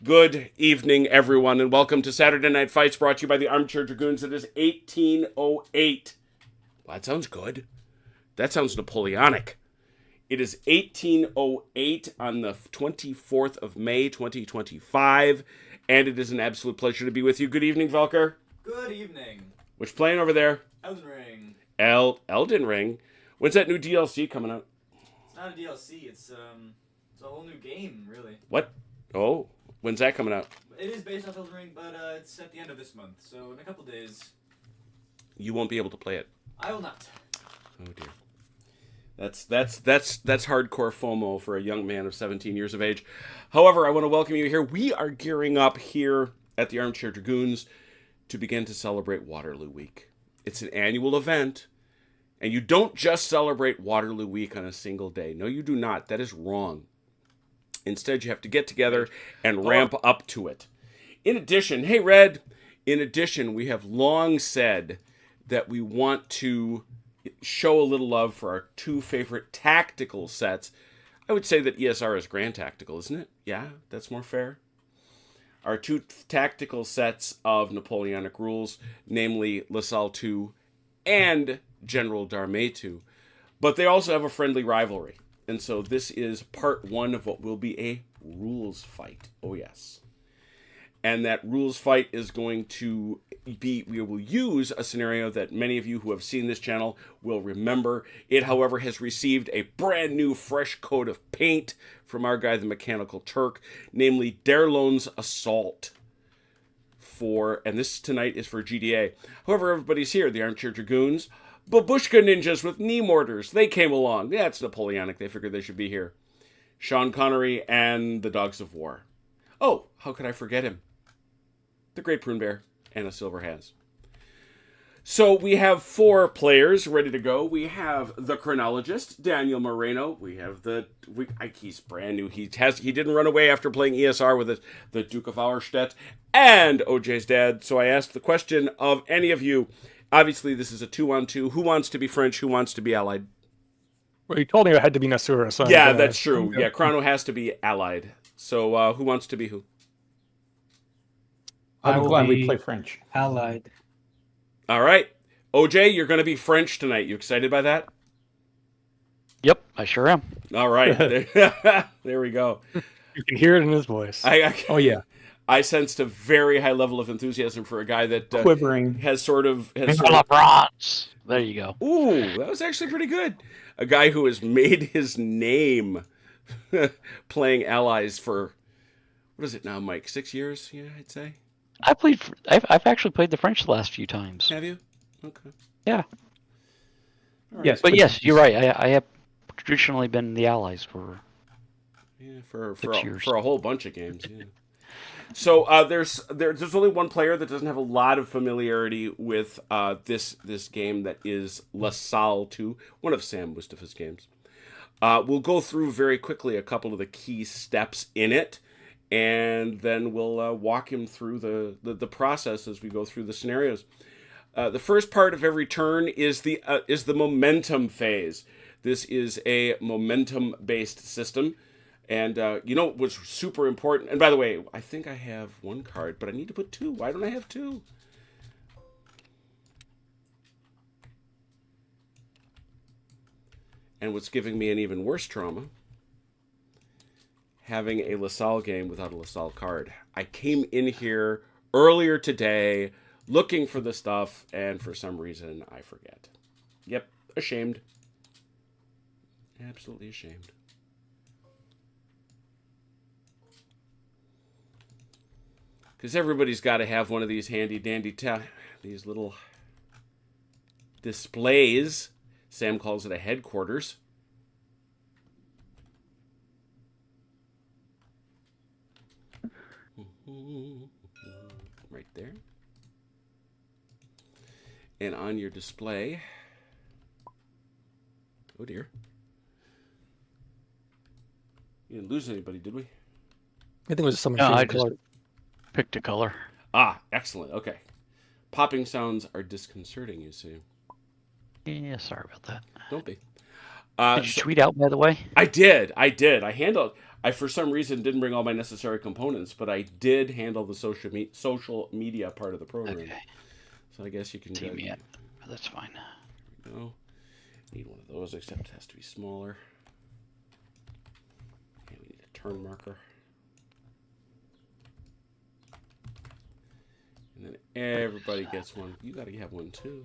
Good evening, everyone, and welcome to Saturday Night Fights, brought to you by the Armchair Dragoons. It is 1808. Well, that sounds good. That sounds Napoleonic. It is 1808 on the 24th of May, 2025, and it is an absolute pleasure to be with you. Good evening, Velker. Good evening. Which plane over there? Elden Ring. Elden Ring. When's that new DLC coming out? It's not a DLC. It's a whole new game, really. What? Oh, when's that coming out? It is based off Elden Ring, but it's at the end of this month, so in a couple days. You won't be able to play it. I will not. Oh dear. That's hardcore FOMO for a young man of 17 years of age. However, I want to welcome you here. We are gearing up here at the Armchair Dragoons to begin to celebrate Waterloo Week. It's an annual event, and you don't just celebrate Waterloo Week on a single day. No, you do not. That is wrong. Instead, you have to get together and ramp up to it. In addition, hey, Red, we have long said that we want to show a little love for our two favorite tactical sets. I would say that ESR is Grand Tactical, isn't it? Yeah, that's more fair. Our two tactical sets of Napoleonic rules, namely Lasalle 2 and General d'Armée 2. But they also have a friendly rivalry. And so this is part one of what will be a rules fight. Oh, yes. And that rules fight is going to be, we will use a scenario that many of you who have seen this channel will remember. It, however, has received a brand new fresh coat of paint from our guy, the Mechanical Turk, namely Derlone's Assault. And this tonight is for GDA. However, everybody's here. The Armchair Dragoons, Babushka Ninjas with knee mortars. They came along. Yeah, it's Napoleonic. They figured they should be here. Sean Connery and the Dogs of War. Oh, how could I forget him? The Great Prune Bear, Anna Silverhands. So we have four players ready to go. We have the Chronologist, Daniel Moreno. We have he's brand new. He didn't run away after playing ESR with the Duke of Auerstedt and OJ's dad. So I asked the question of any of you. Obviously, this is a 2-on-2. Who wants to be French? Who wants to be Allied? Well, you told me it had to be Nasura. So yeah, that's true. Yeah, Chrono has to be Allied. So who wants to be who? I'm glad we play French. Allied. All right. OJ, you're going to be French tonight. You excited by that? Yep, I sure am. All right. There we go. You can hear it in his voice. Oh, yeah. I sensed a very high level of enthusiasm for a guy that quivering has sort of France. There you go. Ooh, that was actually pretty good. A guy who has made his name playing allies for, what is it now, Mike? 6 years? Yeah, I'd say. I've actually played the French the last few times. Have you? Okay. Yeah. Right. Yes, but yes, you're right. I have traditionally been the allies for a whole bunch of games. Yeah. So there's only one player that doesn't have a lot of familiarity with this game, that is Lasalle 2, one of Sam Mustafa's games. We'll go through very quickly a couple of the key steps in it, and then we'll walk him through the process as we go through the scenarios. The first part of every turn is the momentum phase. This is a momentum-based system. And you know what was super important? And by the way, I think I have one card, but I need to put two. Why don't I have two? And what's giving me an even worse trauma, having a Lasalle game without a Lasalle card. I came in here earlier today looking for the stuff, and for some reason I forget. Yep, ashamed. Absolutely ashamed. Because everybody's got to have one of these handy dandy these little displays. Sam calls it a headquarters. Right there. And on your display. Oh dear. You didn't lose anybody, did we? I think it was someone. No, I just picked a color. Ah, excellent. Okay. Popping sounds are disconcerting, you see. Yeah, sorry about that. Don't be. Did you tweet out, by the way? I did. I I, for some reason, didn't bring all my necessary components, but I did handle the social media part of the program. Okay. So I guess you can See judge. me yet. That's fine. No. Need one of those, except it has to be smaller. And we need a turn marker. And then everybody gets one. You gotta have one too.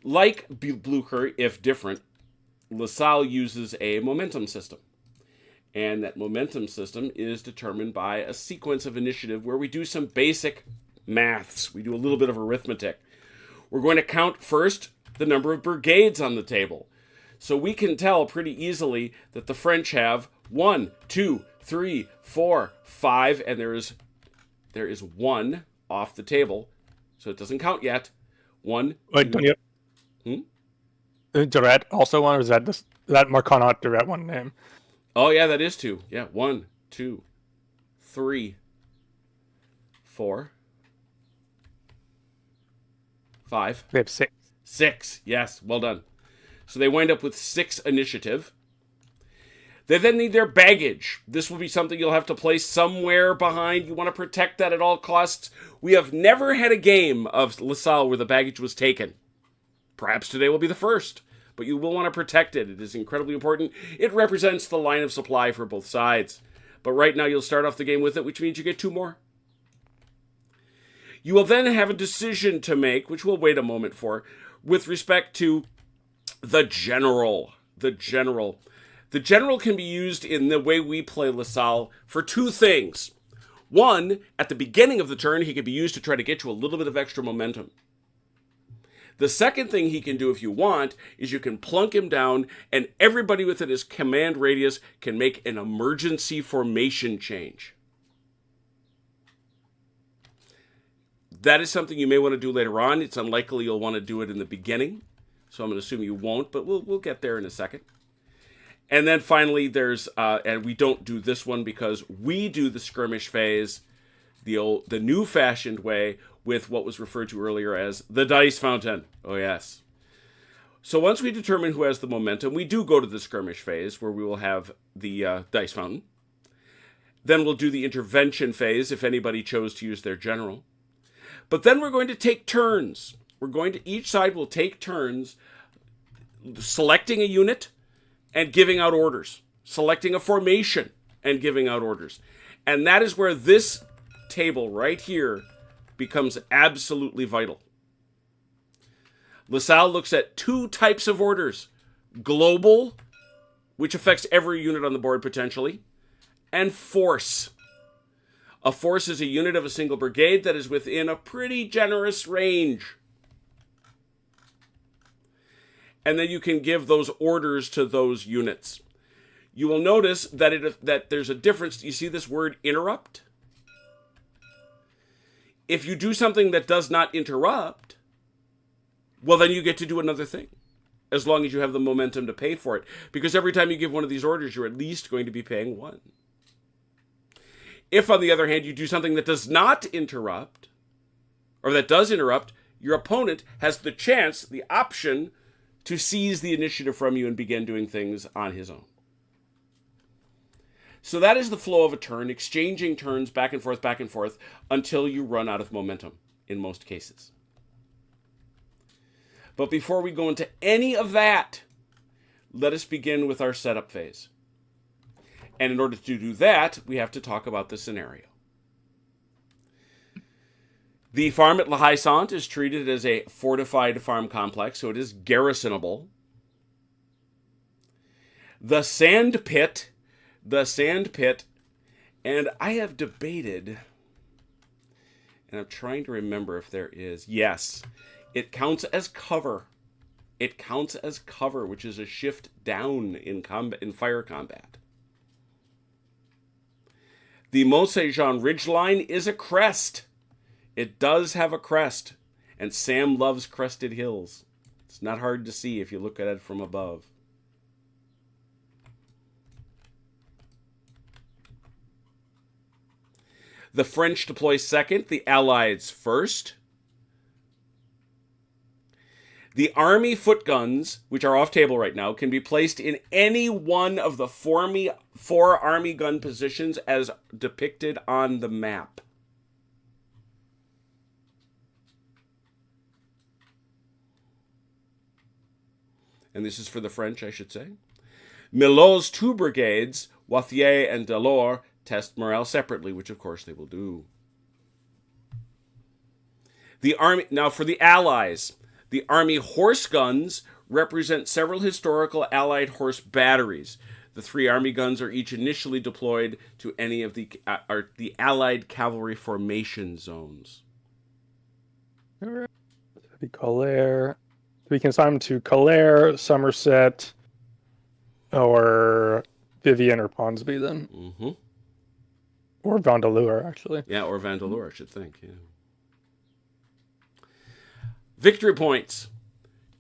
Like Blucher, if different, Lasalle uses a momentum system. And that momentum system is determined by a sequence of initiative where we do some basic maths. We do a little bit of arithmetic. We're going to count first the number of brigades on the table. So we can tell pretty easily that the French have 1, 2, 3, 4, 5, and there is 1 off the table. So it doesn't count yet. 1, Wait, 2, don't you? Durette also one, or is that Marconot Durette one name? Oh, yeah, that is 2. Yeah, 1, 2, 3, 4, 5. They have 6. 6. Yes, well done. So they wind up with 6 initiative. They then need their baggage. This will be something you'll have to place somewhere behind. You want to protect that at all costs. We have never had a game of Lasalle where the baggage was taken. Perhaps today will be the first, but you will want to protect it. It is incredibly important. It represents the line of supply for both sides. But right now you'll start off the game with it, which means you get 2 more. You will then have a decision to make, which we'll wait a moment for, with respect to the general. The general. The general can be used in the way we play Lasalle for 2 things. One, at the beginning of the turn, he can be used to try to get you a little bit of extra momentum. The second thing he can do if you want is you can plunk him down and everybody within his command radius can make an emergency formation change. That is something you may want to do later on. It's unlikely you'll want to do it in the beginning, so I'm going to assume you won't, but we'll get there in a second. And then finally there's, and we don't do this one because we do the skirmish phase the new-fashioned way with what was referred to earlier as the dice fountain. Oh, yes. So once we determine who has the momentum, we do go to the skirmish phase where we will have the dice fountain. Then we'll do the intervention phase if anybody chose to use their general. But then we're going to take turns. Each side will take turns selecting a unit and giving out orders. Selecting a formation and giving out orders. And that is where this table right here becomes absolutely vital. Lasalle looks at 2 types of orders. Global, which affects every unit on the board potentially, and force. A force is a unit of a single brigade that is within a pretty generous range. And then you can give those orders to those units. You will notice that there's a difference. You see this word interrupt? If you do something that does not interrupt, well, then you get to do another thing, as long as you have the momentum to pay for it. Because every time you give one of these orders, you're at least going to be paying 1. If, on the other hand, you do something that does not interrupt, or that does interrupt, your opponent has the chance, the option, to seize the initiative from you and begin doing things on his own. So that is the flow of a turn, exchanging turns back and forth, until you run out of momentum, in most cases. But before we go into any of that, let us begin with our setup phase. And in order to do that, we have to talk about the scenario. The farm at La Haye is treated as a fortified farm complex, so it is garrisonable. The sand pit, and I have debated, and I'm trying to remember if there is. Yes, it counts as cover. It counts as cover, which is a shift down in fire combat. The Mont Saint Jean ridgeline is a crest. It does have a crest, and Sam loves crested hills. It's not hard to see if you look at it from above. The French deploy second, the Allies first. The army foot guns, which are off table right now, can be placed in any one of the four army gun positions as depicted on the map. And this is for the French, I should say. Milhaud's two brigades, Wathier and Delort, test morale separately, which of course they will do. The army, now for the Allies, the Army horse guns represent several historical Allied horse batteries. The three Army guns are each initially deployed to any of the Allied cavalry formation zones. All right. Be Colère. We can assign them to Colère, Somerset, or Vivian or Ponsonby then. Mm-hmm. Or Vandeleur, actually. Yeah, or Vandeleur, I should think. Yeah. Victory points.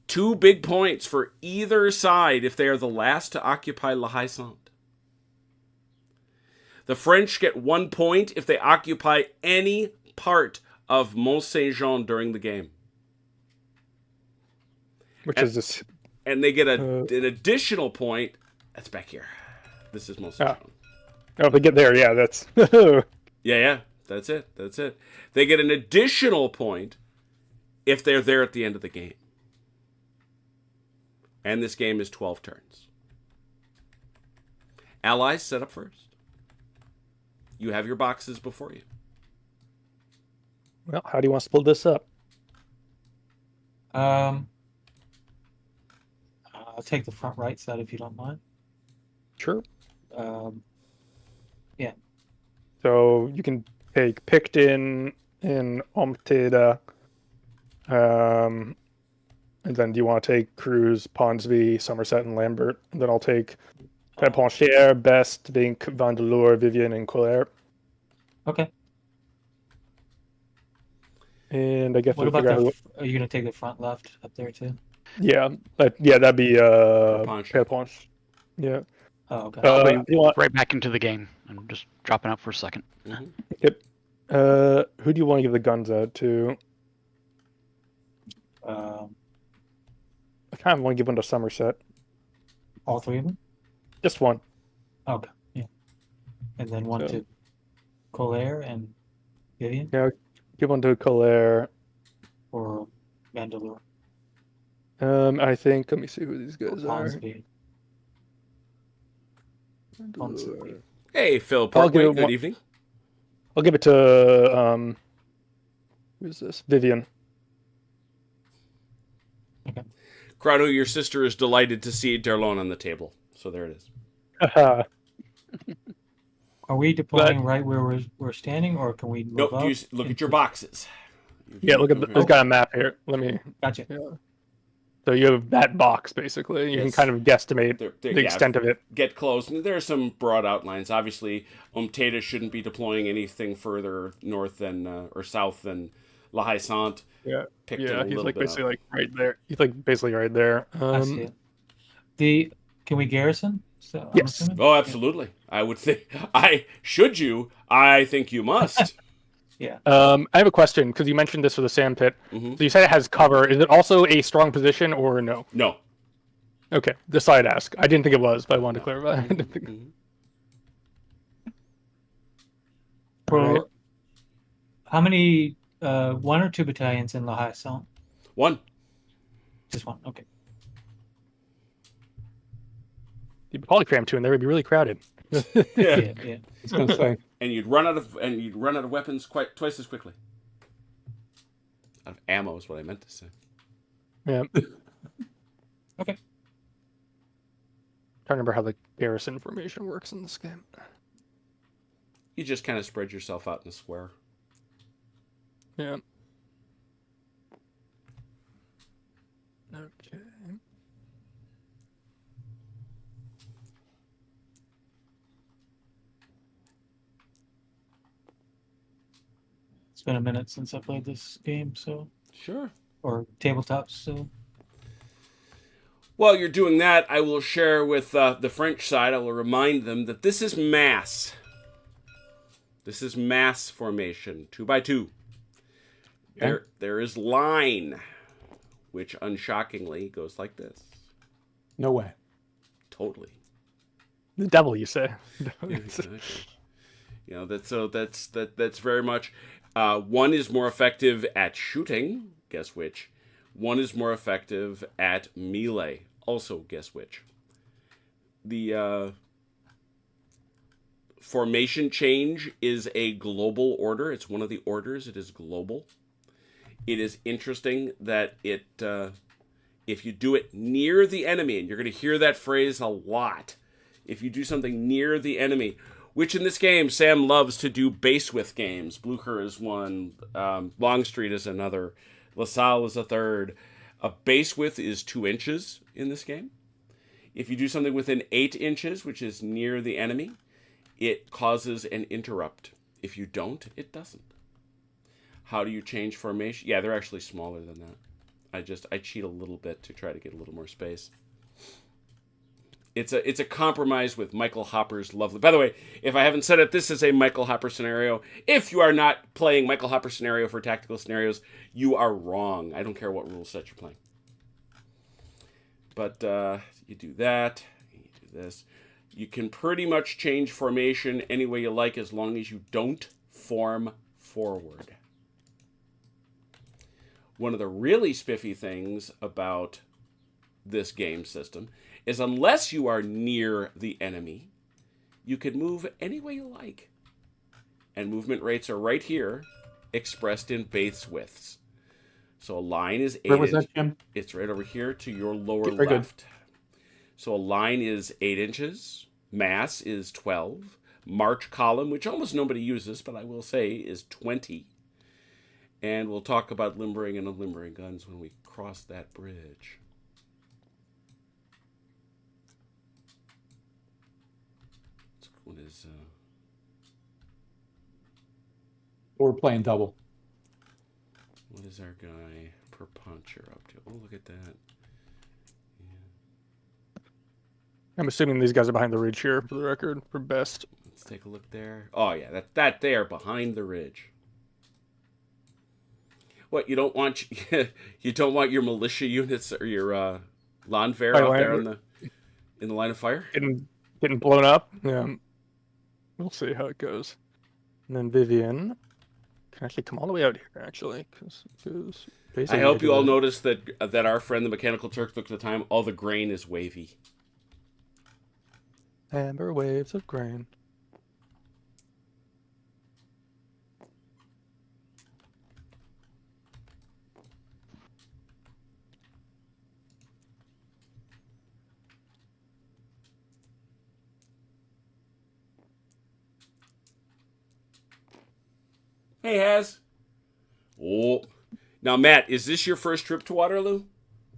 2 big points for either side if they are the last to occupy La Haye Sainte. The French get 1 point if they occupy any part of Mont Saint Jean during the game. Which is this? And they get an additional point. That's back here. This is Mont Saint Jean. Oh, if they get there, yeah, that's... Yeah, that's it. They get an additional point if they're there at the end of the game. And this game is 12 turns. Allies, set up first. You have your boxes before you. Well, how do you want to split this up? I'll take the front right side if you don't mind. Sure. Yeah. So you can take Picton and Ompteda. And then do you want to take Cruz, Ponsonby, Somerset, and Lambert? And then I'll take Péponchère, Best, Vink, Vandeleur, Vivian, and Colère. Okay. And I guess What we'll about figure out are you gonna take the front left up there too? yeah, that'd be Péponche. Yeah. Oh, okay. You want Right back into the game. I'm just dropping out for a second. Mm-hmm. Yep. Who do you want to give the guns out to? I kind of want to give one to Somerset. All three of them? Just one. Okay. Yeah. And then one to Colère and Vivian Yeah, give one to Colère. or Vandeleur. I think. Let me see who these guys are. Ponsonby. Ponsonby. Hey, Phil I'll give Portway, it good one- evening. I'll give it to who's this? Vivian. Crowdo, your sister is delighted to see Derlon on the table. So there it is. Haha. Are we deploying right where we're standing, or can we move Nope, up? look at your boxes. Yeah, look at there's got a map here. Let me. Gotcha. Yeah. So you have that box basically. You can Yes. kind of guestimate the Yeah, extent of it. Get close. And there are some broad outlines. Obviously, Ompteda shouldn't be deploying anything further north than or south than La Haye Sainte. Yeah. Picked it Yeah, a he's little like bit basically up. like right there. He's like basically right there. I see it. Can we garrison? So I'm Yes. assuming? Oh, absolutely. I would think. I think you must. Yeah. I have a question because you mentioned this for the sand pit. Mhm. So you said it has cover. Is it also a strong position or no? No. Okay, this I'd ask. I didn't think it was, but I wanted to clarify. I didn't think- Mhm. For Alright. how many? 1 or 2 battalions in La Haye Sainte? One. Just one. Okay. You could probably cram two in there. It'd be really crowded. Yeah. Yeah. Yeah. I was going to say, And you'd run out of weapons twice as quickly. Out of ammo is what I meant to say. Yeah. Okay. Trying to remember how the garrison formation works in this game. You just kind of spread yourself out in a square. Yeah. Okay. It's been a minute since I played this game, so Sure. or tabletops. So While you're doing that, I will share with the French side, I will remind them that this is mass. This is mass formation, 2 by 2. There is line. which unshockingly goes like this. No way. Totally. The devil, you say? Yeah, exactly. That's very much. One is more effective at shooting. Guess which? One is more effective at melee. Also, guess which? The formation change is a global order. It's one of the orders. It is global. It is interesting that if you do it near the enemy, and you're going to hear that phrase a lot, if you do something near the enemy, which in this game, Sam loves to do base width games. Blucher is one, Longstreet is another, Lasalle is a third. A base width is 2 inches in this game. If you do something within 8 inches, which is near the enemy, it causes an interrupt. If you don't, it doesn't. How do you change formation? Yeah, they're actually smaller than that. I cheat a little bit to try to get a little more space. It's a compromise with Michael Hopper's lovely. By the way, if I haven't said it, this is a Michael Hopper scenario. If you are not playing Michael Hopper scenario for tactical scenarios, you are wrong. I don't care what rule set you're playing. But you do that. You do this. You can pretty much change formation any way you like as long as you don't form forward. One of the really spiffy things about this game system is unless you are near the enemy, you can move any way you like. And movement rates are right here, expressed in base widths. So a line is 8 Where was inches. that, Jim? It's right over here to your lower Very good. left. So a line is 8 inches. Mass is 12. March column, which almost nobody uses, but I will say is 20. And we'll talk about limbering and unlimbering guns when we cross that bridge. What is We're playing double. what is our guy per puncher up to? Oh, look at that. I'm assuming these guys are behind the ridge here, for the record, for best. Let's take a look there. Oh yeah, that they are behind the ridge. What, you don't want your militia units or your Landwehr out there in the line of fire? Getting blown up. Yeah. We'll see how it goes. And then Vivian can actually come all the way out here, actually, because I hope you all notice that our friend the Mechanical Turk looked at the time. All the grain is wavy. Amber waves of grain. Hey, Haz. Oh, now Matt, is this your first trip to Waterloo?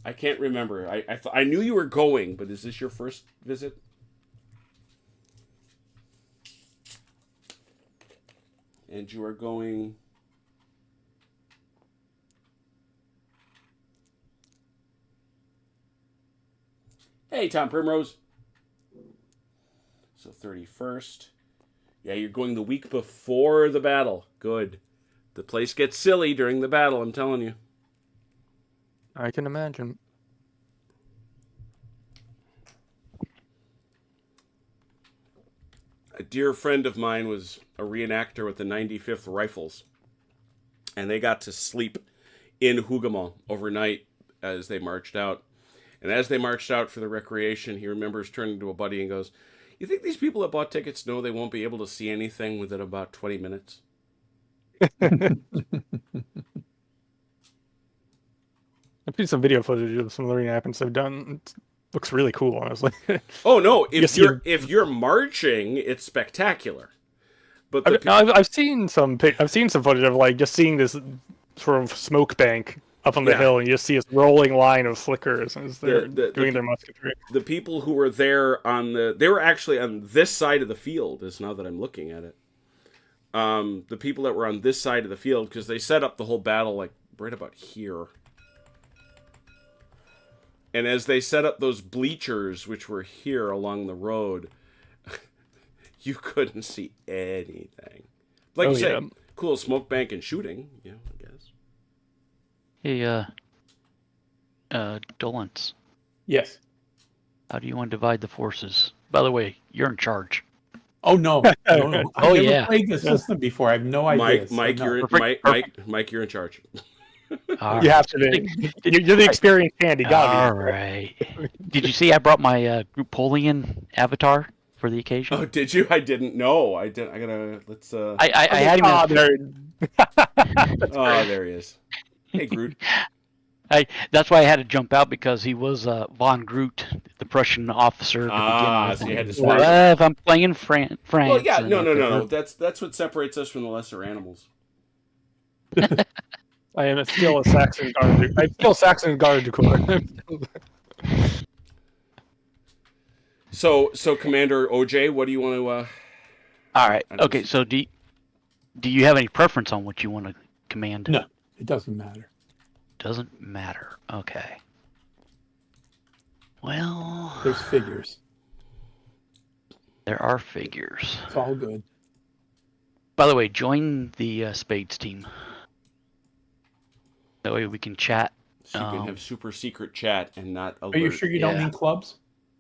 I can't remember. I knew you were going, but is this your first visit? And you are going. Hey, Tom Primrose. So 31st. Yeah, you're going the week before the battle. Good. The place gets silly during the battle, I'm telling you. I can imagine. A dear friend of mine was a reenactor with the 95th Rifles, and they got to sleep in Hougoumont overnight as they marched out. And as they marched out for the recreation, he remembers turning to a buddy and goes, "You think these people that bought tickets know they won't be able to see anything within about 20 minutes?" I've seen some video footage of some of the reenactments they've done. It looks really cool, honestly. Oh no! Yes, If you're marching, it's spectacular. But I've seen some footage of like just seeing this sort of smoke bank up on the hill, and you just see this rolling line of flickers as they're doing their musketry. the people who were there they were actually on this side of the field. Is now that I'm looking at it, the people that were on this side of the field, because they set up the whole battle like right about here. And as they set up those bleachers, which were here along the road, you couldn't see anything. Like you said, cool smoke bank and shooting, yeah, I guess. Hey, Dolence, Yes. how do you want to divide the forces? By the way, you're in charge. Oh no. No. I've Oh, never yeah. played this system before. I have no idea. Mike, so no. you're Perfect. Mike, you're in charge. All You right. have to be. You're the experienced hand. You gotta All be. right. Did you see I brought my group Polian avatar for the occasion? Oh, did you? I didn't know. I did. I gotta. Let's. I had him. Oh, there. Oh, there he is. Hey, Groot. That's why I had to jump out, because he was von Groot, the Prussian officer. To Ah, begin with. so you had to Well, switch. If I'm playing in France. Well, yeah, and no. That's what separates us from the lesser animals. I am still a Saxon guard. I'm still Saxon guard corps. So Commander OJ, what do you want to? All right. I don't Okay. see- So do you have any preference on what you want to command? No, it doesn't matter. Doesn't matter. Okay. Well, There's figures. there are figures. It's all good. By the way, join the Spades team. That way we can chat. So you can have super secret chat and not alert. Are you sure you don't Yeah. need clubs?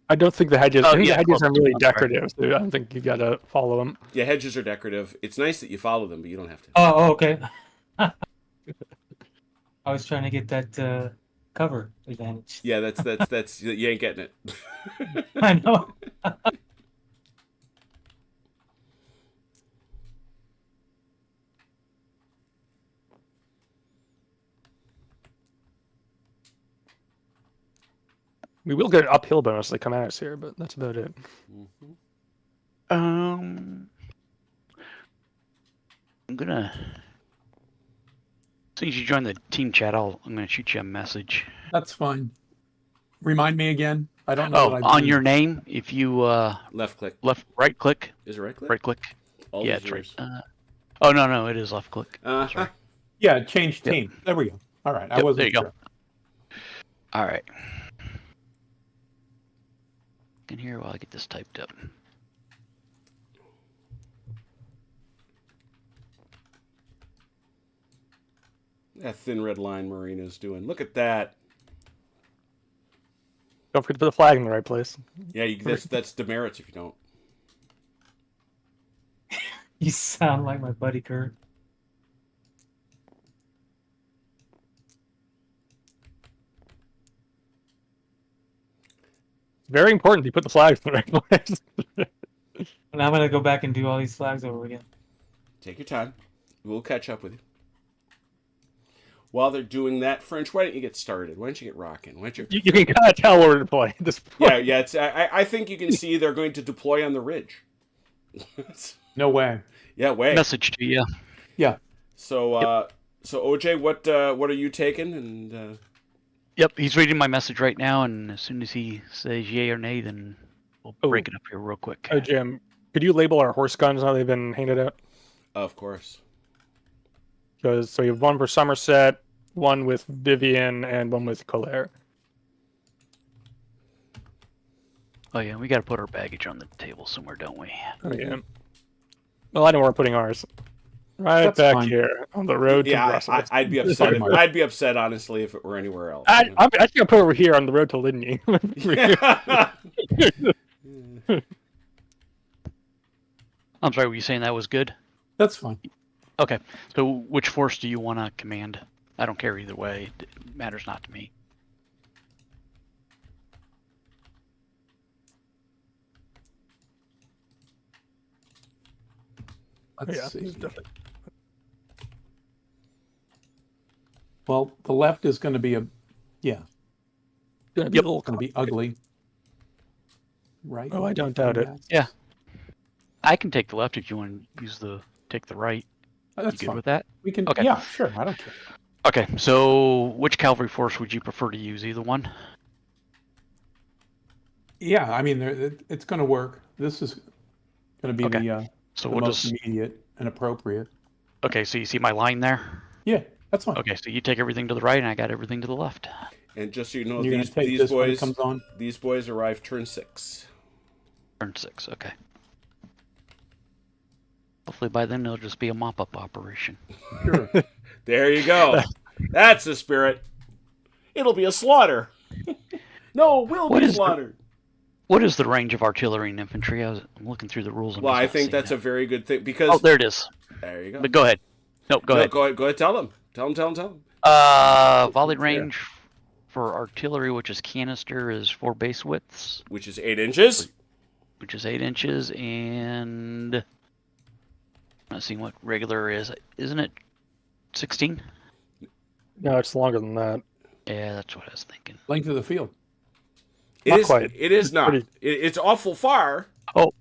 I don't think the hedges. Oh, I think yeah, the hedges are really I'm sorry. decorative. So I don't think you gotta follow them. Yeah, hedges are decorative. It's nice that you follow them, but you don't have to. Oh, okay. I was trying to get that cover advantage. Yeah, that's you ain't getting it. I know. We will get an uphill bonus to come at us here, but that's about it. I'm gonna. As soon as you join the team chat, I'm gonna shoot you a message. That's fine. Remind me again. I don't know. Oh, what I on did. your name, if you Left click. right click, Is it right click? right click. All Yeah, these it's right. yours. Oh no, it is left click. Uh-huh. Yeah, change team. There we go. All right. I Yep, wasn't there you go. sure. All right. In here while I get this typed up. That thin red line Marina's doing. Look at that. Don't forget to put the flag in the right place. Yeah, that's demerits if you don't. You sound like my buddy Kurt. It's very important you put the flags in the right place. And I'm gonna go back and do all these flags over again. Take your time. We'll catch up with you. While they're doing that, French, why don't you get started? Why don't you get rocking? Why don't you? You can kind of tell where to play at this point. Yeah. It's. I think you can see they're going to deploy on the ridge. No way. Yeah. Way. Message to you. Yeah. So OJ, what are you taking? And Yep, he's reading my message right now, and as soon as he says yay or nay, then we'll Oh. break it up here real quick. Oh, Jim, could you label our horse guns how they've been handed out? of course. Because so we have one for Somerset, one with Vivian, and one with Colère. Oh yeah, we got to put our baggage on the table somewhere, don't we? Oh, yeah. Well, I know where we're putting ours. Right That's back fine. here on the road to Yeah, Brussels. I'd be upset. Sorry, Mark. I'd be upset honestly if it were anywhere else. I'm actually gonna put it over here on the road to Ligny. I'm sorry, were you saying that was good? That's fine. Okay, so which force do you want to command? I don't care either way. It matters not to me. Let's Yeah, see. it's definitely- Well, the left is going to be a gonna be a little going to be ugly. Right. Oh, I don't doubt it. Yeah. I can take the left if you want to take the right. You That's good fine. with that? We can. Okay. Yeah, sure. I don't care. Okay, so which cavalry force would you prefer to use? Either one? Yeah, I mean, it's going to work. This is going to be Okay. the So we'll most just. immediate and appropriate. Okay, so you see my line there? Yeah, that's fine. Okay, so you take everything to the right, and I got everything to the left. And just so you know, You're going these to take these this when it boys comes on. these boys arrive turn 6. Turn 6, okay. Hopefully by then it'll just be a mop-up operation. Sure. There you go. That's the spirit. It'll be a slaughter. No, we'll What be is slaughtered. What is the range of artillery and infantry? I'm looking through the rules. Well, I think that's a very good thing because. Oh, there it is. There you go. But go ahead. No, go ahead. Go ahead. Tell them. Tell them. Volley range for artillery, which is canister, is 4 base widths, Which is 8 inches. which is 8 inches, and I'm not seeing what regular is. Isn't it 16? No, it's longer than that. Yeah, that's what I was thinking. Length of the field. Not quite. It is not. Pretty- It's awful far. Oh.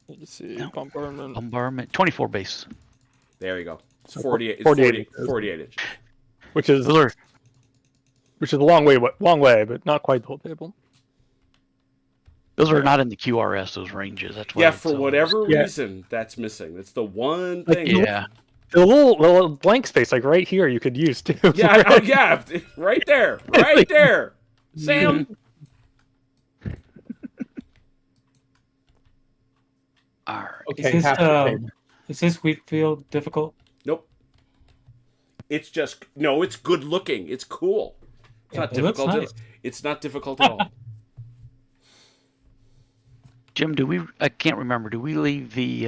Let's see. No. Bombardment. Bombardment, 24 base. There you go. It's 48. It's 48 40, 48 inches. Which is Those are a long way, but not quite the whole table. Those are not in the QRS. Those ranges. That's why. Yeah, it's for so- whatever Yeah. reason, that's missing. That's the one Like, thing. Yeah. The little blank space, like right here, you could use too. Yeah, yeah, right there, right there, Sam. All right. Okay, half the table. Is this wheat field difficult? Nope. It's just no. It's good looking. It's cool. It's not It looks difficult. nice. It's not difficult at all. Jim, I can't remember. Do we leave the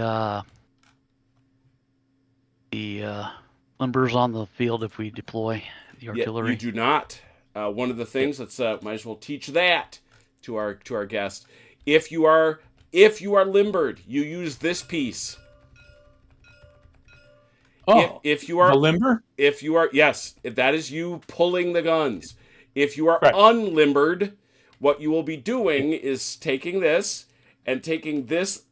limbers on the field if we deploy the Yeah, artillery? you do not. One of the things might as well teach that to our guest. If you are limbered, you use this piece. Oh, if you are the limber? If you are, yes, that is you pulling the guns. If you are Right. unlimbered, what you will be doing is taking this and taking this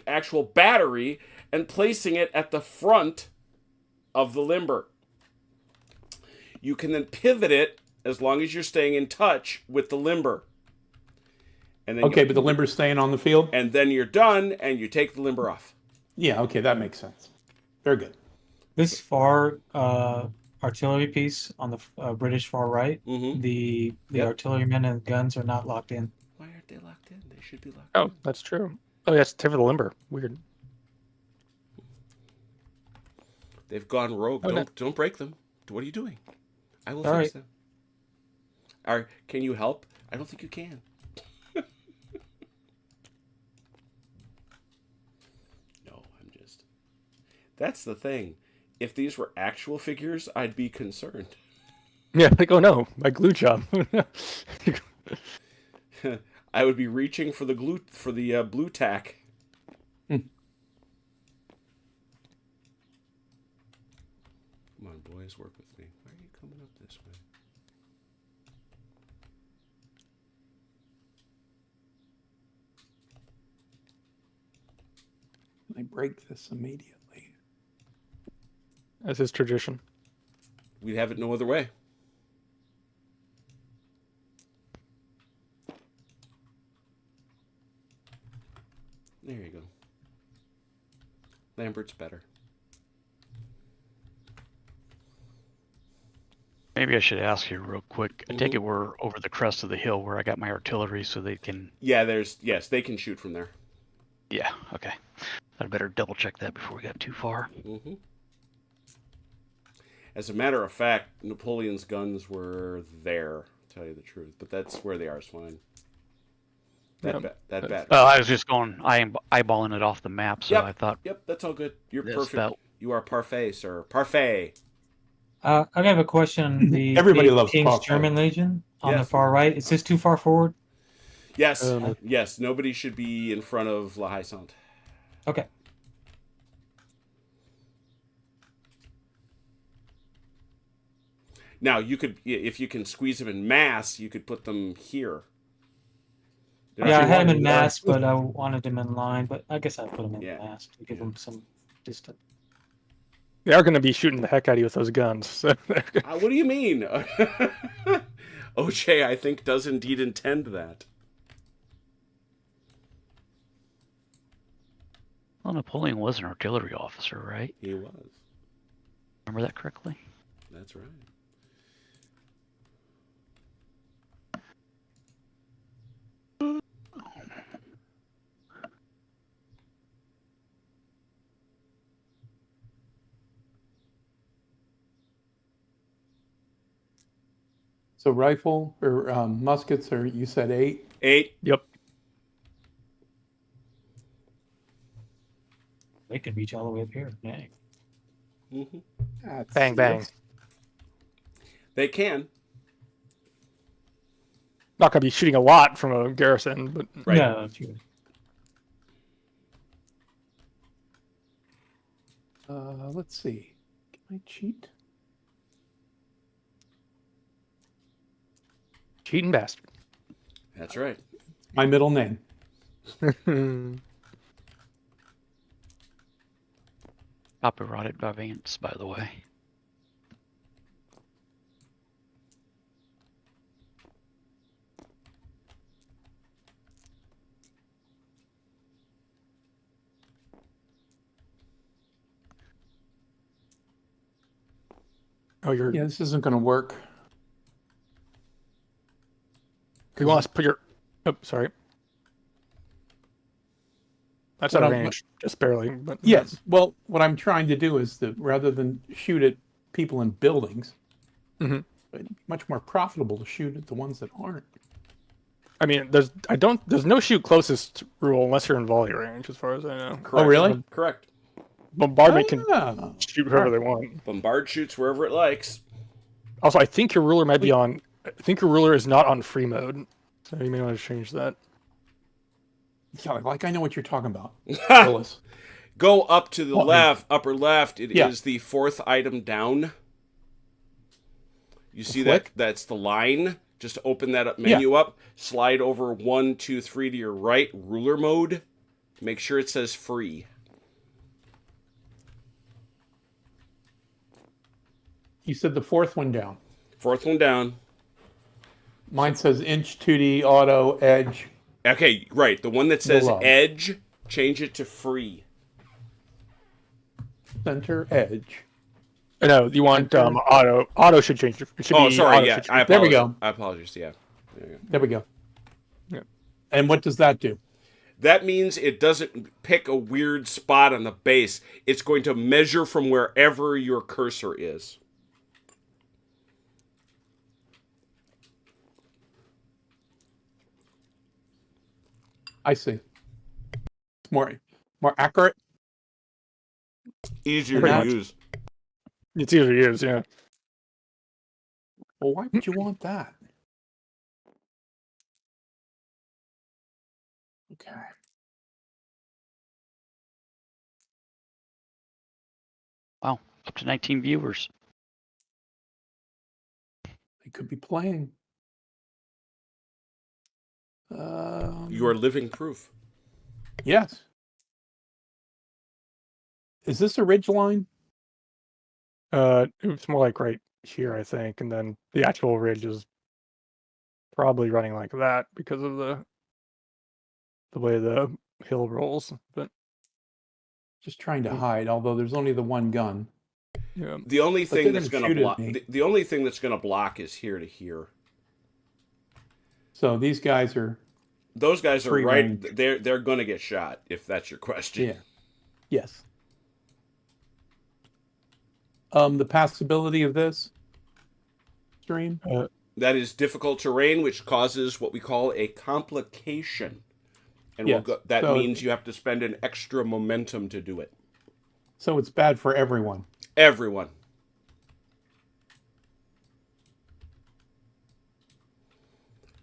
actual battery and placing it at the front of the limber. You can then pivot it as long as you're staying in touch with the limber. And then Okay, but the limber's staying on the field? and then you're done and you take the limber off. Yeah, okay, that makes sense. Very good. This far artillery piece on the British far right, Mm-hmm. the Yep. artillerymen and guns are not locked in. Why aren't they locked in? They should be locked Oh, in. that's true. Oh, yes, tip of the limber. Weird. They've gone rogue. Oh, no. Don't break them. What are you doing? I will All fix right. them. All right, can you help? I don't think you can. No, I'm just. That's the thing. If these were actual figures, I'd be concerned. Yeah, like, oh no, my glue job. I would be reaching for the blue tack. Come on, boys, work with me. Why are you coming up this way? I break this immediately. As is tradition. We'd have it no other way. There you go. Lambert's better. Maybe I should ask you real quick. I take it we're over the crest of the hill where I got my artillery, so they can. Yeah, yes, they can shoot from there. Yeah. Okay. I'd better double check that before we got too far. Mm-hmm. As a matter of fact, Napoleon's guns were there, to tell you the truth, but that's where they are is fine. That bat. I was just going. I am eyeballing it off the map, so Yep. I thought. Yep, that's all good. You're This perfect. felt- You are parfait, sir. Parfait. I have a question. Everybody the loves King's popcorn. German Legion on the Yes. far right. Is this too far forward? Yes, Um, yes. Nobody should be in front of La Haye Sainte. Okay. Now you could, if you can squeeze them in mass, you could put them here. They're Yeah, I not- had him in mass, but I wanted him in line. But I guess I put him in Yeah. mass to give him some distance. They are going to be shooting the heck out of you with those guns. So What do you mean? OJ, I think, does indeed intend that. Well, Napoleon was an artillery officer, right? He was. Remember that correctly? That's right. So rifle or muskets are, you said 8? 8. Yep. They can reach all the way up here. Dang. Mm-hmm. That's Bang, bang. They can. Not gonna be shooting a lot from a garrison, but Right. No, true. Let's see. Can I cheat? cheating bastard. That's right. My middle name. Copyrighted by Vance, by the way. Oh, you're. Yeah, this isn't going to work. You want us to put your. Oh, sorry. That's out of range, just barely. But Yes. Well, what I'm trying to do is that rather than shoot at people in buildings, Mhm. it's much more profitable to shoot at the ones that aren't. I mean, there's no shoot closest rule unless you're in volley range, as far as I know. Correct. Oh, really? Correct. Bombardment can Ah. shoot whoever they want. Bombard shoots wherever it likes. Also, I think your ruler might be on. I think your ruler is not on free mode, so you may want to change that. Yeah, like I know what you're talking about, Willis. Go up to the Well, left, upper left. It is Yeah. the 4th item down. You see flick? that's the line. Just open that up menu up. Slide over 1, 2, 3 to your right. Ruler mode. Make sure it says free. You said the 4th one down. 4th one down. Mine says inch 2D auto edge. Okay, right. The one that says Below. edge, change it to free. Center edge. No, you want auto. Auto should change. It should Oh, be sorry. auto Yeah, should I change. There we apologize. go. I apologize. Yeah. There you go. There we go. Yeah. And what does that do? That means it doesn't pick a weird spot on the base. It's going to measure from wherever your cursor is. I see. It's more accurate. Easier Pretty to much. use. It's easier to use, yeah. Well, why would you want that? Okay. Wow, up to 19 viewers. They could be playing. You are living proof. Yes. Is this a ridge line? It's more like right here, I think, and then the actual ridge is probably running like that because of the way the hill rolls. But Just trying to hide, although there's only the one gun. yeah, The only But thing they're that's gonna going to shoot at block me. the only thing that's going to block is here to here. So these guys are, Those guys are Free right. range. They're going to get shot if that's your question. yeah. Yes. The passability of this stream? That is difficult terrain, which causes what we call a complication, and Yes. that So- means you have to spend an extra momentum to do it. So it's bad for everyone. Everyone.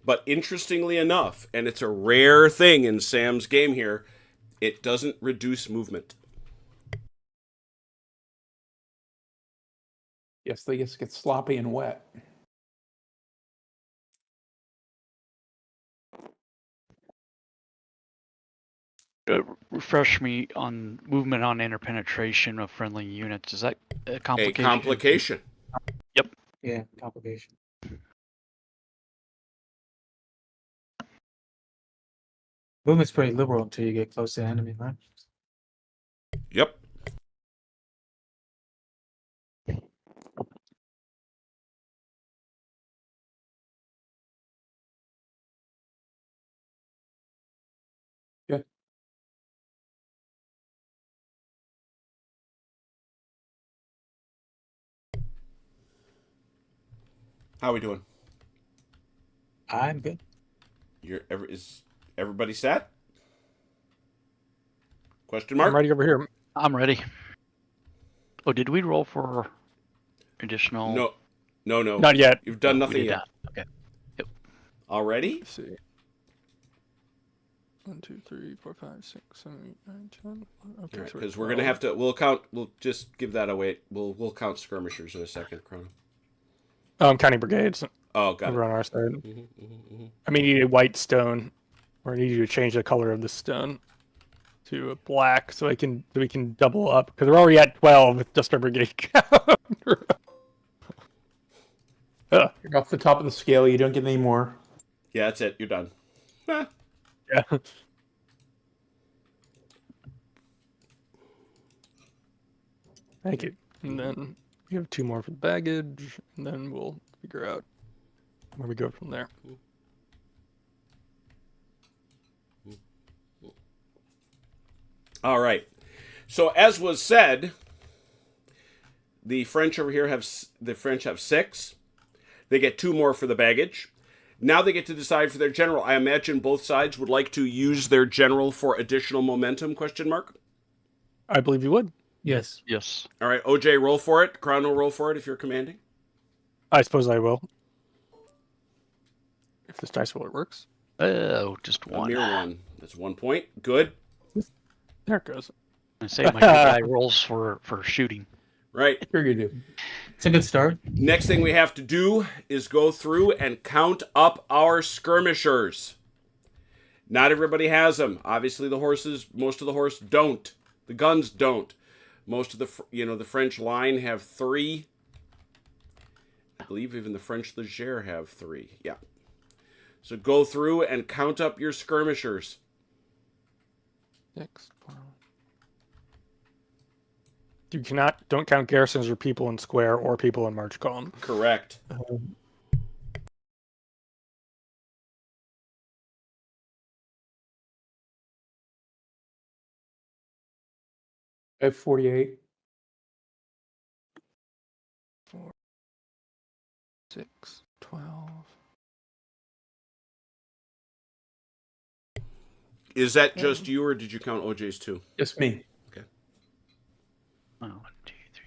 But interestingly enough, and it's a rare thing in Sam's game here, it doesn't reduce movement. Yes, they just get sloppy and wet. Refresh me on movement on interpenetration of friendly units. Is that a A complication? complication. Yeah, complication. Movement's pretty liberal until you get close to enemy lines. Yep. Yeah. How we doing? I'm good. Is everybody set? Question I'm mark? ready over here. I'm ready. Oh, did we roll for additional? No. Not yet. You've done We nothing did yet. not. Okay. Yep. Already? Let's see. 1, 2, 3, 4, 5, 6, 7, 8, 9, 10. Okay, so Because we're gonna have to. We'll count. We'll just give that away. We'll count skirmishers in a second, Chrono. I'm counting brigades Oh, got over it. on our side. Mm-hmm. I mean, you need a white stone, or I need you to change the color of the stone to a black, so we can double up because we're already at 12 with just our brigade count. You're off the top of the scale. You don't get any more. Yeah, that's it. You're done. Yeah. Thank you. And then we have 2 more for the baggage, and then we'll figure out where we go from there. All right. So as was said, the French over here have 6. They get 2 more for the baggage. Now they get to decide for their general. I imagine both sides would like to use their general for additional momentum, question mark? I believe you would. Yes. Yes. All right, OJ, roll for it. Chrono, roll for it if you're commanding. I suppose I will. If this dice roller works. Oh, just A one. mere 1. That's 1 point. Good. There it goes. I say my good guy rolls for shooting. Right. Sure you do. It's a good start. Next thing we have to do is go through and count up our skirmishers. Not everybody has them. Obviously, most of the horse don't. The guns don't. Most of the French line have 3. I believe even the French Leger have 3. Yeah. So go through and count up your skirmishers. 6, 12. Don't count garrisons or people in square or people in march column. Correct. I have 48. 4, 6, 12. Is that just you, or did you count OJ's too? Just me. Oh, 1, 2, 3.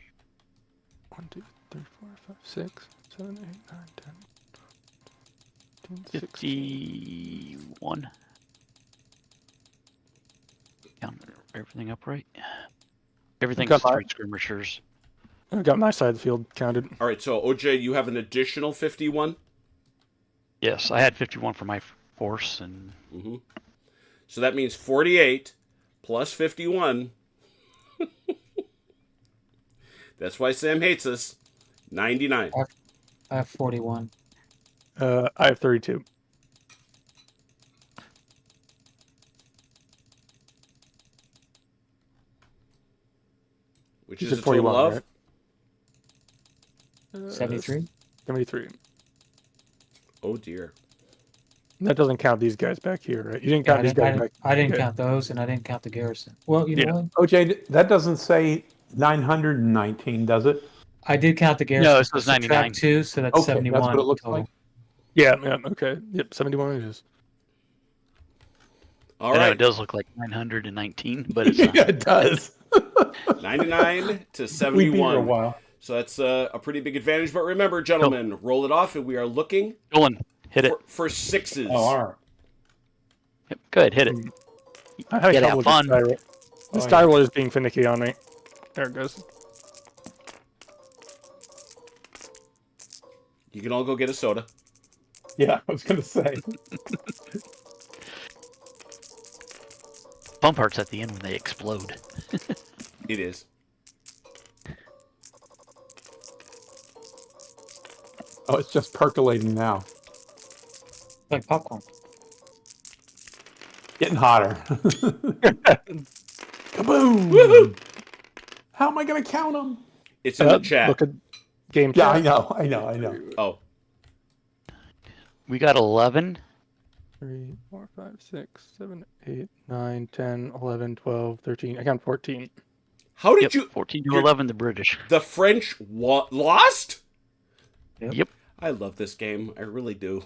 1, 2, 3, 4, 5, 6, 7, 8, 9, 10, 15, 16. 51. Count everything up right. Everything's Got my- 3 skirmishers. I got my side of the field counted. All right, so OJ, you have an additional 51? Yes, I had 51 for my force, and Mm-hmm. So that means 48 plus 51. That's why Sam hates us. 99. I have 41. I have 32. Which You is said a total 41, of? right? 73? 73. Oh, dear. That doesn't count these guys back here, right? You didn't Yeah, count these guys back. I didn't Okay. count those, and I didn't count the garrison. Well, you know Yeah. what? OJ, that doesn't say 919, does it? I did count the garrison. No, it says 99. 2, so that's Okay, 71. that's what it looks total. like. Yeah, okay. Yep, 71 inches. All I know right. it does look like 919, but it's not. Yeah, it does. 99 to We've been here a 71. while. So that's a pretty big advantage. But remember, gentlemen, roll it off, and we are looking Dylan, hit it. for 6s. Oh, all right. Yep, good, hit it. I had Get trouble out with fun. the Skyroll. The Oh, Skyroll is being finicky on me. There it goes. You can all go get a soda. Yeah, I was going to say. Fun part's at the end when they explode. It is. Oh, it's just percolating now. Like popcorn. Getting hotter. Kaboom! Woohoo! How am I going to count them? It's in the chat. Look at game Yeah, chat. I know. Oh, We got 11. 3, 4, 5, 6, 7, 8, 9, 10, 11, 12, 13. I count 14. how did Yep, you? 14 to you're- 11, the British. The French lost? Yep. Yep. I love this game. I really do.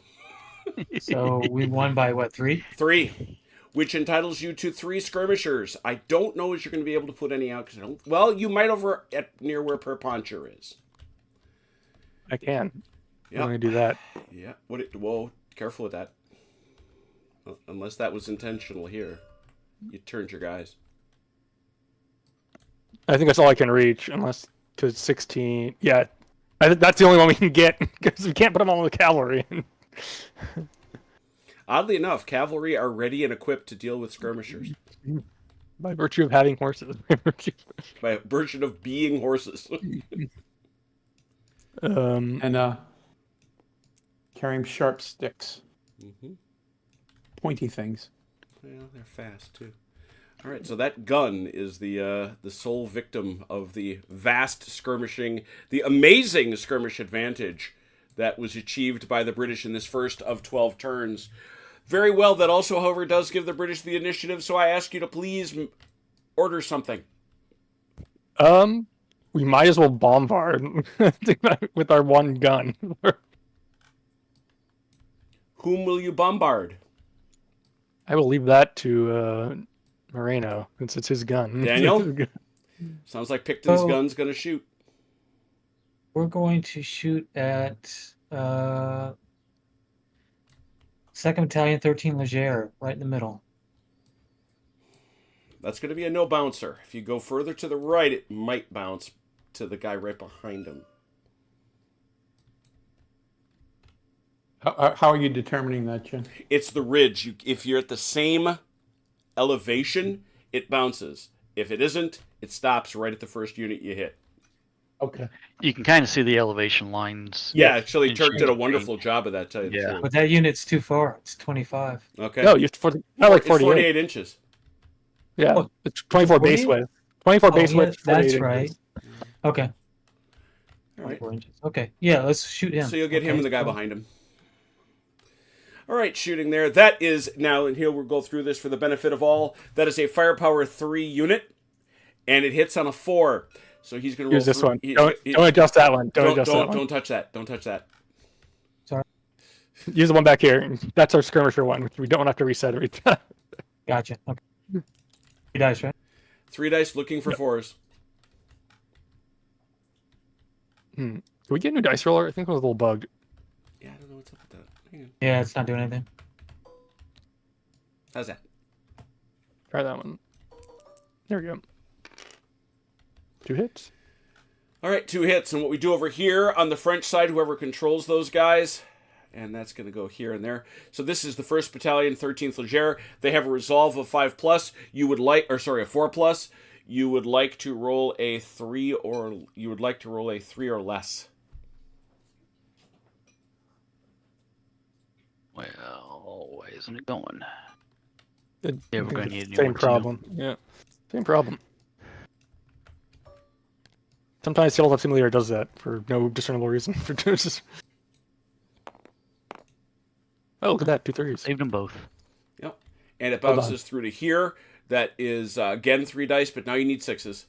So we won by what, 3? 3, which entitles you to 3 skirmishers. I don't know if you're going to be able to put any out because I don't. Well, you might over at near where Perponcher is. I can. Yeah. I'm going to do that. Yeah. Whoa, careful with that. Unless that was intentional here. You turned your guys. I think that's all I can reach, unless to 16. Yeah, that's the only one we can get because we can't put them all in the cavalry. Oddly enough, cavalry are ready and equipped to deal with skirmishers. By virtue of having horses. By virtue of being horses. And carrying sharp sticks. Mm-hmm. Pointy things. Well, they're fast too. All right, so that gun is the sole victim of the vast skirmishing, the amazing skirmish advantage that was achieved by the British in this first of 12 turns. Very well. That also, however, does give the British the initiative. So I ask you to please order something. We might as well bombard with our one gun. Whom will you bombard? I will leave that to Moreno, since it's his gun. Daniel? Sounds like Picton's gun's going to shoot. We're going to shoot at 2nd Battalion, 13 Leger, right in the middle. That's going to be a no bouncer. If you go further to the right, it might bounce to the guy right behind him. How are you determining that, Jen? It's the ridge. If you're at the same elevation, it bounces. If it isn't, it stops right at the first unit you hit. Okay. You can kind of see the elevation lines. Yeah, actually, Turk did a Change. wonderful job of that, tell you the Yeah. truth. But that unit's too far. It's 25. Okay. No, not like It's 48. 48 inches. Yeah, Oh, it's 24 base 48? width. 24 base yeah, width. 48 that's inches. right. Okay. All right. 24 inches. Okay. Yeah, let's shoot him. So you'll get him Okay, and the guy so- behind him. All right, shooting there. That is now, and here we'll go through this for the benefit of all. That is a firepower 3 unit, and it hits on a 4. So he's going to roll. Use this through- one. Don't adjust that one. Don't adjust that one. Don't touch that. Don't touch that. Use the one back here. That's our skirmisher one. We don't have to reset every time. Gotcha. Okay. 3 dice, right? 3 dice looking for 4s. Can we get a new dice roller? I think it was a little bugged. Yeah, I don't know what's up with that. Hang on. Yeah, it's not doing anything. How's that? Try that one. There we go. 2 hits. All right, 2 hits. And what we do over here on the French side, whoever controls those guys, and that's going to go here and there. So this is the 1st Battalion, 13th Leger. They have a resolve of 5+. You would like, or sorry, a 4+. You would like to roll a 3 or you would like to roll a 3 or less. Well, why isn't it going? Yeah, Yeah, we're going to need a new same one, too. problem. Yeah, same problem. Sometimes Tabletop Simulator does that for no discernible reason. Oh, look at that, 2 3s. Saved them both. Yep. And it Hold bounces through to here. That is, again, 3 dice, but now you need 6s.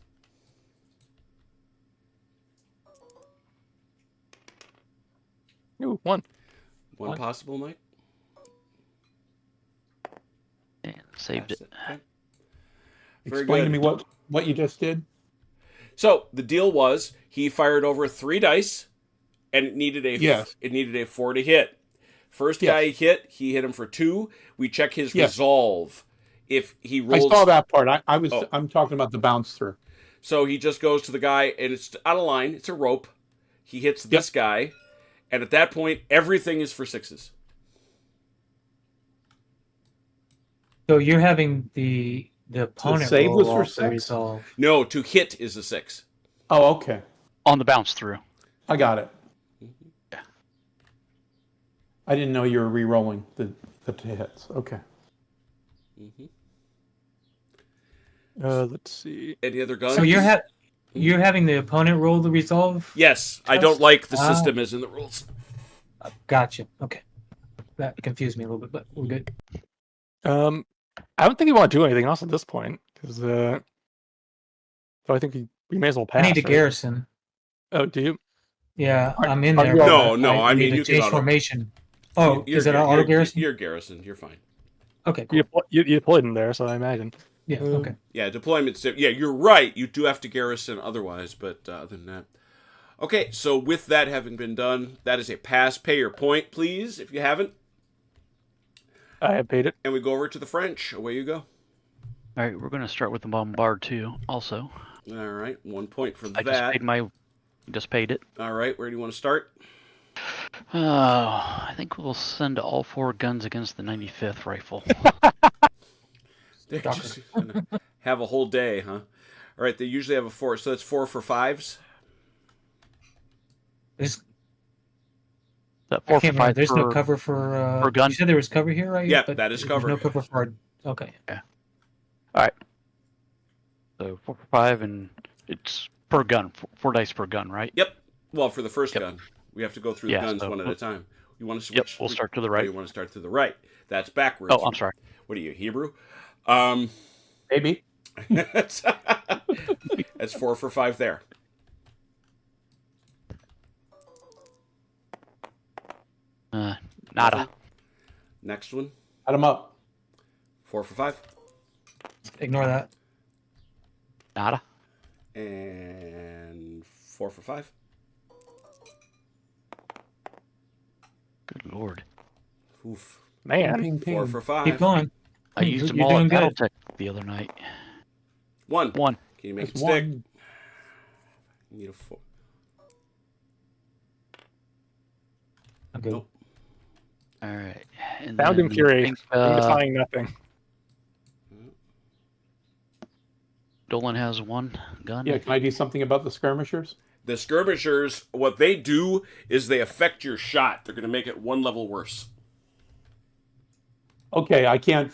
Ooh, 1. One possible, Mike? And saved That's it. Okay. Very Explain good. to me what you just did. So the deal was he fired over 3 dice, and it needed a Yes. it needed a 4 to hit. First Yes. guy he hit him for 2. We check his Yes. resolve. If he I rolls, saw that part. Oh. I'm talking about the bounce through. so he just goes to the guy, and it's out of line. It's a rope. He hits this guy, and at that point, everything is for 6s. So you're having the opponent save roll was for off the 6? resolve. No, to hit is a 6. Oh, okay. On the bounce through. I got it. Yeah. I didn't know you were re-rolling the hits. Okay. Let's see. Any other guns? So you're having the opponent roll the resolve? Yes, I don't like the Ah. system as in the rules. Gotcha. Okay. That confused me a little bit, but we're good. I don't think we want to do anything else at this point because so I think we may as well pass. I need a right? garrison. Oh, do you? Yeah, I'm in are there. you but No, I need mean, a you can chase auto- formation. Oh, is that auto garrison? You're garrisoned. You're fine. Okay, cool. You deployed him there, so I imagine. Yeah, okay. Yeah, deployment's... Yeah, you're right. You do have to garrison otherwise, but other than that... Okay, so with that having been done, that is a pass. Pay your point, please, if you haven't. I have paid it. And we go over to the French. Away you go. All right, we're going to start with the bombard too. Also, All right, 1 point for I that. just paid it. All right, where do you want to start? I think we'll send all 4 guns against the 95th rifle. They're just gonna have a whole day, huh? All right, they usually have a 4, so that's 4 for 5s. There's, That I 4 can't for remember. 5 There's for, no cover for per gun. You said there was cover here, right? Yeah, But that is there's cover. no cover for. Okay. So 4 for 5, and it's per gun, 4 dice per gun, right? Yep. Well, for the first Yep. gun, we have to go through Yeah, the guns so one at a time. You want to switch? Yep, we'll start to the Or right. you want to start to the right? That's backwards. Oh, I'm sorry. What are you, Hebrew? Maybe. That's 4 for 5 there. Nada. Next one, Add them up. 4 for 5. Ignore that. Nada. And 4 for 5. Good lord. Oof. Man. Ping, ping. 4 for 5. Keep going. I used them You're all doing at good. Battletech the other night. 1. 1. Can you make That's it stick? one. You need a 4. I'm good. Nope. All right. And Found him then Fury. I think, Signifying nothing. Dolan has 1 gun. Yeah, can I do something about the skirmishers? The skirmishers, what they do is they affect your shot. They're going to make it 1 level worse. Okay, I can't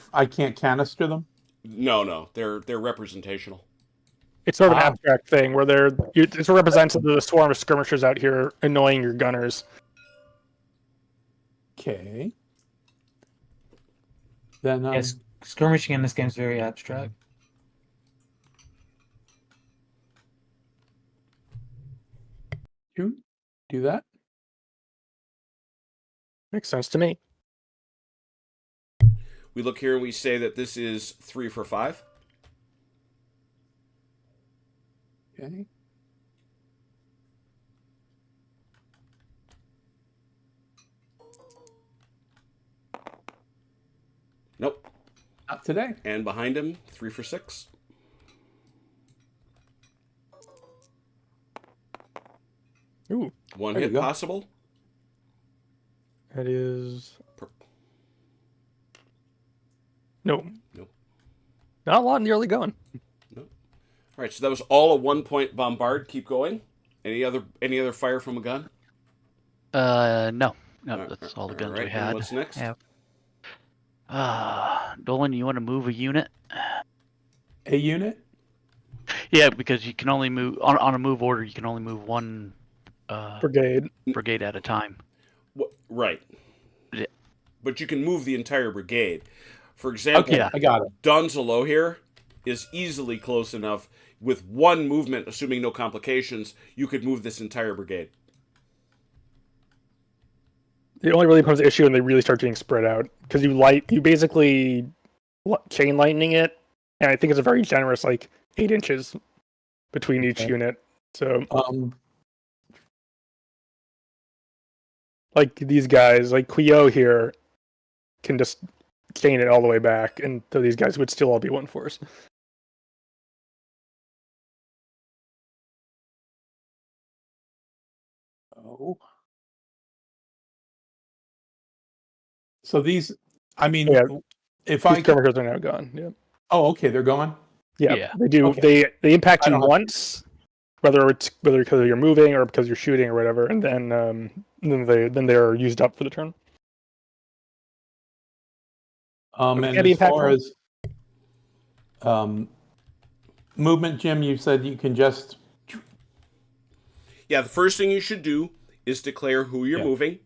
canister them. No, they're representational. It's sort of an Ah. abstract thing where it represents the swarm of skirmishers out here annoying your gunners. Okay. Then Yes, skirmishing in this game is very abstract. shoot, do that. Makes sense to me. We look here and we say that this is 3 for 5. Okay. Nope. Not today. And behind him, 3 for 6. Ooh, 1 There you hit go. possible. that is Per- no. Nope. Not a lot in the early going. All right, so that was all a 1-point bombard. Keep going. Any other fire from a gun? No. No, All that's all the right, guns we and had. what's next? Have. Dolan, you want to move a unit? A unit. Yeah, because you can only move on a move order. You can only move 1 Brigade. brigade at a time. Right. Yeah. But you can move the entire brigade. For example, Okay, I got it. Donzelo here is easily close enough. With 1 movement, assuming no complications, you could move this entire brigade. It only really becomes an issue when they really start getting spread out because you basically chain lightning it, and I think it's a very generous 8 inches between each Okay. unit. So these guys, like Quio here, can just chain it all the way back, and so these guys would still all be 1 force. Oh. So these, I mean, Yeah. if These I skirmishers are now gone. Yeah, oh, okay, they're gone. yeah, Yeah. they do. Okay. They impact I you don't have- once, whether because you're moving or because you're shooting or whatever, and then they're used up for the turn. And Can be as far impactful. as movement, Jim, you said you can just Yeah, the first thing you should do is declare who you're Yeah. moving.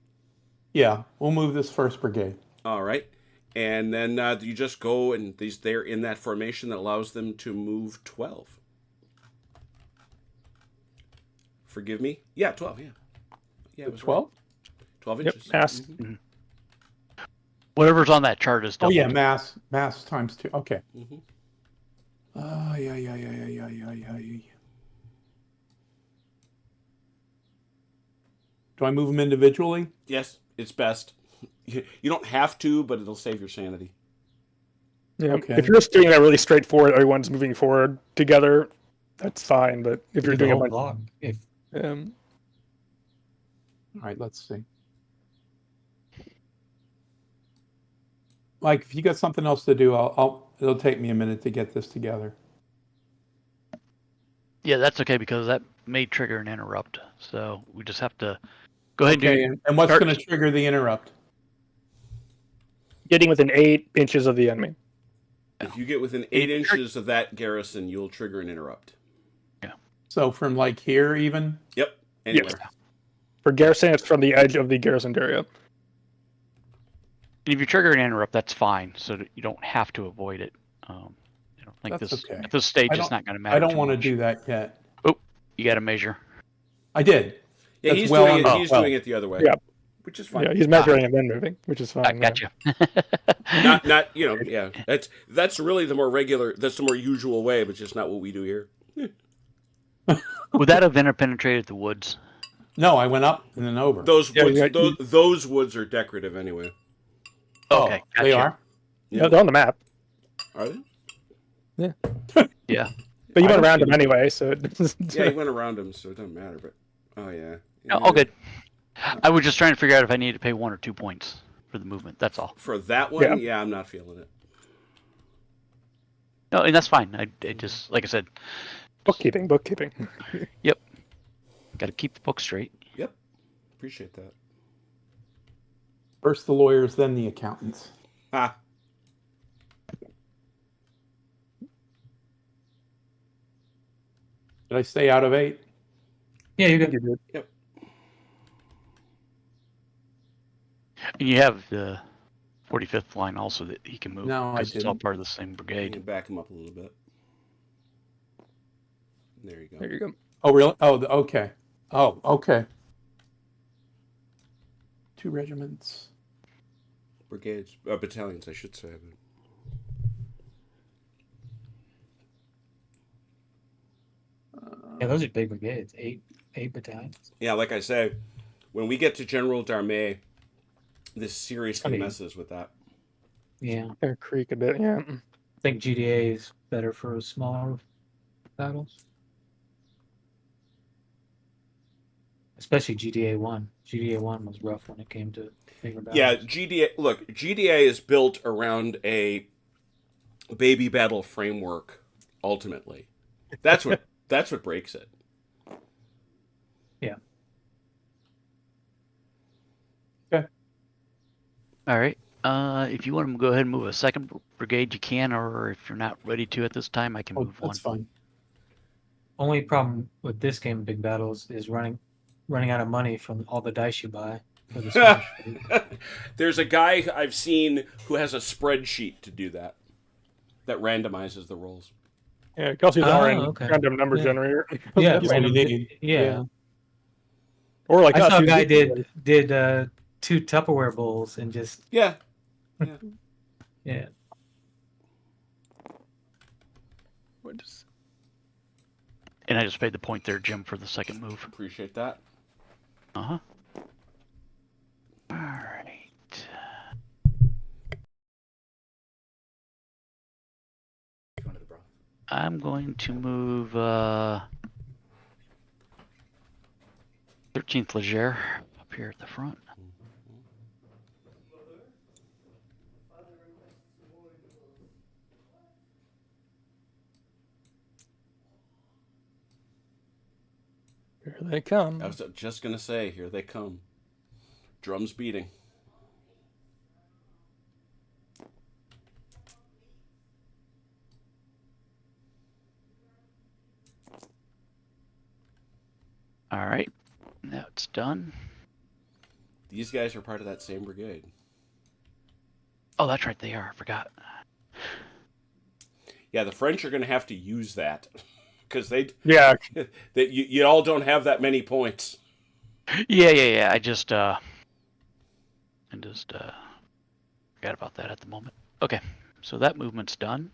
we'll move this first brigade. All right. And then you just go and they're in that formation that allows them to move 12. Forgive me? Yeah, 12, yeah. Yeah, it was 12? right. 12 Yep, inches. passed. Mhm. Whatever's on that chart is Oh doubled. yeah, mass times 2. Okay. Mhm. Yeah. Do I move them individually? Yes, it's best. You don't have to, but it'll save your sanity. Yeah. Okay. If you're just doing that really straightforward, everyone's moving forward together, that's fine. But if You you're do the doing a whole bunch, block. If All right, let's see. Mike, if you got something else to do, it'll take me a minute to get this together. Yeah, that's okay because that may trigger an interrupt. So we just have to go ahead Okay, and do. and what's start- going to trigger the interrupt? getting within 8 inches of the enemy. If you get within 8 inches of that garrison, you'll trigger an interrupt. So from like here even? Yep. Anywhere. Yes. For garrison, it's from the edge of the garrisoned area. And if you trigger an interrupt, that's fine. So that you don't have to avoid it. I don't think That's this okay. at this stage I it's don't- not going to matter. I don't too want to much. do that yet. You got to measure. I did. Yeah, That's he's well doing it. under He's 12. doing it the other way. Yeah. Which is fine. Yeah, he's measuring and then moving, which is fine. I got you. Not yeah. That's really the more regular. That's the more usual way, but just not what we do here. Would that have interpenetrated the woods? No, I went up and then over. Those Yeah, woods, you- those woods are decorative anyway. Okay, Oh, they gotcha. are? Yeah, they're on the map. Are they? Yeah. But you I went don't around see them anyway, so Yeah, he went around them, so it doesn't matter. But oh yeah. No, all good. I was just trying to figure out if I needed to pay 1 or 2 points for the movement. That's all. For that one, Yeah. I'm not feeling it. No, and that's fine. I just, like I said, bookkeeping. got to keep the book straight. Yep. Appreciate that. First the lawyers, then the accountants. Ah. Did I stay out of 8? yeah, you're good. You did. Yep. And you have the 45th line also that he can move. No, I 'cause it's all didn't. part of the same You can brigade. back him up a little bit. There you go. There you go. Oh, really? Oh, okay. Oh, okay. 2 regiments. Brigades, battalions, I should say. Yeah, those are big brigades. Eight battalions. Yeah, like I say, when we get to General d'Armée, this seriously I mean- messes with that. Yeah, Gonna creak a bit. Yeah. I think GDA is better for smaller battles. Especially GDA 1. GDA 1 was rough when it came to bigger battles. Yeah, GDA is built around a baby battle framework. Ultimately, that's what breaks it. All right. If you want to go ahead and move a second brigade, you can, or if you're not ready to at this time, I can Oh, move one. that's fine. Only problem with this game of big battles is running out of money from all the dice you buy for the smash fleet. There's a guy I've seen who has a spreadsheet to do that randomizes the rolls. Yeah, you can also use Oh, RN, okay. random number Yeah. generator. Yeah, That's all you need. Yeah. Or like I us, saw a use guy it- did 2 Tupperware bowls and just Yeah, yeah. And I just paid the point there, Jim, for the second move. appreciate that. Uh huh. All right. I'm going to move 13th Leger up here at the front. Here they come. I was just gonna say, here they come. Drums beating. All right. Now it's done. These guys are part of that same brigade. Oh, that's right. They are. I forgot. Yeah, the French are gonna have to use that because Yeah, you all don't have that many points. Yeah. I just Forgot about that at the moment. Okay, so that movement's done.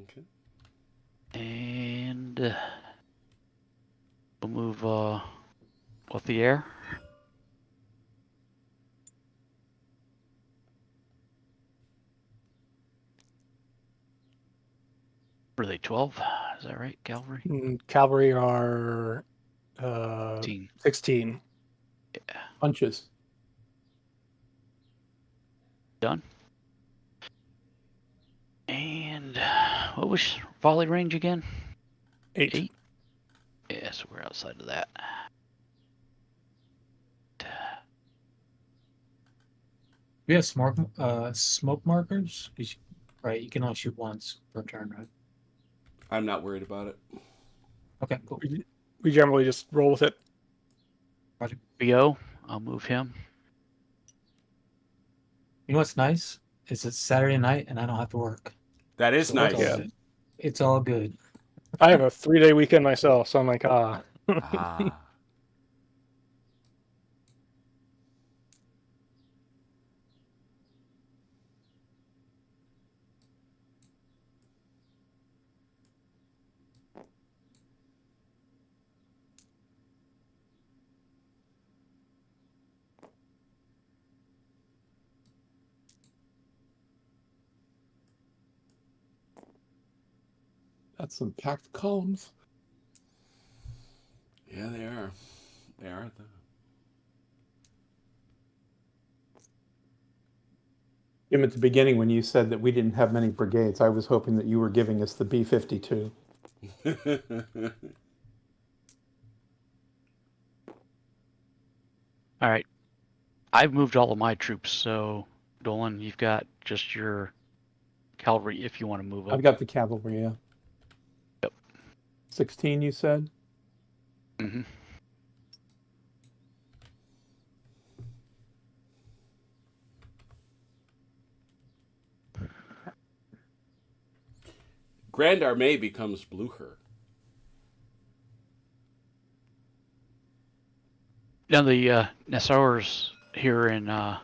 Okay. And we'll move with the air. Were they 12? Is that right, cavalry? Cavalry are 15. 16. Yeah, Punches. done. And what was volley range again? 8. 8? Yeah, so we're outside of that. We have smoke markers. Right, you can only shoot once per turn, right? I'm not worried about it. Okay, cool. We generally just roll with it. BO, I'll move him. You know what's nice? Is it's Saturday night and I don't have to work. That is So nice. It's all good. It's all good. I have a 3-day weekend myself, so I'm like, ah. Ah. That's some packed columns. Yeah, they are. They are. Jim, at the beginning when you said that we didn't have many brigades, I was hoping that you were giving us the B-52. All right. I've moved all of my troops, so Dolan, you've got just your cavalry if you want to move them. I've got the cavalry, yeah. Yep. 16, you said? Mm-hmm. Grand Armée becomes Blucher. Now the Nassauers here in that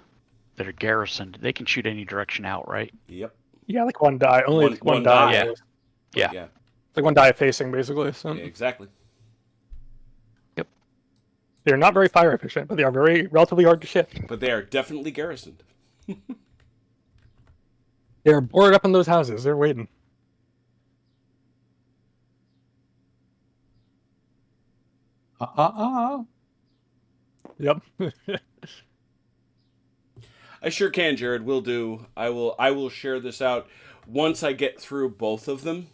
are garrisoned, they can shoot any direction out, right? Yep. Yeah, like one die. Only One- one one die. die. Yeah. Yeah. Like one die facing, basically. So Exactly. they're not very fire efficient, but they are very relatively hard to shift. But they are definitely garrisoned. They're boarded up in those houses. They're waiting. Yep. I sure can, Jared. Will do. I will share this out once I get through both of them,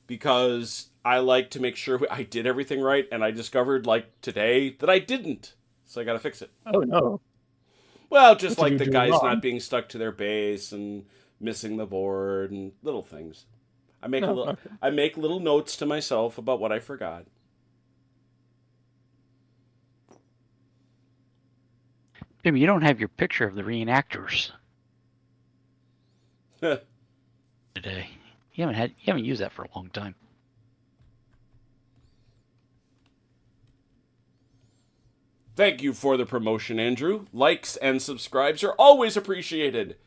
because I like to make sure I did everything right, and I discovered like today that I didn't. So I got to fix it. Oh no. Well, just What like did the you do guys wrong? not being stuck to their base and missing the board and little things. I make Oh, okay. I make little notes to myself about what I forgot. Jim, you don't have your picture of the reenactors today. You haven't used that for a long time. Thank you for the promotion, Andrew. Likes and subscribes are always appreciated.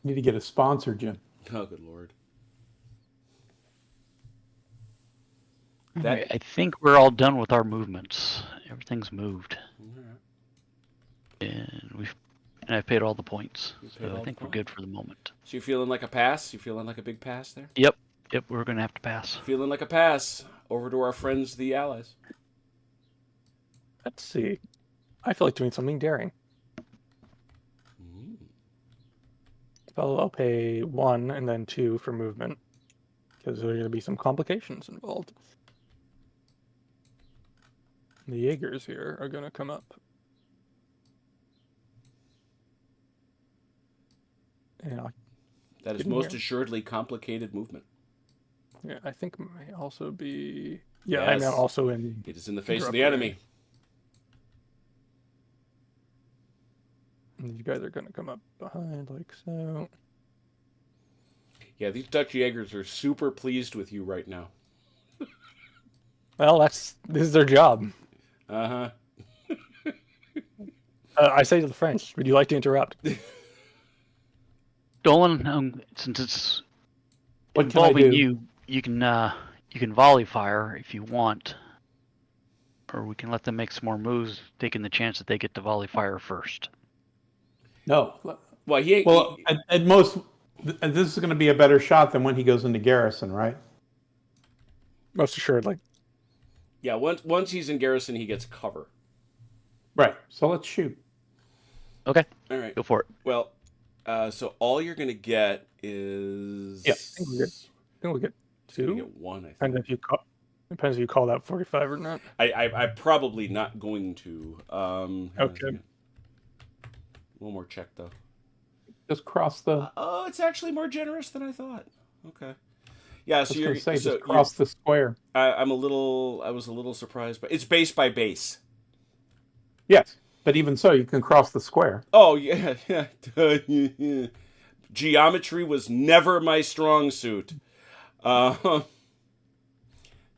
Need to get a sponsor, Jim. Oh, good lord. I think we're all done with our movements. Everything's moved, and I've paid all the points, so I think we're good for the moment. So you feeling like a pass? You feeling like a big pass there? Yep, we're gonna have to pass. Feeling like a pass. Over to our friends, the Allies. Let's see. I feel like doing something daring. I'll pay 1 and then 2 for movement, because there are going to be some complications involved. The Jaegers here are going to come up. Yeah, That is Didn't most hear. assuredly complicated movement. yeah. I think it may also be. Yeah, I'm Yes. also in. It is in the face of the Interrupt enemy. You guys are going to come up behind like so. Yeah, these Dutch Jaegers are super pleased with you right now. Well, this is their job. Uh I say to the French, would you like to interrupt? Dolan, since it's What can I involving do? you, you can volley fire if you want, or we can let them make some more moves, taking the chance that they get to volley fire first. No. Well, he ain't. Well, at most, this is going to be a better shot than when he goes into garrison, right? Most assuredly. Yeah, once he's in garrison, he gets cover. Right. So let's shoot. Okay, All right. go for it. Well, so all you're gonna get is. Yeah, I think we're good. I think we'll get You're gonna 2. get 1. I think. Depends if you call that 45 or not. I'm probably not going to. Okay. One more check though. Just cross the. Oh, it's actually more generous than I thought. Okay. Yeah, I was so going you're to say, so just cross the square. I was a little surprised, but it's base by base. Yes, but even so, you can cross the square. Oh yeah, yeah. Geometry was never my strong suit. So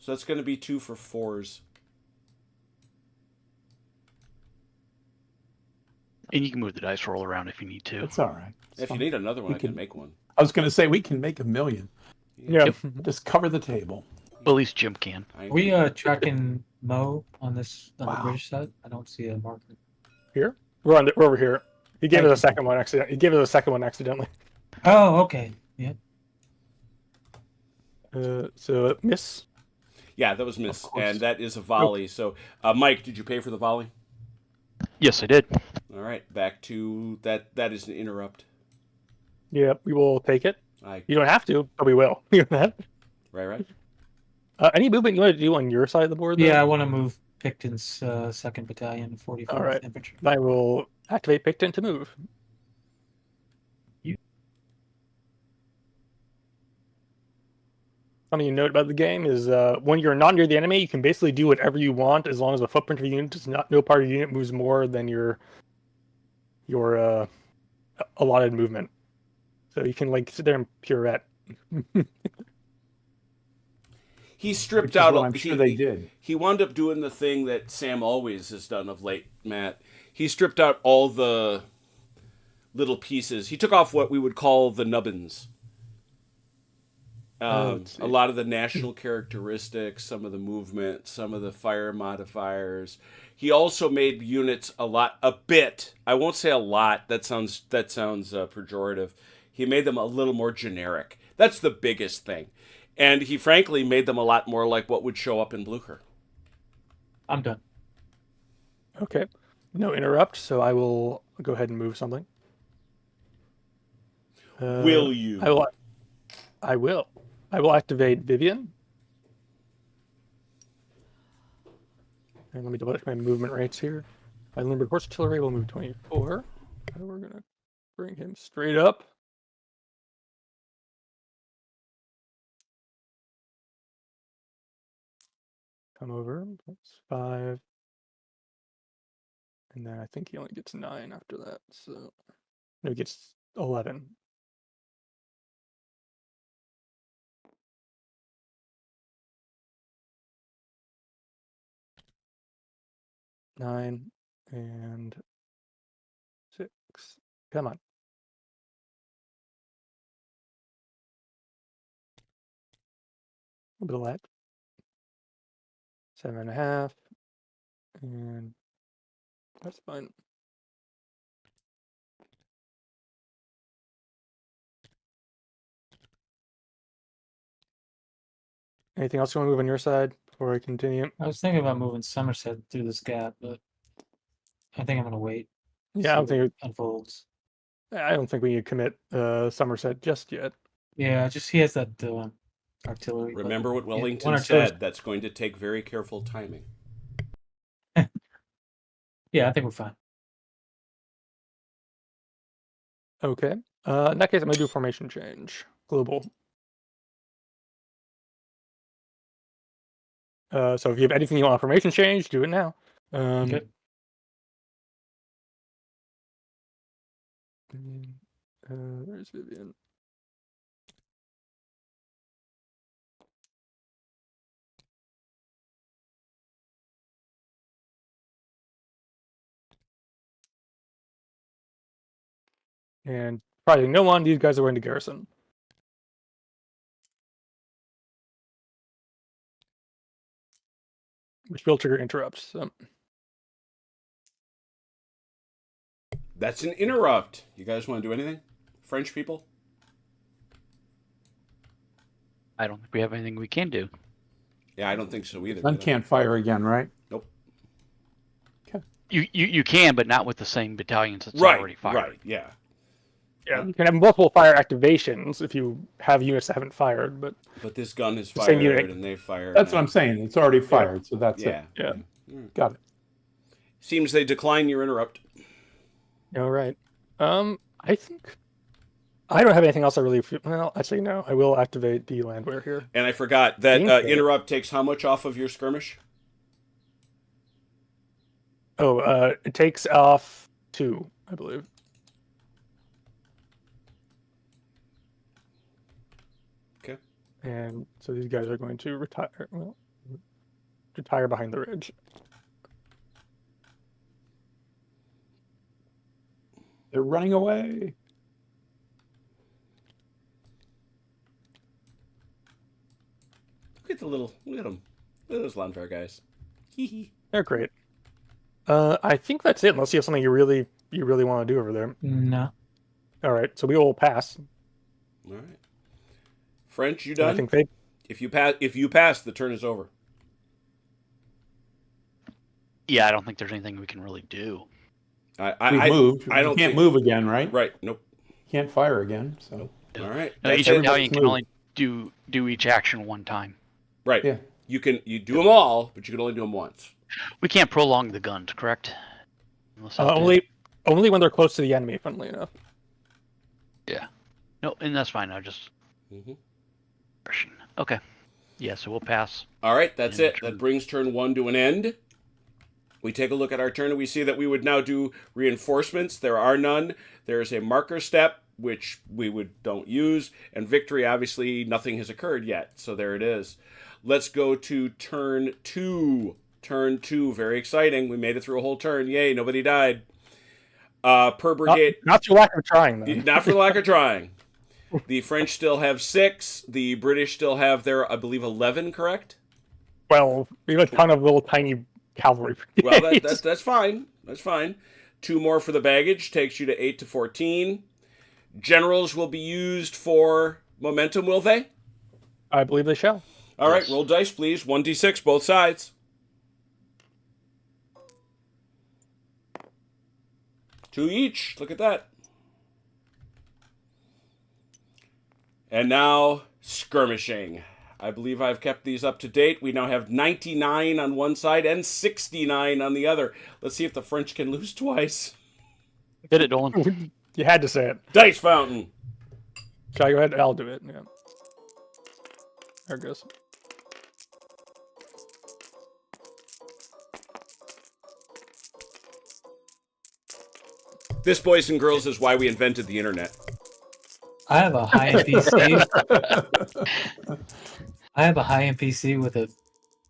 that's going to be 2 for 4s. And you can move the dice roll around if you need to. It's all right. It's If you fine. need another one, We I can can- make one. I was going to say we can make 1,000,000. Yeah. Yep. Just cover the table. Well, at least Jim can. I We tracking Mo on this on the Wow. British side. I don't see a marker. Here? We're over here. He gave Thank us a you. second one accidentally. He gave us a second one accidentally. Oh, okay. Yeah. So miss. Yeah, that was miss, course. and that is a volley. So, Mike, did you pay for the volley? Yes, I did. All right, back to that. That is an interrupt. Yeah, we will take it. I You don't have to, but we will. right. Any movement you want to do on your side of the board? Though? Yeah, I want to move Picton's 2nd Battalion, 45th All right. Infantry. I will activate Picton to move. Something you note about the game is when you're not near the enemy, you can basically do whatever you want as long as the footprint of the unit does not. No part of the unit moves more than your allotted movement. So you can like sit there and pirouette. He stripped Which is out. what I'm sure they did. He wound up doing the thing that Sam always has done of late, Matt. He stripped out all the little pieces. He took off what we would call the nubbins. Let's see. A lot of the national characteristics, some of the movement, some of the fire modifiers. He also made units a bit. I won't say a lot. That sounds pejorative. He made them a little more generic. That's the biggest thing. And he frankly made them a lot more like what would show up in Blucher. I'm done. Okay. No interrupt, so I will go ahead and move something. Will you? I will. I will activate Vivian. And let me double check my movement rates here. My Limbered Horse Artillery will move 24. And we're going to bring him straight up. Come over. That's 5. And then I think he only gets 9 after that. So no, he gets 11. Nine and 6. Come on. A little bit of lag. 7.5. And that's fine. Anything else you want to move on your side before I continue? I was thinking about moving Somerset through this gap, but I think I'm gonna wait. Yeah, I don't see what think unfolds. I don't think we need to commit Somerset just yet. Yeah, just he has that artillery. but Remember what one Wellington artillery- said. That's going to take very careful timing. Yeah, I think we're fine. Okay. In that case, I'm gonna do a formation change. Global. So if you have anything you want formation change, do it now. Okay. There's Vivian. And probably no one. These guys are going to garrison. Which will trigger interrupts. So. That's an interrupt. You guys want to do anything? French people? I don't think we have anything we can do. Yeah, I don't think so either. None can't fire again, right? Nope. You can, but not with the same battalions that's Right, already fired. right, yeah. Yeah, you can have multiple fire activations if you have units that haven't fired, but But this gun is The same fired, unit. and they fired. That's what I'm saying. It's already fired, so that's Yeah. yeah. it. Got it. Seems they decline your interrupt. All right. I think I don't have anything else. I really well, actually no. I will activate the landwehr here. And I forgot that Okay. interrupt takes how much off of your skirmish? Oh, it takes off 2, I believe. Okay. And so these guys are going to retire. Well, retire behind the ridge. They're running away. Look at them. Look at those Landwehr guys. Hee hee. They're great. I think that's it. Unless you have something you really want to do over there. No. All right, so we will pass. All right. French, you I done? think they. If you pass, the turn is over. Yeah, I don't think there's anything we can really do. We moved. I don't You can't think- move again, right? Right. Nope. Can't fire again. So All right. No, That's each it. battalion can move. only do each action one time. Right. yeah. You do them all, but you can only do them once. We can't prolong the guns, correct? Unless I did. Only when they're close to the enemy. Funnily enough. No, and that's fine. I just Mhm. okay. Yeah, so we'll pass. All right. That's And it. That brings turn 1 to an end. We take a look at our turn and we see that we would now do reinforcements. There are none. There is a marker step, which we don't use, and victory. Obviously, nothing has occurred yet. So there it is. Let's go to turn 2. Turn 2, very exciting. We made it through a whole turn. Yay! Nobody died. Per brigade. Not through lack of trying, though. Not for the lack of trying. The French still have 6. The British still have their, I believe, 11. Correct? Well, we have a ton of little tiny cavalry. Well, brigades. that's fine. That's fine. 2 more for the baggage takes you to 8 to 14. Generals will be used for momentum, will they? I believe they shall. All right, Yes. roll dice, please. 1d6, both sides. 2 each. Look at that. And now, skirmishing. I believe I've kept these up to date. We now have 99 on one side and 69 on the other. Let's see if the French can lose twice. Did it, Dolan? You had to say it. Dice fountain. Shall I go ahead? I'll do it. Yeah. There it goes. This, boys and girls, is why we invented the internet. I have a high NPC. I have a high NPC with a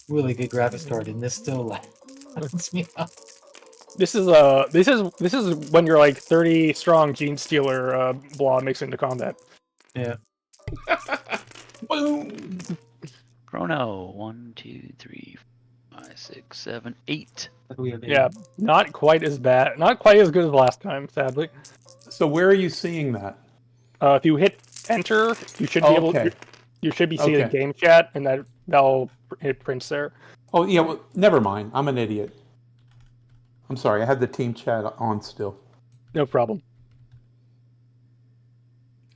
really good graphics card, and this still lets me out. This is when you're like 30 strong Gene Stealer blah mixed into combat. Yeah. Boom. Chrono. 1, 2, 3, 4, 5, 6, 7, 8. We have Yeah, not quite as bad, not quite as good as last time, sadly. So where are you seeing that? If you hit enter, you should be able. Okay. You should be seeing Okay. game chat, and it prints there. Oh yeah. Well, never mind. I'm an idiot. I'm sorry. I had the team chat on still. No problem.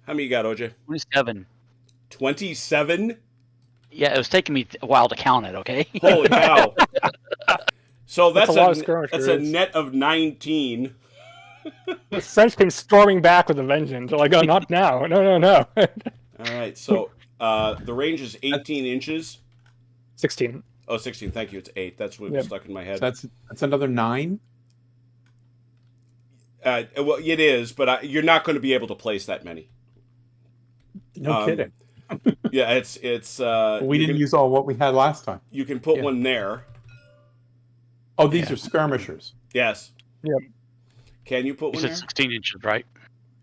How many you got, OJ? 27. 27? Yeah, it was taking me a while to count it, okay? Holy cow. So That's that's a lot of skirmishers. that's a net of 19. The French came storming back with a vengeance. They're like, "Oh, not now! No!" All right, so the range is 18 inches. 16. Oh, 16, thank you. It's 8. That's what Yep. stuck in my head. That's another 9. Well, it is, but you're not going to be able to place that many. No kidding. Yeah, it's We didn't use all what we had last time. You can put Yeah. one there. Oh, these are skirmishers. Yes. Yep. Can you put You one said there? 16 inches, right?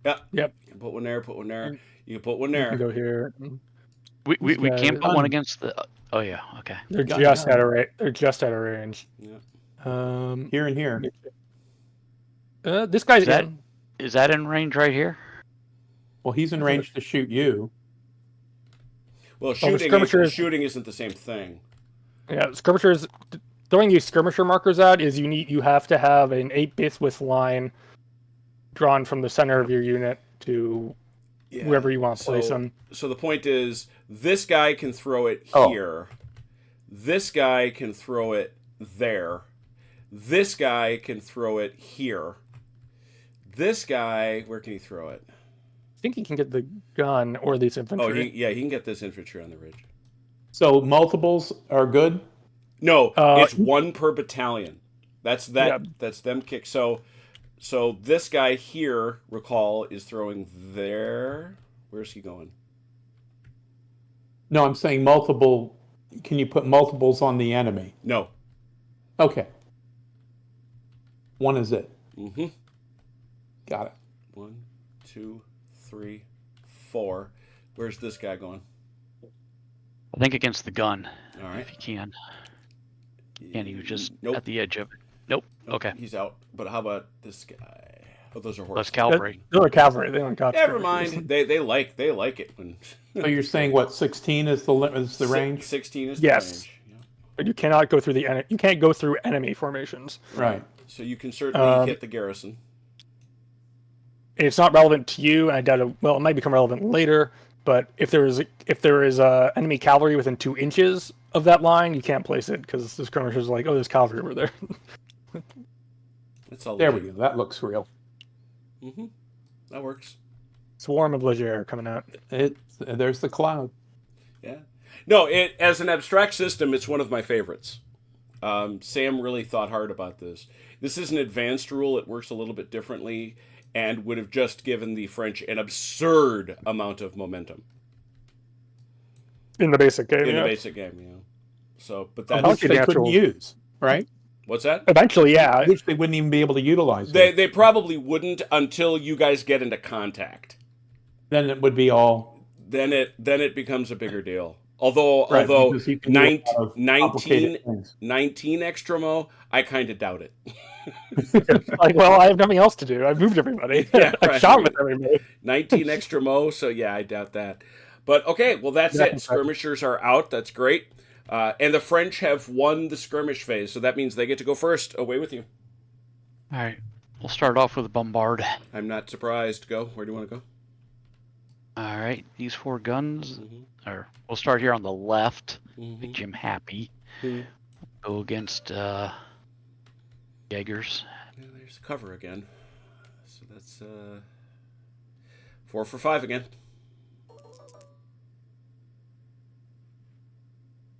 Yeah. Yep. You can put one there. Put one there. You can put one You there. can go here. We These can't guys- put one against the. Oh yeah. Okay. They're Gun, just gun. out of range. They're just out of range. Yeah. Here and here. This guy's Is that- in. Is that in range right here? Well, he's in range to shoot you. Well, the shooting, skirmishers- shooting isn't the same thing. Yeah, skirmishers. Throwing these skirmisher markers out is you have to have an 8-base width line drawn from the center of your unit to Yeah. wherever you want to place them. So the point is, this guy can throw it Oh. here. This guy can throw it there. This guy can throw it here. This guy, where can he throw it? I think he can get the gun or these infantry. Oh, he can get this infantry on the ridge. So multiples are good. No, Uh, it's one per battalion. That's that. Yeah. That's them kick. So this guy here, recall, is throwing there. Where's he going? No, I'm saying multiple. Can you put multiples on the enemy? No. Okay. One is it. Mm-hmm. Got it. 1, 2, 3, 4. Where's this guy going? I think against the gun, All right. if you can. And he was just Nope. at the edge of it. Nope. Okay. He's out. But how about this guy? Oh, those are That's horses. cavalry. They're cavalry. They don't got Never skirmishers. mind. They like it when. So you're saying what? 16 is the range. 16 is Yes. the range. Yeah. But you cannot go through you can't go through enemy formations. Right. So you can certainly hit the garrison. It's not relevant to you, and I doubt it. Well, it might become relevant later. But if there is enemy cavalry within 2 inches of that line, you can't place it because the skirmishers are like, oh, there's cavalry over there. That's all. There we go. That looks real. Mm-hmm. That works. Swarm of Leger coming out. There's the cloud. Yeah. No, as an abstract system, it's one of my favorites. Sam really thought hard about this. This is an advanced rule. It works a little bit differently and would have just given the French an absurd amount of momentum In the basic game, in yeah. the basic game, you know. So, but How that's Which they natural. couldn't use, right? what's that? Eventually, yeah. Which they wouldn't even be able to utilize. They probably wouldn't until you guys get into contact. Then it would be all Then it becomes a bigger deal. Although right, because you can do a lot of 19 complicated things. 19 extra mo, I kind of doubt it. Like, well, I have nothing else to do. I've moved everybody. Yeah, I've right. shot with everybody. 19 extra mo, so yeah, I doubt that. But okay, well that's Yeah, it. Skirmishers are out. That's great. And the French have won the skirmish phase, so that means they get to go first. Away with you. All right. We'll start off with a bombard. I'm not surprised. Go. Where do you want to go? All right. These 4 guns. Mhm. Or we'll start here on the left. Mhm. Make Jim happy. Mhm. Go against Jaegers. Yeah, there's cover again. So that's 4 for 5 again.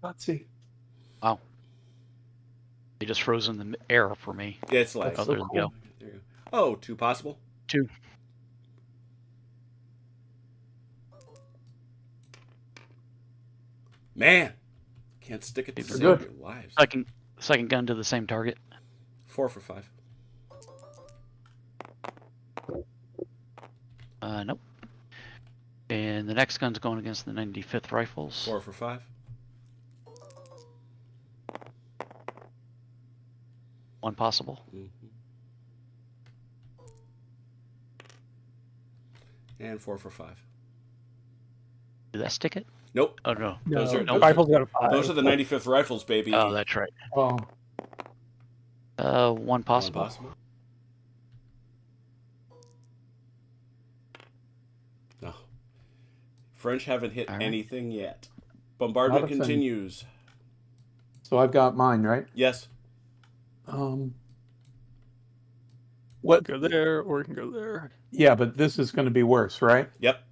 Let's see. Wow. They just froze in the air for me. Yeah, it's like Oh, there we go. There you go. Oh, 2 possible. 2. Man, can't stick it to They're save good. your lives. Second gun to the same target. 4 for 5. Nope. And the next gun's going against the 95th Rifles. 4 for 5. One possible. Mhm. And 4 for 5. Did that stick it? Nope. Oh no. Those No, are- the rifles got a 5. Those are the 95th Rifles, baby. Oh, that's right. Oh, One One possible. possible. No. French haven't hit All right. anything yet. Bombardment Not a thing. continues. so I've got mine, right? Yes. What? Go there, or you can go there. Yeah, but this is going to be worse, right? Yep.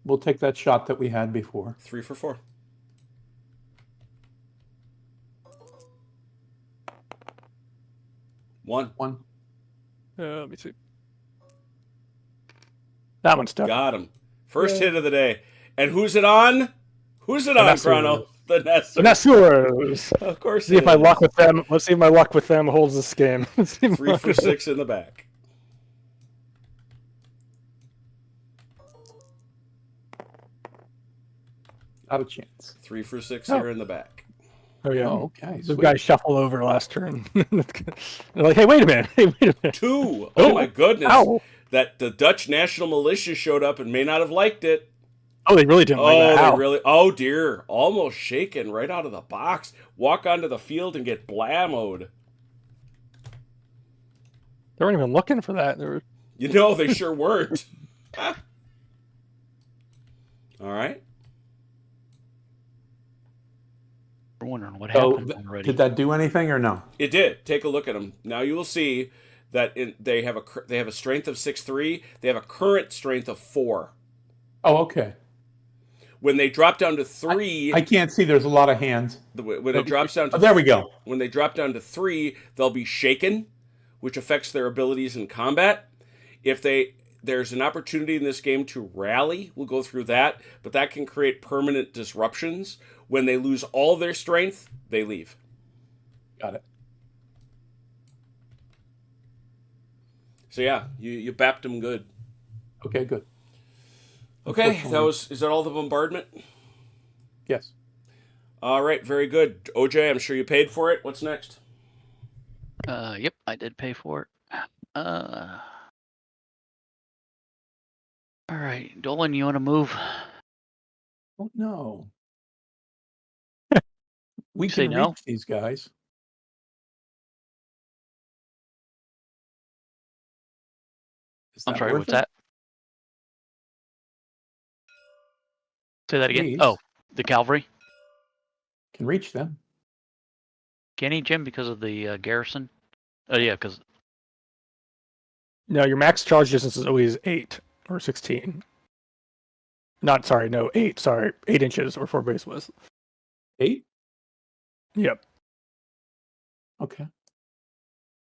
We'll take that shot that we had before. 3 for 4. One. Let me see. That one's stuck. Got him. First hit of the day. And who's it on? Who's it on, Nestor. Chrono? The Nestor. The Nessuers. Of course. See it if my is. luck with them. Let's see if my luck with them holds this game. Let's see if 3 for 6 in the back. Not a chance. 3 for 6 Oh. here in the back. Oh yeah. Oh, okay. Those Sweet. guys shuffle over last turn. They're like, hey, wait a minute. Hey, wait a minute. 2. Oh, Oh my goodness. Ow. That the Dutch National Militia showed up and may not have liked it. Oh, they really didn't like that. Oh, they Ow. really. Oh dear. Almost shaken right out of the box. Walk onto the field and get blammoed. They weren't even looking for that. They were... You know, they sure weren't. All right. We're wondering what So, happened already. did that do anything or no? It did. Take a look at them. Now you will see that they have a strength of 6-3. They have a current strength of 4. Oh, okay. When they drop down to 3, I can't see. There's a lot of hands. when it drops down to Oh, there we go. when they drop down to 3, they'll be shaken, which affects their abilities in combat. If there's an opportunity in this game to rally, we'll go through that, but that can create permanent disruptions. When they lose all their strength, they leave. Got it. So yeah, you bapped them good. Okay, good. Okay, Unfortunately. is that all the bombardment? Yes. All right, very good. OJ, I'm sure you paid for it. What's next? Yep, I did pay for it. All right, Dolan, you want to move? Oh no. We Say can no? reach these guys. Is I'm sorry, worth what's it? that? Say that again. Please. Oh, the cavalry. Can reach them. Can he, Jim, because of the garrison? Oh yeah, because No, your max charge distance is always 8 or 16. Not, sorry, no, 8. Sorry, 8 inches or 4 base width. 8? Yep. Okay.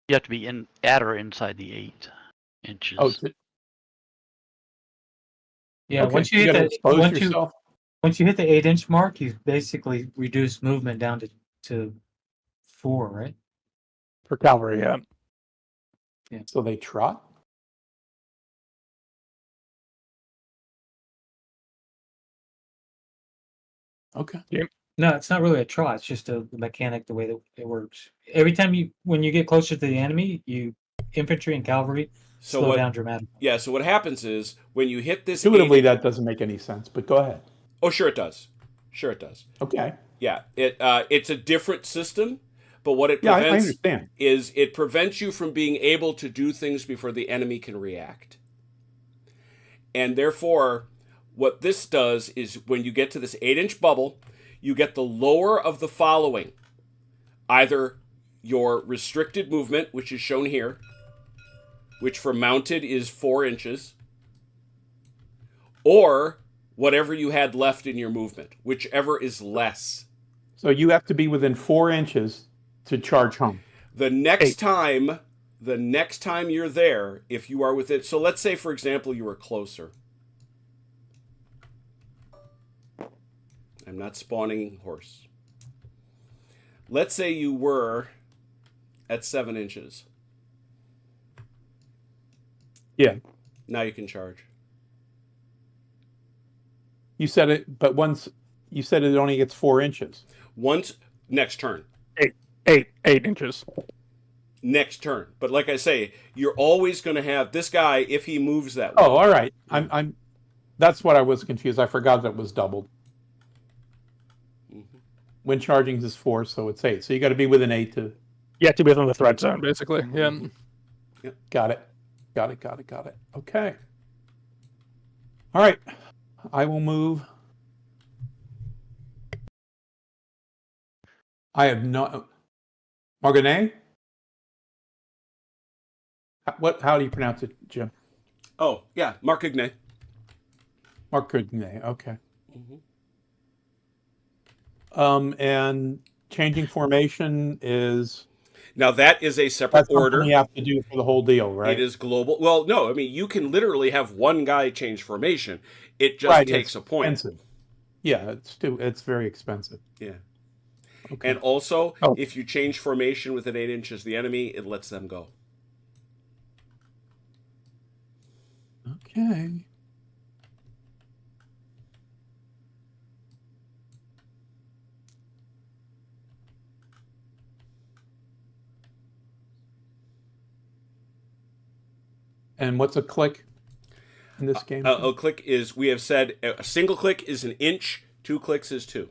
you have to be at or inside the 8 inches. Oh, Yeah, okay. once you hit gotta that, expose once yourself. you hit the 8-inch mark, you basically reduce movement down to 4, right? For cavalry, yeah. So they trot. Okay. No, it's not really a trot. It's just a mechanic the way that it works. Every time when you get closer to the enemy, infantry and cavalry So slow what? down dramatically. Yeah. So what happens is when you hit this Intuitively, 8, that doesn't make any sense, but go ahead. oh, sure it does. Sure it does. Okay. Yeah. It's a different system, but what it Yeah, I prevents understand. is it prevents you from being able to do things before the enemy can react. And therefore, what this does is when you get to this 8-inch bubble, you get the lower of the following. Either your restricted movement, which is shown here, which for mounted is 4 inches, or whatever you had left in your movement, whichever is less. So you have to be within 4 inches to charge home. The next time you're there, if you are within, so let's say for example you were closer. I'm not spawning horse. Let's say you were at 7 inches. Yeah. Now you can charge. You said it, but once you said it only gets 4 inches. Once next turn. 8 inches. Next turn. But like I say, you're always going to have this guy if he moves that way. Oh, all right. I'm. That's what I was confused. I forgot that was doubled. Mm-hmm. When charging is 4, so it's 8. So you got to be within 8 to. You have to be within the threat zone, basically. Yeah. Got it. Got it. Okay. All right. I will move. I have no. Margonet? How do you pronounce it, Jim? Oh, yeah, Marcogne. Margonet. Okay. Mm-hmm. And changing formation is. Now that is a separate That's order. something you have to do for the whole deal, right? It is global. Well, no, I mean you can literally have one guy change formation. It just takes a point. Expensive. Yeah, it's very expensive. Yeah. Okay. And also, if you change formation within 8 inches of the enemy, it lets them go. Okay. And what's a click in this game? A click is, we have said, a single click is an inch, 2 clicks is 2.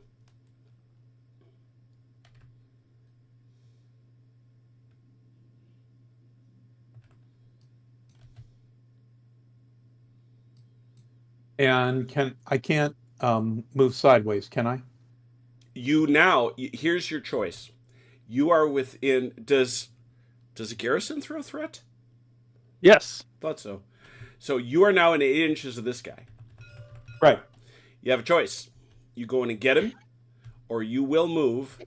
And I can't move sideways, can I? Here's your choice. You are within, does a garrison throw threat? Yes. Thought so. So you are now in 8 inches of this guy. Right. You have a choice. You go in and get him, or you will move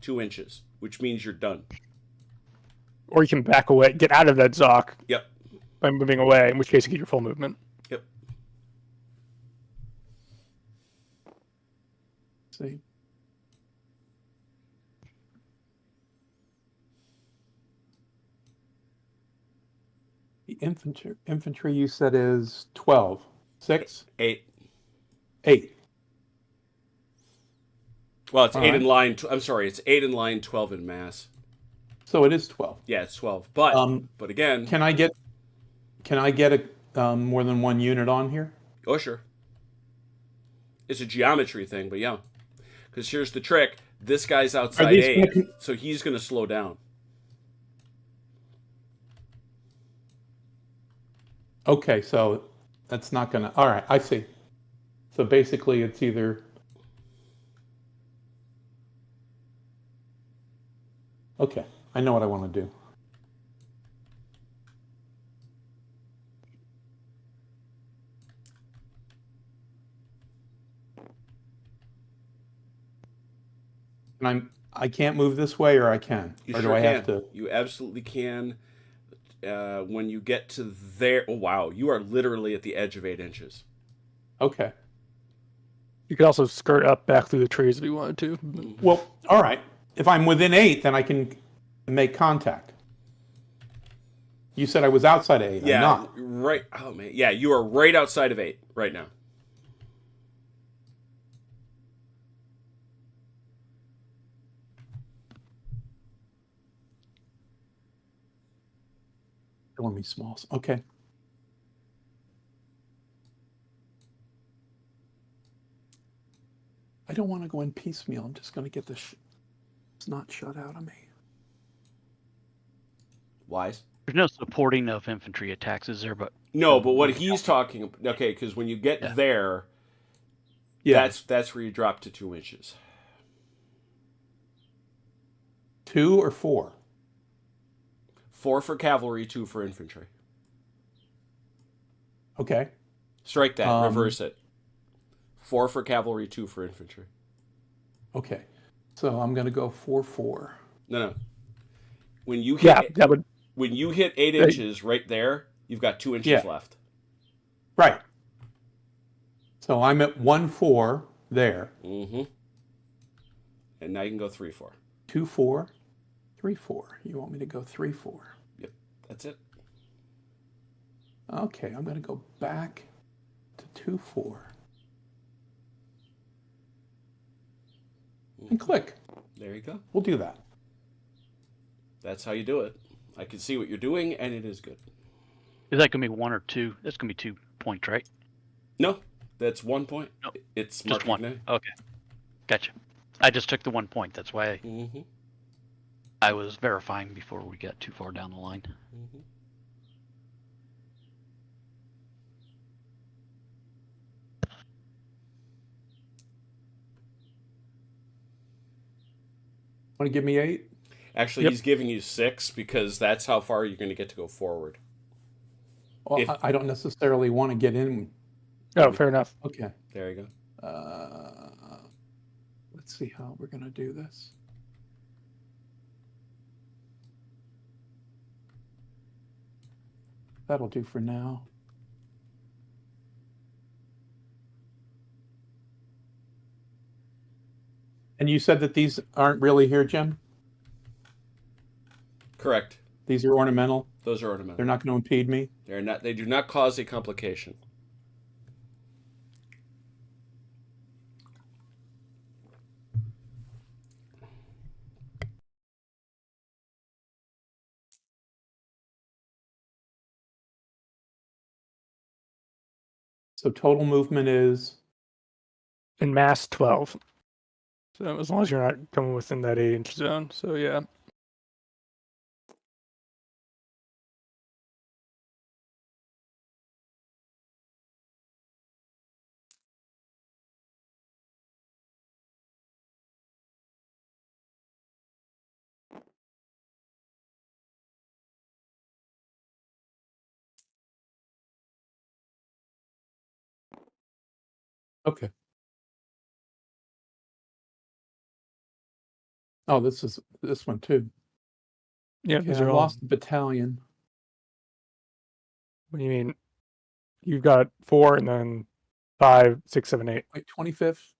2 inches, which means you're done. Or you can back away, get out of that Zoc Yep. by moving away, in which case you get your full movement. Yep. See. The infantry you said is 12. 6? 8. 8. Well, it's All 8 right. in line. I'm sorry, it's 8 in line, 12 in mass. So it is 12. Yeah, it's 12. But again, Can I get a more than one unit on here? oh sure, it's a geometry thing, but yeah, because here's the trick: this guy's outside these 8, gonna so he's going to slow down. Okay, so that's not gonna. All right, I see. So basically, it's either. Okay, I know what I want to do. And I can't move this way, or I can, You or sure do I can. have to? You absolutely can. When you get to there, oh wow, you are literally at the edge of 8 inches. Okay. You could also skirt up back through the trees if you wanted to. Well, all right. If I'm within 8, then I can make contact. You said I was outside of 8. Yeah, I'm not. right. Oh man, yeah, you are right outside of 8 right now. Don't want me smalls. Okay. I don't want to go in piecemeal. I'm just going to get this snot shut out of me. Wise. There's no supporting of infantry attacks, is there? But No, but what he's talking, okay, because when you get there, Yeah. that's where you drop to 2 inches. 2 or 4? 4 for cavalry, 2 for infantry. Okay. Strike that. Reverse it. 4 for cavalry, 2 for infantry. Okay. So I'm going to go 4-4. No. When you hit, that would. when you hit 8 inches right there, you've got 2 inches left. Right. So I'm at 1-4 there. Mm-hmm. And now you can go 3-4. 2-4, 3-4. You want me to go 3-4? Yep, that's it. Okay, I'm going to go back to 2-4. And click. There you go. We'll do that. That's how you do it. I can see what you're doing, and it is good. is that gonna be 1 or 2? That's gonna be 2 points, right? No, that's 1 point. No, It's just one. marking Okay, gotcha. I just took the 1 point. That's why Mm-hmm. I was verifying before we got too far down the line. Mm-hmm. Want to give me 8? Actually, he's giving you 6 because that's how far you're going to get to go forward. Well, If- I don't necessarily want to get in. Oh, fair enough. Okay. There you go. Let's see how we're going to do this. That'll do for now. And you said that these aren't really here, Jim? Correct. These are ornamental? Those are ornamental. They're not going to impede me? They're not. They do not cause a complication. So total movement is In mass 12. So as long as you're not coming within that 8-inch zone. So yeah. okay. Oh, this is this one too. Yeah, Okay, these I are all. lost the battalion. What do you mean? You've got 4 and then 5, 6, 7, 8. Wait, 25th,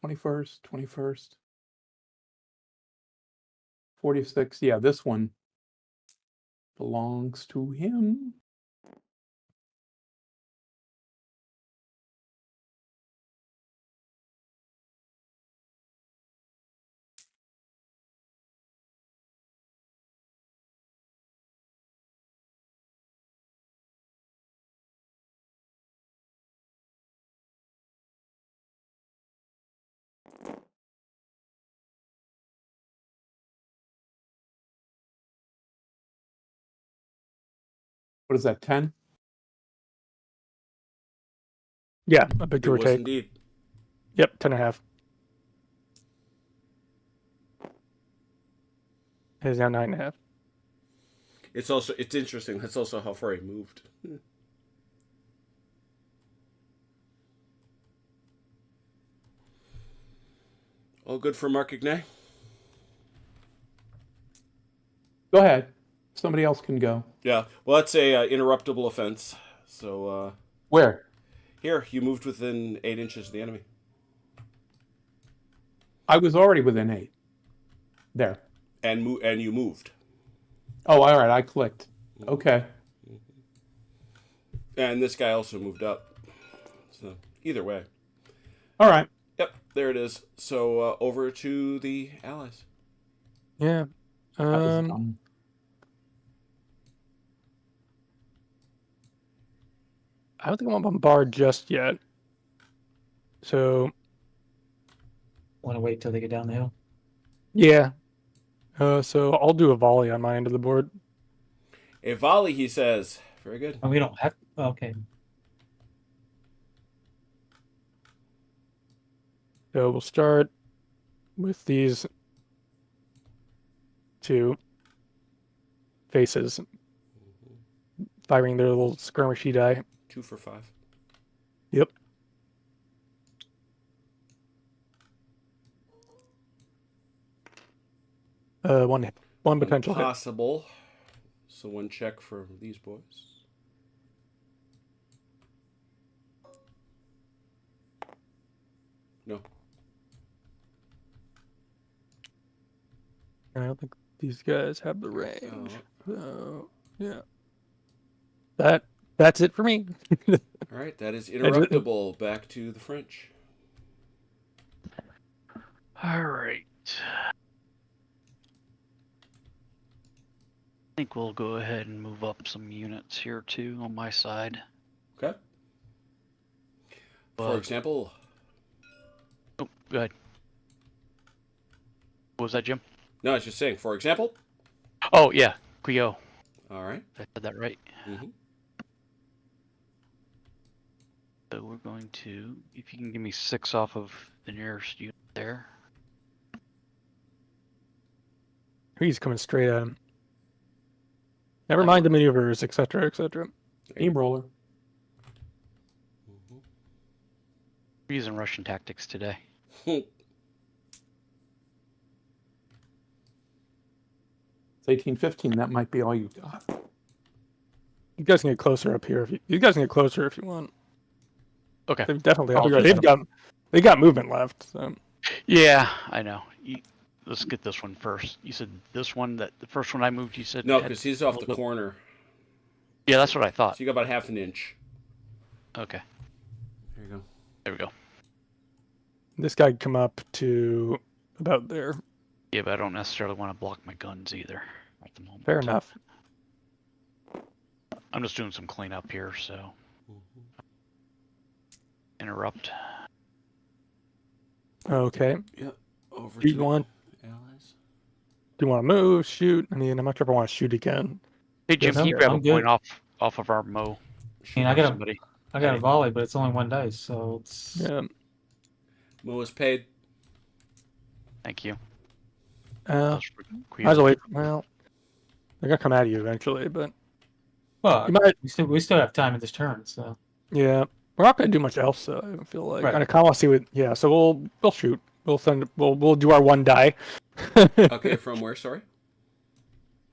21st, 21st, 46. Yeah, this one belongs to him. What is that, 10? Yeah, a big It tour was take. indeed. Yep, 10.5. It is now 9.5. It's interesting. That's also how far he moved. All good for Mark Ignay? Go ahead. Somebody else can go. Yeah. Well, that's a interruptible offense. So Where? here, you moved within 8 inches of the enemy. I was already within 8. There. And you moved. Oh, all right. I clicked. Okay. And this guy also moved up. So either way. All right. Yep, there it is. So over to the allies. Yeah. That was dumb. I don't think I want bombard just yet. So Want to wait till they get down the hill? yeah. So I'll do a volley on my end of the board. A volley, he says. Very good. Oh, we don't have. Okay. So we'll start with these 2 faces, firing their little skirmishy die. 2 for 5. Yep. One potential hit. Possible. So one check for these boys. No. I don't think these guys have the range. So yeah. That's it for me. All right, that is interruptible. Back to the French. All right. I think we'll go ahead and move up some units here too on my side. Okay. For But- example, Oh, go ahead. What was that, Jim? no, I was just saying. For example. Oh yeah, Quio. All right. I said that right. Mm-hmm. So we're going to, if you can give me 6 off of the nearest unit there. He's coming straight at him. Never mind the maneuvers, etc., etc. Steamroller. Mm-hmm. We're using Russian tactics today. It's 1815. That might be all you got. You guys can get closer up here. You guys can get closer if you want. Okay. They've definitely. I'll do They got movement left. So. Yeah, I know. Let's get this one first. You said this one, that the first one I moved, you said? No, had because he's off a the little- corner. Yeah, that's what I thought. So you got about half an inch. Okay. There you go. There we go. This guy can come up to about there. Yeah, but I don't necessarily want to block my guns either at the moment. Fair enough. I'm just doing some cleanup here, so. interrupt. Okay. Yep. Over Do to you the want? allies. Do you want to move? Shoot? I mean, I'm not sure if I want to shoot again. Hey Jim, Yes, can you yeah. grab a I'm point good. off of our Mo? I mean, I Or got somebody. a volley, but it's only one dice, so it's Yeah. Mo is paid. Thank you. Might as well wait. Well, they're gonna come at you eventually, but well. you might. We still have time in this turn, so Yeah, we're not gonna do much else. So I feel like Right. I kind of want to see what. Yeah, so we'll shoot. We'll send. We'll do our one die. Okay, from where? Sorry.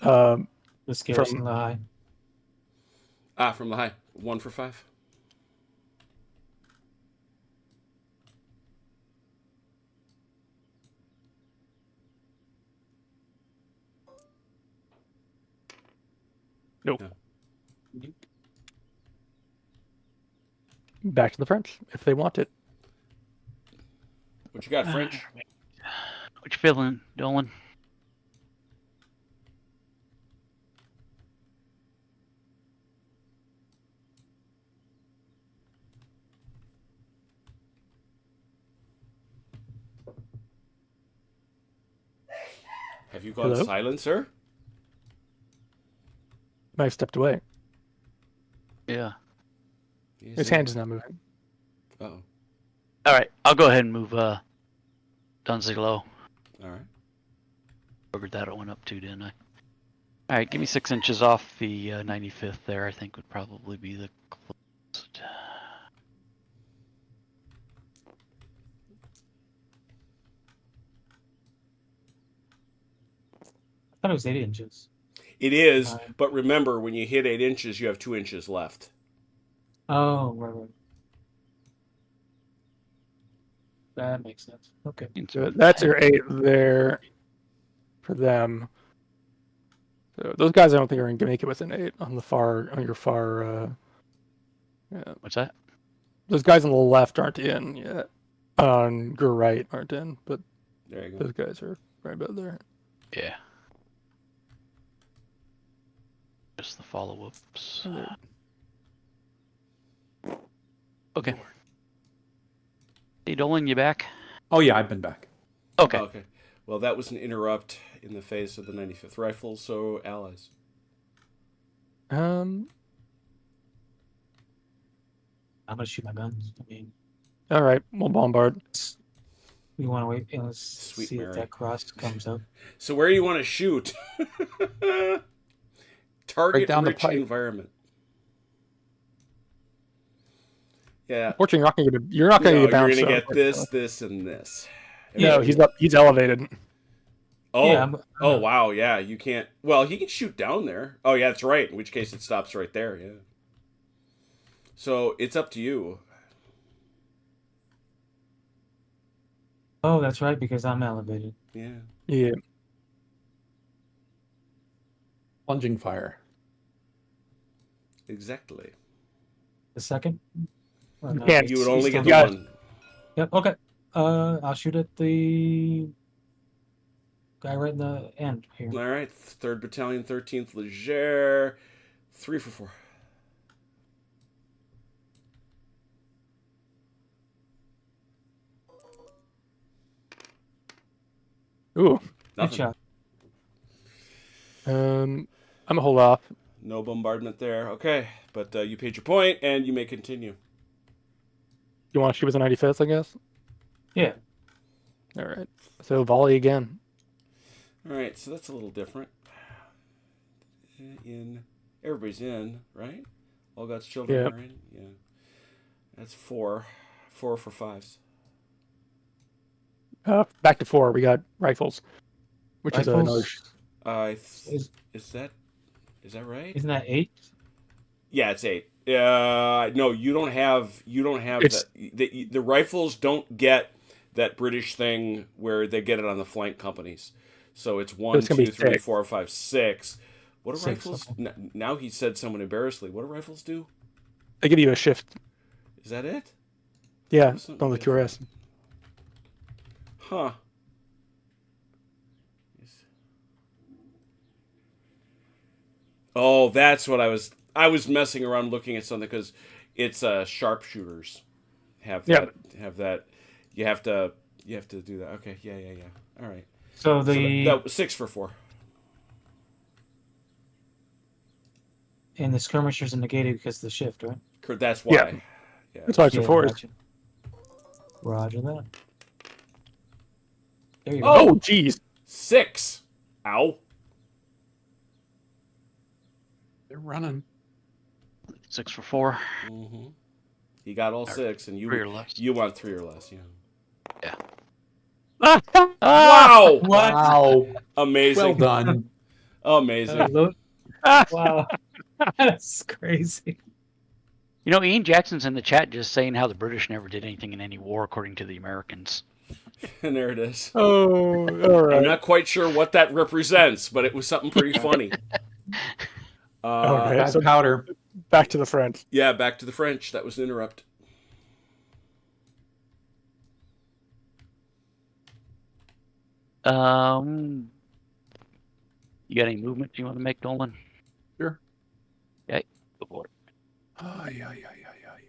the scarce From- and the high. From the high. 1 for 5. Nope. No. Back to the French if they want it. What you got, French? What you feeling, Dolan? Have you gone Hello? silent, sir? Might have stepped away. Yeah. His hand is not moving. Uh-oh. All right, I'll go ahead and move Dunzig low. All right. Figured that one up too, didn't I? All right, give me 6 inches off the 95th there. I think would probably be the closest. I thought it was 8 inches. It is, Alright. but remember, when you hit 8 inches, you have 2 inches left. Oh, right. That makes sense. Okay. So that's your 8 there for them. So those guys, I don't think are going to make it within 8 on your far. Yeah, What's that? those guys on the left aren't in yet. On your right aren't in, but There you go. those guys are right about there. Yeah. Just the follow-ups. Okay. Hey, Dolan, you back? Oh yeah, I've been back. Okay. Okay. Well, that was an interrupt in the face of the 95th Rifles, so allies. I'm gonna shoot my guns. I mean, All right, we'll bombard. we want to wait and let's Sweet see Mary. if that cross comes up. So where do you want to shoot? Target down the rich pipe. environment. Yeah. Unfortunately, you're not going to No, get bounced. you're gonna so- get this, this, and this. No, he's elevated. Oh, Yeah, oh wow, yeah. You can't. Well, he can shoot down there. Oh yeah, that's right. In which case, it stops right there. Yeah. So it's up to you. Oh, that's right, because I'm elevated. Yeah. Yeah. Plunging fire. Exactly. The second? Or You no? can't. You would only get the Yeah. one. Yep. Okay. I'll shoot at the guy right in the end here. All right. 3rd Battalion, 13th Leger. 3 for 4. Ooh. Good Nothing. shot. I'm gonna hold off. No bombardment there. Okay, but you paid your point, and you may continue. You want to shoot with the 95th, I guess. Yeah. All right. So volley again. All right, so that's a little different. Everybody's in, right? All God's children Yeah. are in. Yeah, that's 4. 4 for 5s. Back to 4. We got rifles, which is another. Is- Is that right? Isn't that 8? Yeah, it's 8. No, you don't have It's- the rifles don't get that British thing where they get it on the flank companies. So it's 1, It's 2, gonna be 3, 6. 4, 5, 6. What do 6, rifles? okay. Now he said somewhat embarrassedly. What do rifles do? They give you a shift. Is that it? Yeah, Something on the QRS. Huh. Oh, that's what I was messing around looking at something because it's sharpshooters have Yeah. that. You have to do that. Okay, yeah. All right. So So the that was 6 for 4. and the skirmishers are negated because of the shift, right? That's Yeah. why. Yeah. That's why it's a Yeah, force. gotcha. Roger that. There you go. Oh, jeez. 6. Ow. They're running. 6 for 4. Mm-hmm. He got all 6, and 3 or less. you want 3 or less. Yeah. Yeah. Wow! What? Wow. Amazing. Well done. Amazing. Wow. That's crazy. You know, Ian Jackson's in the chat just saying how the British never did anything in any war according to the Americans. And there it is. Oh, all right. I'm not quite sure what that represents, but it was something pretty funny. Okay. Bad So- powder. Back to the French. Yeah, back to the French. That was an interrupt. You got any movement you want to make, Dolan? Sure. Okay, go for it. Ay, ay, ay, ay, ay.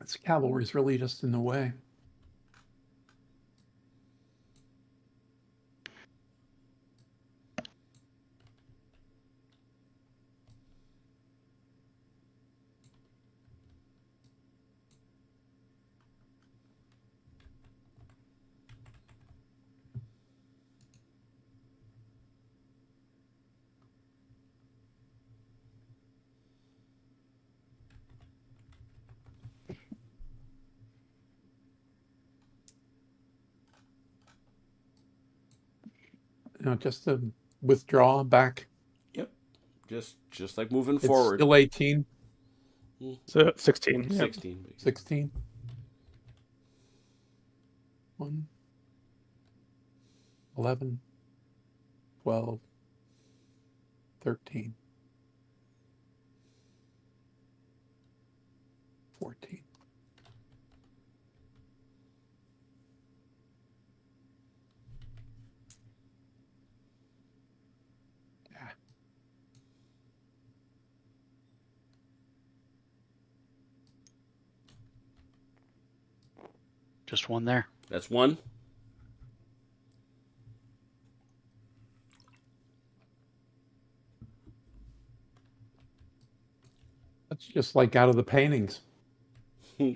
This cavalry's really just in the way. Just to withdraw back. Yep. Just like moving It's forward. still 18, So 16. Yeah. 16. 16. 1, 11, 12, 13, 14. Just one there. That's 1. That's just like out of the paintings. All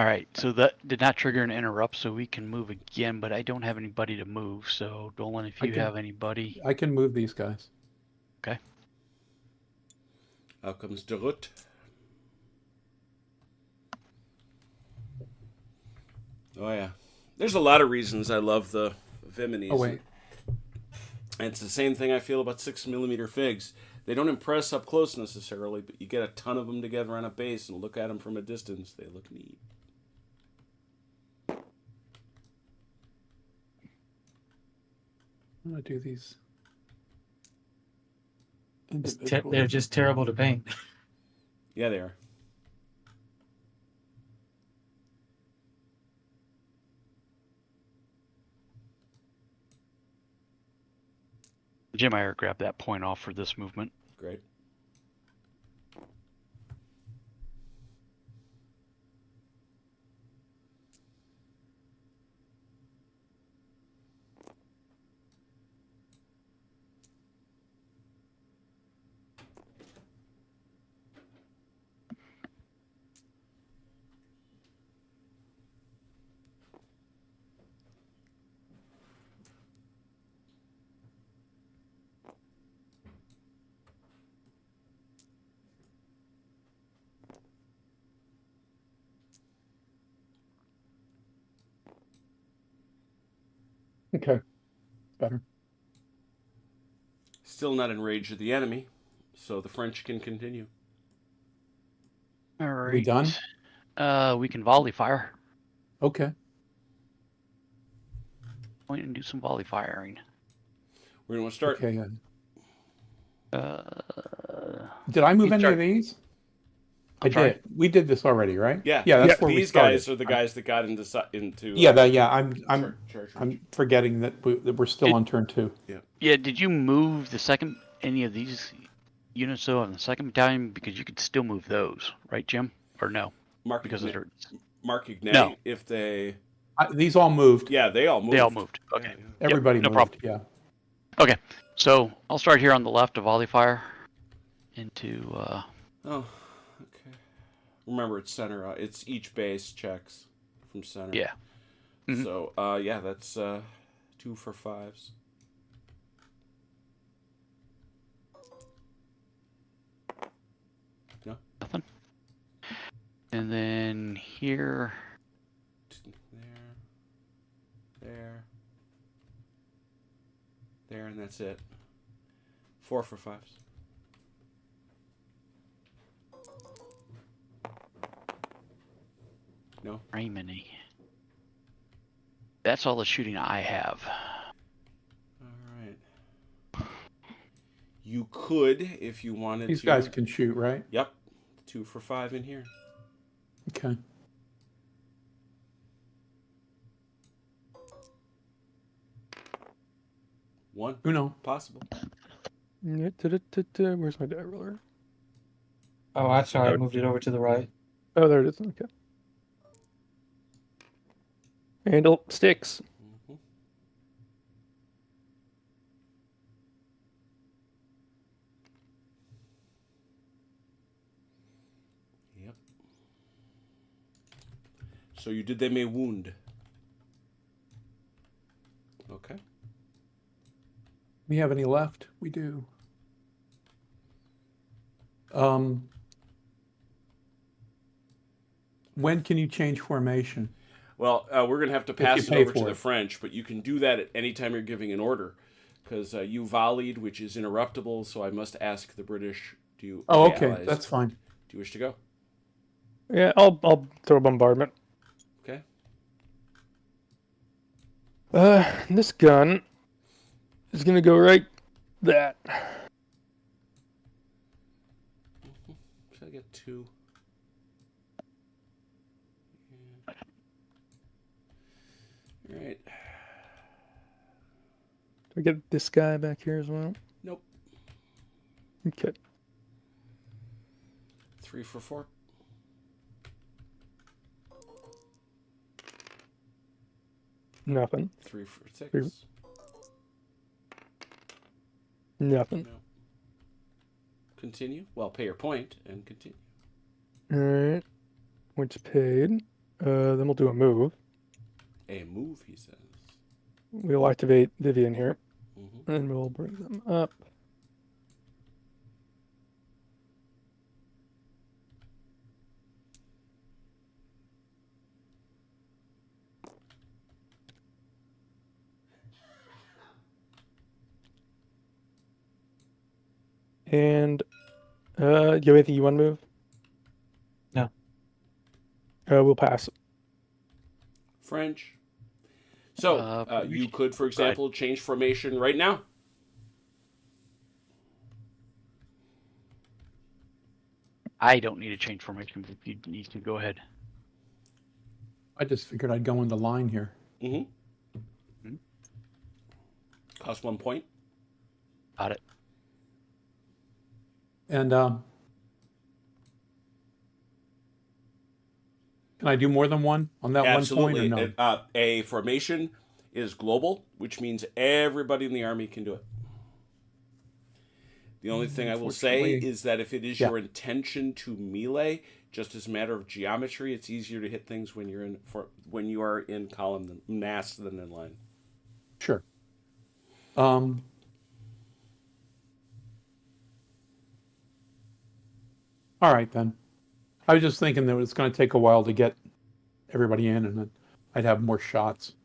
right, so that did not trigger an interrupt, so we can move again, but I don't have anybody to move, so Dolan, if I you can- have anybody. I can move these guys. Okay. Out comes Derut. Oh, yeah. There's a lot of reasons I love the Viminis. Oh, wait. And it's the same thing I feel about 6mm figs. They don't impress up close necessarily, but you get a ton of them together on a base and look at them from a distance. They look neat. I'm going to do these. They're just terrible to paint. Yeah, they are. Jim Iyer grabbed that point off for this movement. Great. Okay. Better. Still not in range of the enemy, so the French can continue. All right. We done? We can volley fire. Okay. Point and do some volley firing. We're going to start. Okay. Uh, Did I move You any start- of these? I'm I sorry? did. We did this already, right? Yeah. Yeah, that's where we These started. guys are the guys that got into Yeah, I'm charge. I'm forgetting that we're still on turn 2. yeah, did you move the second any of these? units though on the second battalion because you could still move those, right, Jim? Or no? Mark Because Ignat, they're Mark Ignat, No. if they, These all moved. yeah, they all moved. they all moved. Yeah, Okay. yeah. Everybody no moved. problem. Yeah. Okay. So I'll start here on the left of volley fire into Oh, okay. Remember, it's center. It's each base checks from center. yeah. Mhm. So, yeah, that's 2 for 5s. No? Nothing. And then here There, and that's it. 4 for 5s. No? Raymond. That's all the shooting I have. All right. You could, if you wanted These to. guys can shoot, right? Yep. 2 for 5 in here. Okay. One. Uno. Possible. Where's my die roller? Oh, I'm sorry. I moved it over to the right. Oh, there it is. Okay. Handle sticks. Mhm. Yep. So you did them a wound. Okay. We have any left? We do. When can you change formation? Well, we're going to have to you pass it pay over to for the it. French, but you can do that at any time you're giving an order. Because you volleyed, which is interruptible, so I must ask the British, Oh, the okay. Allies, That's fine. do you wish to go? Yeah, I'll throw a bombardment. Okay. This gun is gonna go right that. Should I get 2? Yeah. All right. Do I get this guy back here as well? Nope. Okay. 3 for 4. Nothing. 3 for 6. Three. Nothing. No. Continue. Well, pay your point and continue. Alright. Points paid. Then we'll do a move. A move, he says. We'll activate Vivian here. Mm-hmm. And we'll bring them up. And you have anything you want to move? No. We'll pass. French. So, you could, for example, change formation right now. I don't need to change formation, but if you need to, go ahead. I just figured I'd go into line here. Mm-hmm. Cost 1 point. Got it. And can I do more than one on that Absolutely. 1 point or no? A formation is global, which means everybody in the army can do it. The only thing I will say Unfortunately- is that if it is Yeah. your intention to melee, just as a matter of geometry, it's easier to hit things when you are in column than mass than in line. Sure. All right then. I was just thinking that it's going to take a while to get everybody in, and then I'd have more shots.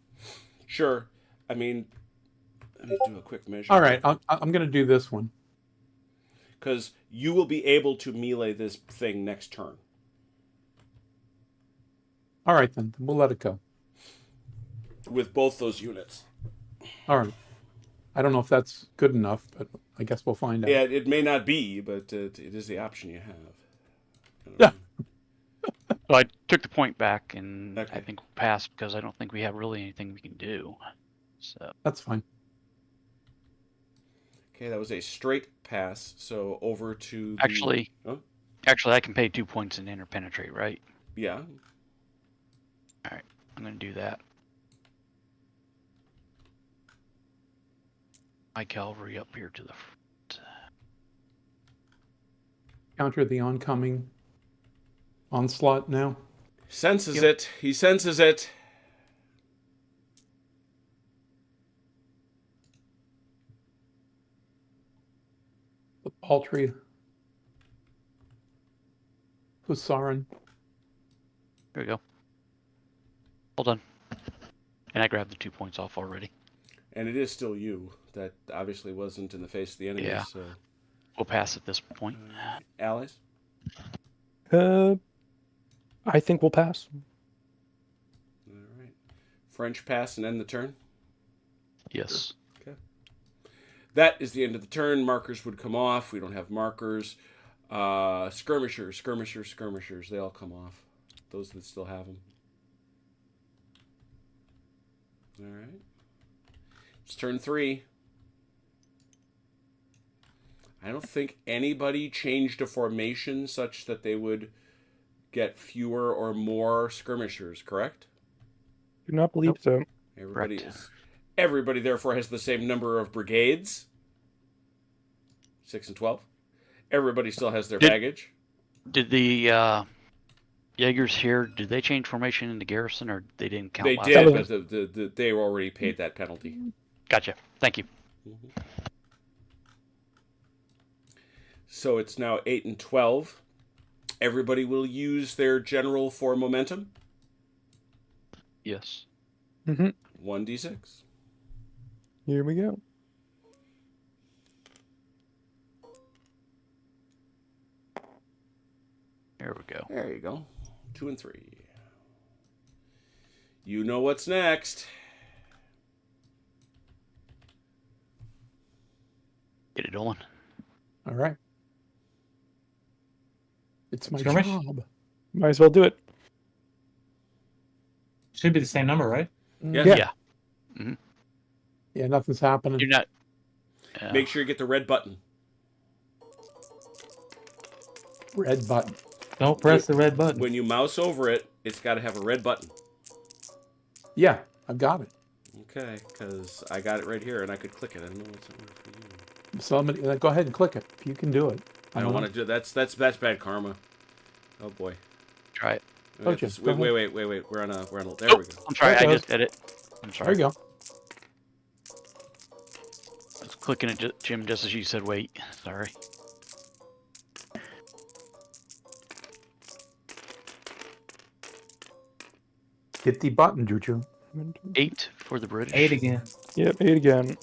Sure. I mean, let me do a quick measure. All right, I'm going to do this one. Because you will be able to melee this thing next turn. All right then, we'll let it go. With both those units. All right. I don't know if that's good enough, but I guess we'll find out. Yeah, it may not be, but it is the option you have. Yeah. So I took the point back, and Okay. I think we'll pass because I don't think we have really anything we can do. So That's fine. Okay, that was a straight pass. So over to the... Actually, Oh, actually, I can pay 2 points and interpenetrate, right? yeah. All right, I'm gonna do that. My cavalry up here to the front. Counter the oncoming onslaught now. Senses it. He senses it. The paltry Husaran. There we go. Hold on. And I grabbed the 2 points off already. And it is still you. That obviously wasn't in the face of the enemy. Yeah. So, We'll pass at this point. allies? I think we'll pass. All right. French pass and end the turn. Yes. Okay. That is the end of the turn. Markers would come off. We don't have markers. Skirmishers. They all come off. Those that still have them. All right. It's turn 3. I don't think anybody changed a formation such that they would get fewer or more skirmishers, correct? Do not believe so. Everybody therefore has the same number of brigades. 6 and 12. Everybody still has their baggage. Did the Jaegers here, did they change formation into garrison, or they didn't count? They last did, time? but they already paid that penalty. Gotcha. Thank you. So it's now 8 and 12. Everybody will use their general for momentum. Yes. 1d6. Here we go. There we go. There you go. 2 and 3. You know what's next. Get it on. All right. It's my Skirmish? job. Might as well do it. Should be the same number, right? Yeah. Yeah, nothing's happening. You're not. Make sure you get the red button. Red button. Don't press the red button. When you mouse over it, it's got to have a red button. Yeah, I've got it. Okay, because I got it right here and I could click it. I don't know what's on for you. Somebody, go ahead and click it if you can do it. I don't want to do that's bad karma. Oh boy. Try it. Okay, Wait. We're on a there we go. I'm sorry. There it I goes. just did it. I'm sorry. There you go. I was clicking it, Jim, just as you said wait. Sorry. Hit the button, Juju. 8 for the British. 8 again. Yep, 8 again.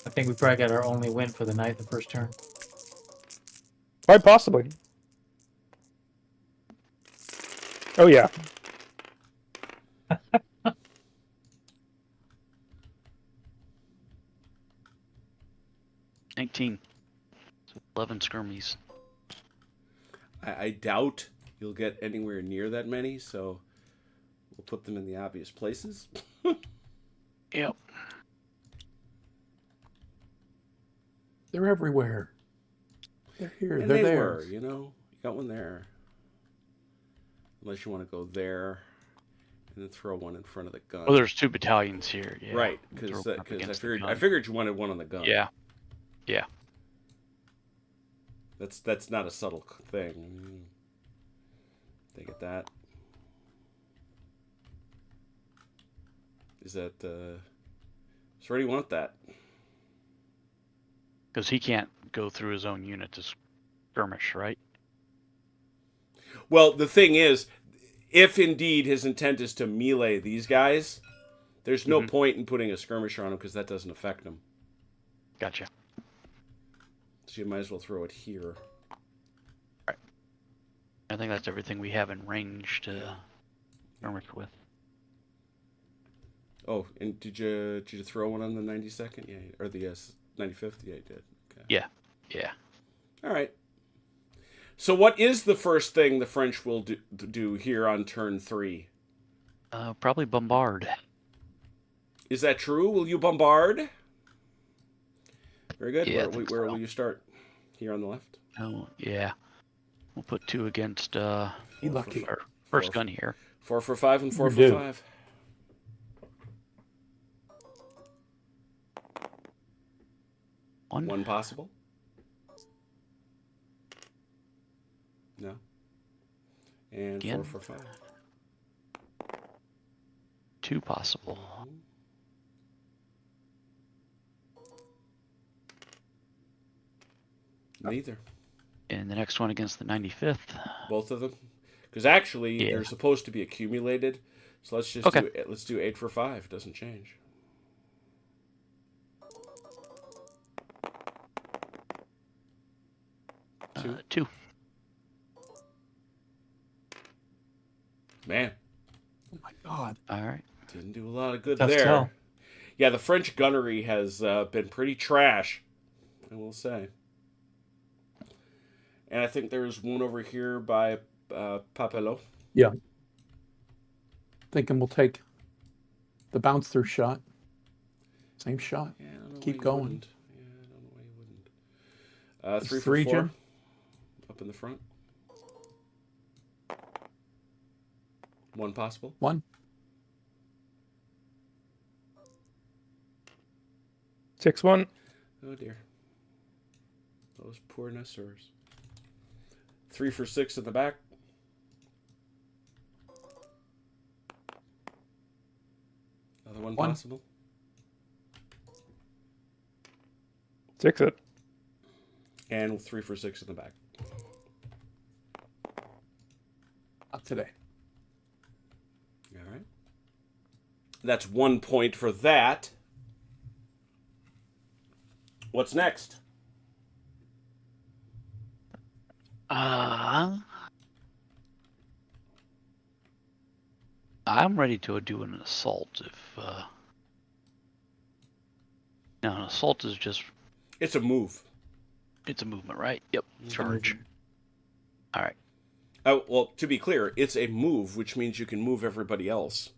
I think we probably got our only win for the night, the first turn. Quite possibly. Oh, yeah. $19. So 11 skirmies. I doubt you'll get anywhere near that many, so we'll put them in the obvious places. Yep. They're everywhere. They're here. And They're they there. were, you got one there. Unless you want to go there and then throw one in front of the gun. Well, there's 2 battalions here. Yeah. Right, Throw because one up against the I gun. figured you wanted one on the gun. Yeah. That's not a subtle thing. They get that. Is that so where do you want that? Because he can't go through his own unit to skirmish, right? Well, the thing is, if indeed his intent is to melee these guys, there's no point in putting a skirmisher on him because that doesn't affect him. Gotcha. So you might as well throw it here. Right. I think that's everything we have in range to skirmish with. Oh, and did you throw one on the 92nd? Yeah, or the 95th? Yeah, you did. Okay. Yeah. All right. So what is the first thing the French will do here on turn 3? Probably bombard. Is that true? Will you bombard? Very good. Yeah, I where think where so. will you start? Here on the left? Oh, yeah. We'll put 2 against Be lucky. our first Four. gun here. 4 for 5 and 4 You for do. 5. One possible? No. And Again. 4 for 5. 2 possible. Neither. And the next one against the 95th. Both of them? Because actually, Yeah. they're supposed to be accumulated. So let's just Okay. do 8 for 5. Doesn't change. Two. 2. Man, Oh my God. All right. didn't do a lot of good Tough there. tell. Yeah, the French gunnery has been pretty trash, I will say. And I think there's one over here by Papello. Thinking we'll take the bounce through shot. Same shot. Yeah, I don't know Keep why you going. wouldn't. Yeah, I don't know why you wouldn't. It's 3 for three, 4. Jim? Up in the front. 1 possible. 1. 6-1. Oh dear. Those poor Nassers. 3 for 6 in the back. Another one 1. possible. 6 it. And 3 for 6 in the back. Not today. All right. That's 1 point for that. What's next? I'm ready to do an assault if now an assault is just It's a move. it's a movement, right? Yep. Charge. All right. Oh, well, to be clear, it's a move, which means you can move everybody else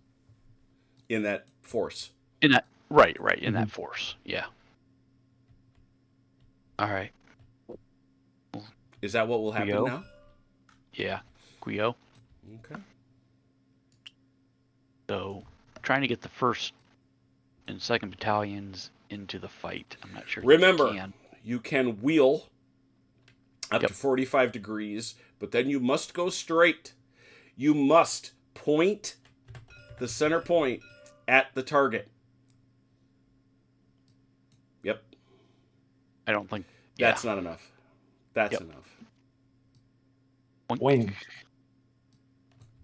in that force. In that right, in that force. Yeah. All right. Is that what will happen Yo. now? Yeah. Guio. Okay. So trying to get the 1st and 2nd battalions into the fight. I'm not sure. if Remember, you can. you can wheel up Yep. to 45 degrees, but then you must go straight. You must point the center point at the target. Yep. I don't think That's not enough. That's Yep. enough. Wing.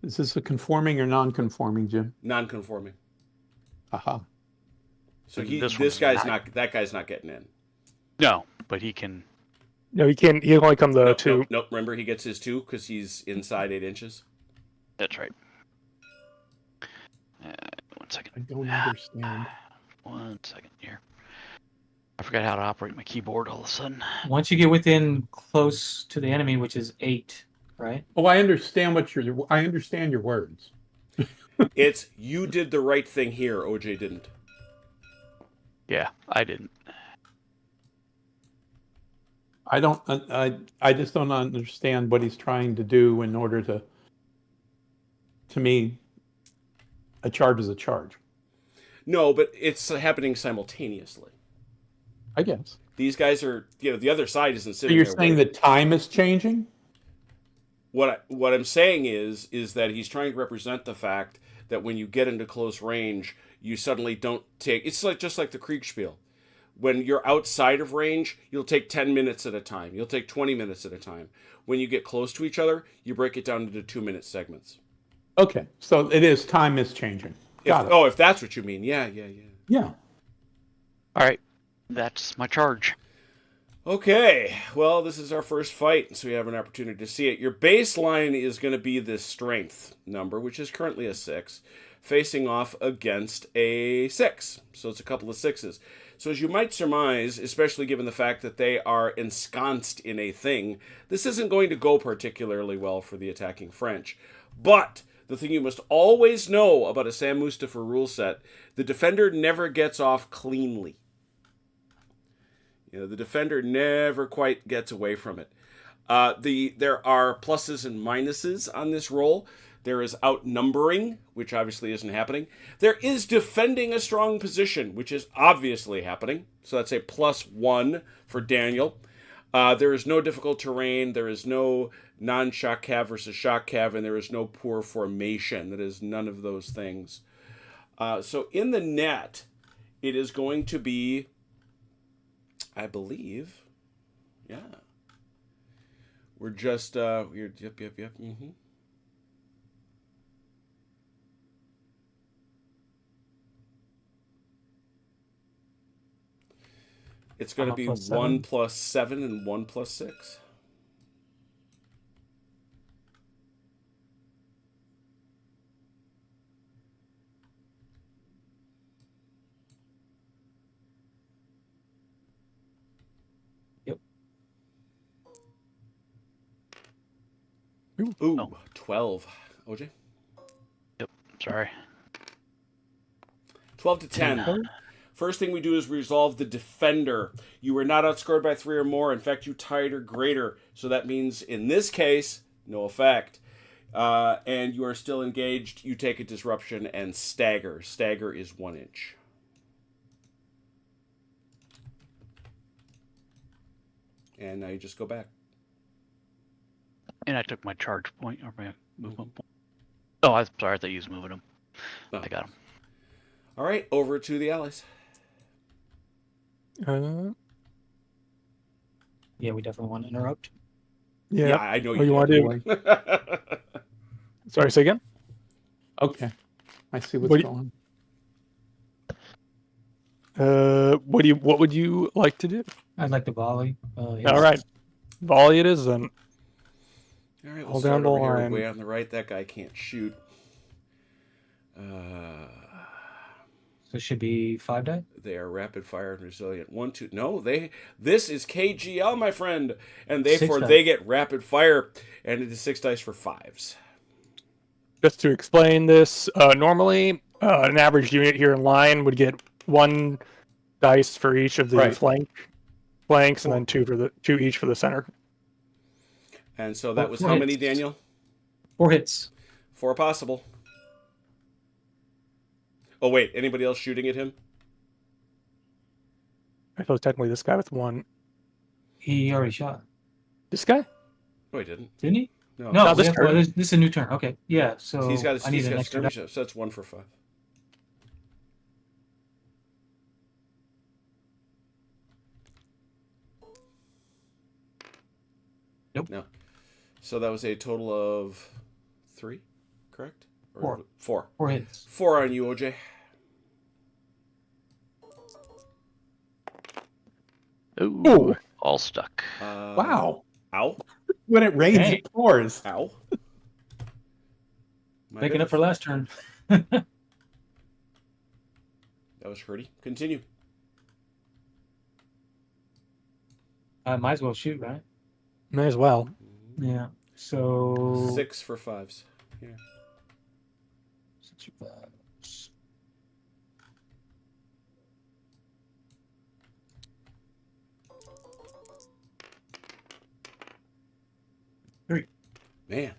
Is this a conforming or non-conforming, Jim? Non-conforming. Aha. So And this one's guy's that guy's not getting in. No, but he can. No, he can't. He can only come the Nope, 2. nope. Remember, he gets his 2 because he's inside 8 inches. That's right. 1 second. I don't understand. 1 second here. I forgot how to operate my keyboard all of a sudden. Once you get within close to the enemy, which is 8, right? Oh, I understand I understand your words. It's you did the right thing here. OJ didn't. Yeah, I didn't. I just don't understand what he's trying to do in order to me, a charge is a charge. No, but it's happening simultaneously. I guess. These guys are, the other side isn't So sitting you're there saying waiting. that time is changing? What I'm saying is that he's trying to represent the fact that when you get into close range, you suddenly don't take. It's just like the Kriegspiel. When you're outside of range, you'll take 10 minutes at a time. You'll take 20 minutes at a time. When you get close to each other, you break it down into 2-minute segments. Okay, so time is changing. Got it. If that's what you mean, yeah. Yeah. All right, that's my charge. Okay, well, this is our first fight, so we have an opportunity to see it. Your baseline is going to be this strength number, which is currently a 6, facing off against a 6. So it's a couple of 6s. So as you might surmise, especially given the fact that they are ensconced in a thing, this isn't going to go particularly well for the attacking French. But the thing you must always know about a Sam Mustafa rule set, the defender never gets off cleanly. The defender never quite gets away from it. There are pluses and minuses on this roll. There is outnumbering, which obviously isn't happening. There is defending a strong position, which is obviously happening. So that's a +1 for Daniel. There is no difficult terrain. There is no non-shock cav versus shock cav, and there is no poor formation. That is none of those things. So in the net, it is going to be, I believe, yeah. We're just, yep. Mm-hmm. It's going to be 1 plus 7 and 1 plus 6. Yep. Ooh, 12. OJ? Yep. Sorry. 12 to 10. First thing we do is resolve the defender. You were not outscored by 3 or more. In fact, you tied or greater. So that means, in this case, no effect. And you are still engaged. You take a disruption and stagger. Stagger is 1 inch. And now you just go back. And I took my charge point or my movement point. Oh, I'm sorry. I thought you was moving them. No. I got them. All right, over to the allies. Yeah, we definitely want to interrupt. Yeah. I know What you want to do? Sorry, say again? Okay. I see what's What do going you- on. What would you like to do? I'd like to volley. Yes. All right. Volley it is then. All right, we'll Hold start down the over here line. way on the right. That guy can't shoot. So it should be 5 die? They are rapid fire and resilient. 1, 2. No, this is KGL, my friend, and therefore 6 die. they get rapid fire, and it is 6 dice for 5s. Just to explain this, normally an average unit here in line would get 1 dice for each of the Right. flanks, and then 2 each for the center. And so that was Four how many, hits. Daniel? 4 hits. 4 possible. Oh wait, anybody else shooting at him? I suppose technically this guy with 1. He already shot, This guy? No, he didn't. didn't he? No, No, this turn. this is a new turn. Okay, yeah. So he's got. I need He's an got extra. skirmish, so that's 1 for 5. Nope. No. So that was a total of 3, correct? Or 4. 4 hits. 4 on you, OJ. Ooh, Ooh. all stuck. Wow. Ow. When it rains, Hey. it pours. Ow. My Making up for goodness. last turn. That was hurty. Continue. I might as well shoot, right? May as well. Yeah. So 6 for 5s. Yeah. 6 or 5. Man.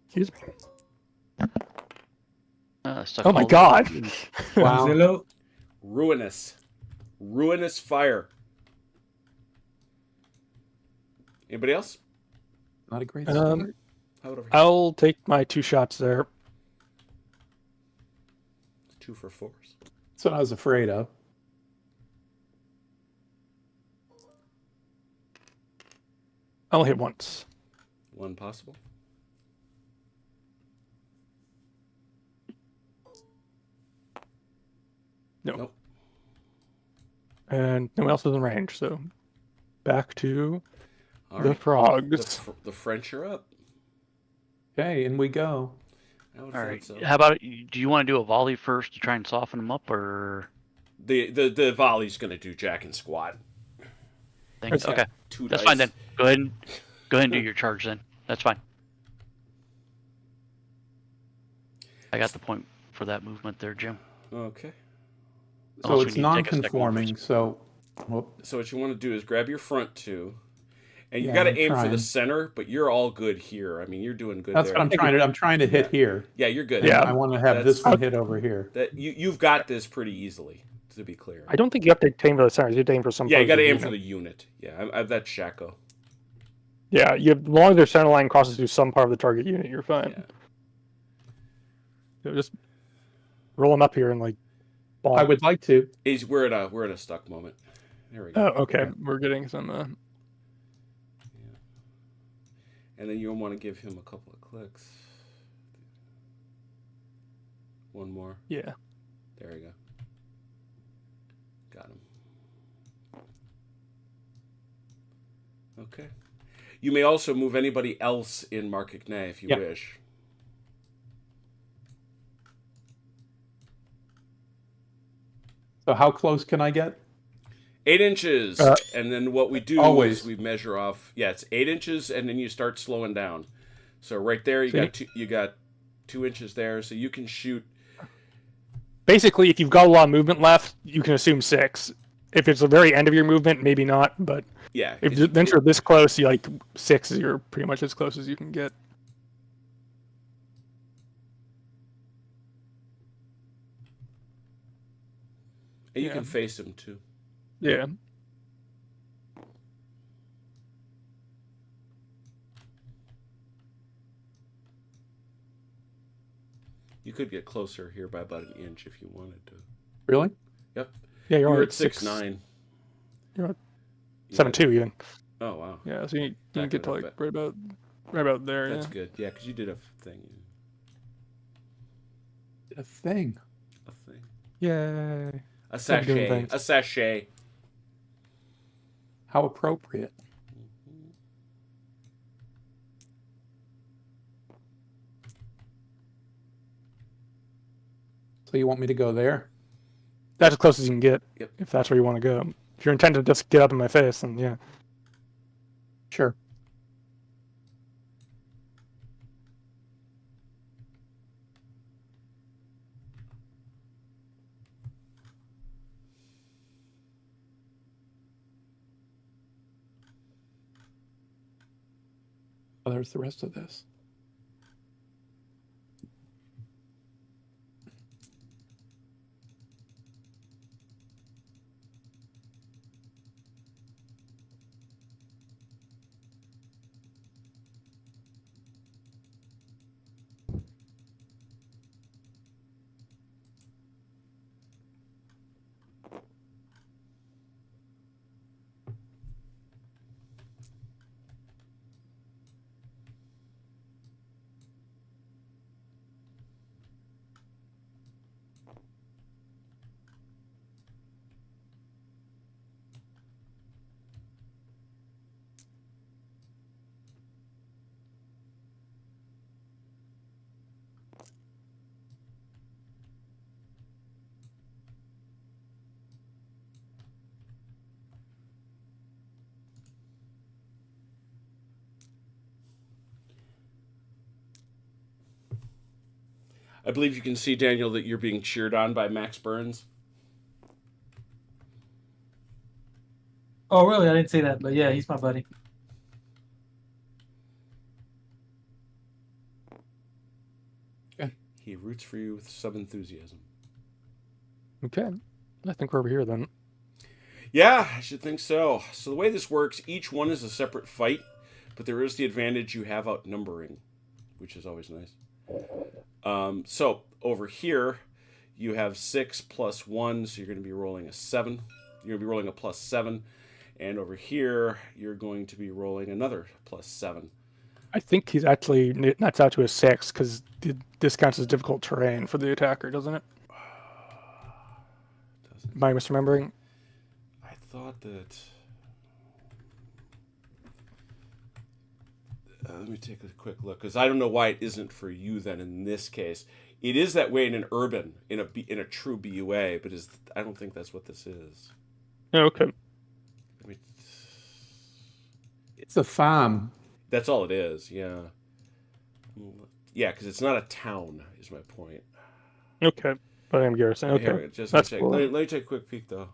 Excuse me. Stuck Oh my all the- god. Wow. Zillow. Ruinous. Ruinous fire. Anybody else? Not a great Um, start. How about over here? I'll take my 2 shots there. 2 for 4s. That's what I was afraid of. I'll hit once. 1 possible. No. Nope. And no one else is in range, so back to All the right. frogs. The French are up. Okay, in we go. I would All think right. so. How about do you want to do a volley first to try and soften them up, or The volley's going to do jack and squat. think? Okay. Okay, 2 that's dice. fine then. Go ahead and do your charge then. That's fine. I got the point for that movement there, Jim. Okay. So Unless we it's need to take a second non-conforming. So, well, So what you want to do is grab your front two, and you Yeah, got to I'm aim for the trying. center. But you're all good here. I mean, you're doing good that's there. what I'm trying to. I'm trying to hit here. Yeah, you're good. Yeah. I want to have That's- this one hit over here. That you've got this pretty easily. To be clear. I don't think you have to aim for the center. You have to aim for some. Yeah, you got to aim unit. for the unit. Yeah, I have that Shaco. Yeah, as long as their center line crosses through some part of the target unit, you're fine. Yeah. So just roll them up here and like. Bomb. I would like to. We're at a stuck moment. There we go. Oh, okay. We're getting some. And then you'll want to give him a couple of clicks. One more. Yeah. There we go. Got him. Okay. You may also move anybody else in Markignac if you Yeah. wish. So how close can I get? 8 inches. And then what we do always. is we measure off. Yeah, it's 8 inches, and then you start slowing down. So right there, you got 2 inches there, so you can shoot. Basically, if you've got a lot of movement left, you can assume 6. If it's the very end of your movement, maybe not. But Yeah. if you're this close, you 6 is you're pretty much as close as you can get. And you Yeah. can face him too. Yeah. You could get closer here by about an inch if you wanted to. Really? Yep. Yeah, you're You're at at 6'9". You're at You 7.2 even. Oh wow. Yeah, so you can Back get it to up like a bit. right about there. That's yeah. good. Yeah, because you did a thing. A thing. A thing. Yay. A Stop doing sachet. things. A sachet. How appropriate. So you want me to go there? That's as close as you can get. Yep. If that's where you want to go. If you're intent to just get up in my face, then yeah. Sure. Oh, there's the rest of this. I believe you can see, Daniel, that you're being cheered on by Max Burns. Oh, really? I didn't see that, but yeah, he's my buddy. He roots for you with some enthusiasm. Okay. I think we're over here then. Yeah, I should think so. So the way this works, each one is a separate fight, but there is the advantage you have outnumbering, which is always nice. So over here, you have 6 plus 1, so you're going to be rolling a 7. You're going to be rolling a plus 7. And over here, you're going to be rolling another plus 7. I think he's actually nuts out to a 6 because this counts as difficult terrain for the attacker, doesn't it? Am I misremembering? I thought that... let me take a quick look, because I don't know why it isn't for you then in this case. It is that way in an urban, in a true BUA, but I don't think that's what this is. Oh, okay. Let me, It's a farm. That's all it is. Yeah. Yeah, because it's not a town. Is my point. Okay, but I'm garrison. Okay, Here, just that's check. cool. Let me take a quick peek though.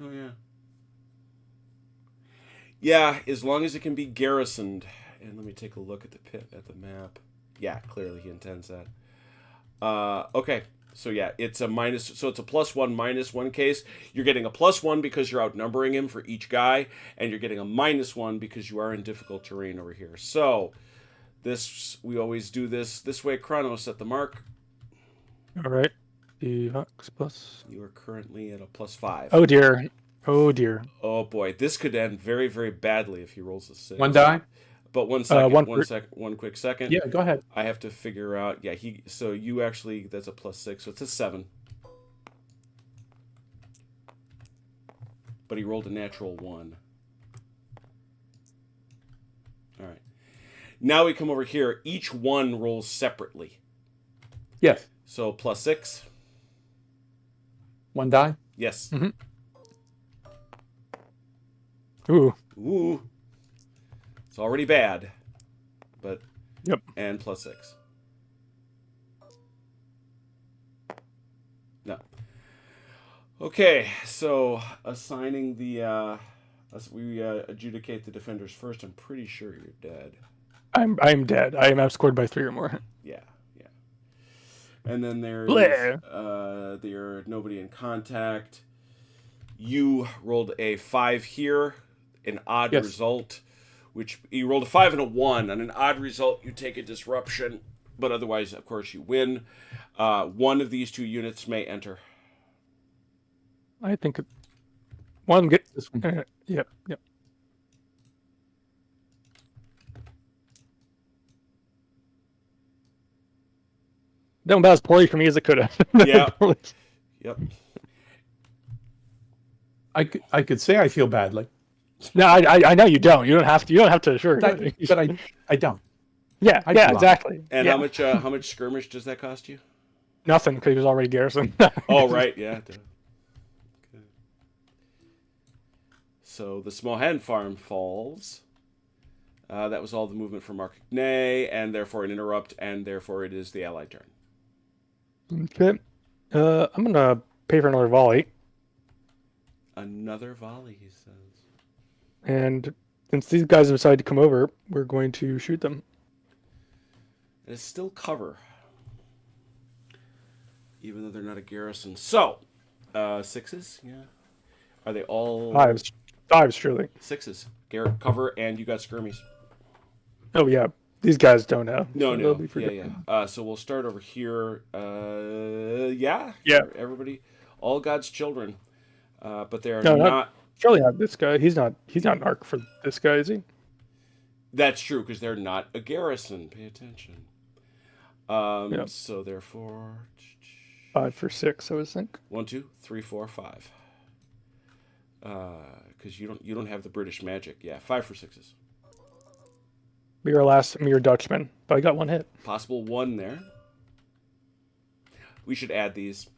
Oh yeah. Yeah, as long as it can be garrisoned. And let me take a look at the map. Yeah, clearly he intends that. Okay. So yeah, it's a minus. So it's a +1 -1 case. You're getting a +1 because you're outnumbering him for each guy, and you're getting a -1 because you are in difficult terrain over here. So we always do this way. Chronos at the mark. All right. The Vox plus. You are currently at a +5. Oh dear. Oh dear. Oh boy, this could end very, very badly if he rolls a 6. One die? But one second, one quick second. Yeah, go ahead. I have to figure out. Yeah, so you actually, that's a +6, so it's a 7. But he rolled a natural 1. All right. Now we come over here. Each one rolls separately. Yes. So +6. One die? Yes. Mm-hmm. Ooh. Ooh. It's already bad. But. Yep. And +6. No. Okay, so assigning the we adjudicate the defenders first. I'm pretty sure you're dead. I'm dead. I am outscored by 3 or more. Yeah. And then there's nobody in contact. You rolled a 5 here, an odd Yes. result, which you rolled a 5 and a 1. On an odd result, you take a disruption, but otherwise, of course, you win. One of these 2 units may enter. I think one of them get. This one. Yep. That went about as poorly for me as it could have. Yeah. Yep. I could say I feel badly, No, I know you don't. You don't have to. You don't have to. Sure. but I don't. Yeah. I Yeah. do. Exactly. And Yeah. how much skirmish does that cost you? Nothing because he was already garrisoned. Oh, right. Yeah. Okay. So the Small Hen Farm falls. That was all the movement for Mark Ney, and therefore an interrupt, and therefore it is the Allied turn. Okay. I'm gonna pay for another volley, Another volley, he says. and since these guys have decided to come over, we're going to shoot them. It's still cover, even though they're not a garrison. So, 6s, yeah. Are they all Fives, surely. 6s? Garrett cover, and you got skirmies. Oh yeah, these guys don't have. No, so no, they'll be yeah, forgiven. yeah. So we'll start over here. Yeah, Yeah. Everybody, all God's children, but they are No, not. Surely not this guy. He's not an arc for this guy, is he? That's true because they're not a garrison. Pay attention. Yep. So therefore, 5 for 6, I would think. 1, 2, 3, 4, 5. Because you don't have the British magic. Yeah, 5 for 6s. Be our last mere Dutchman, but I got 1 hit. Possible 1 there. We should add these.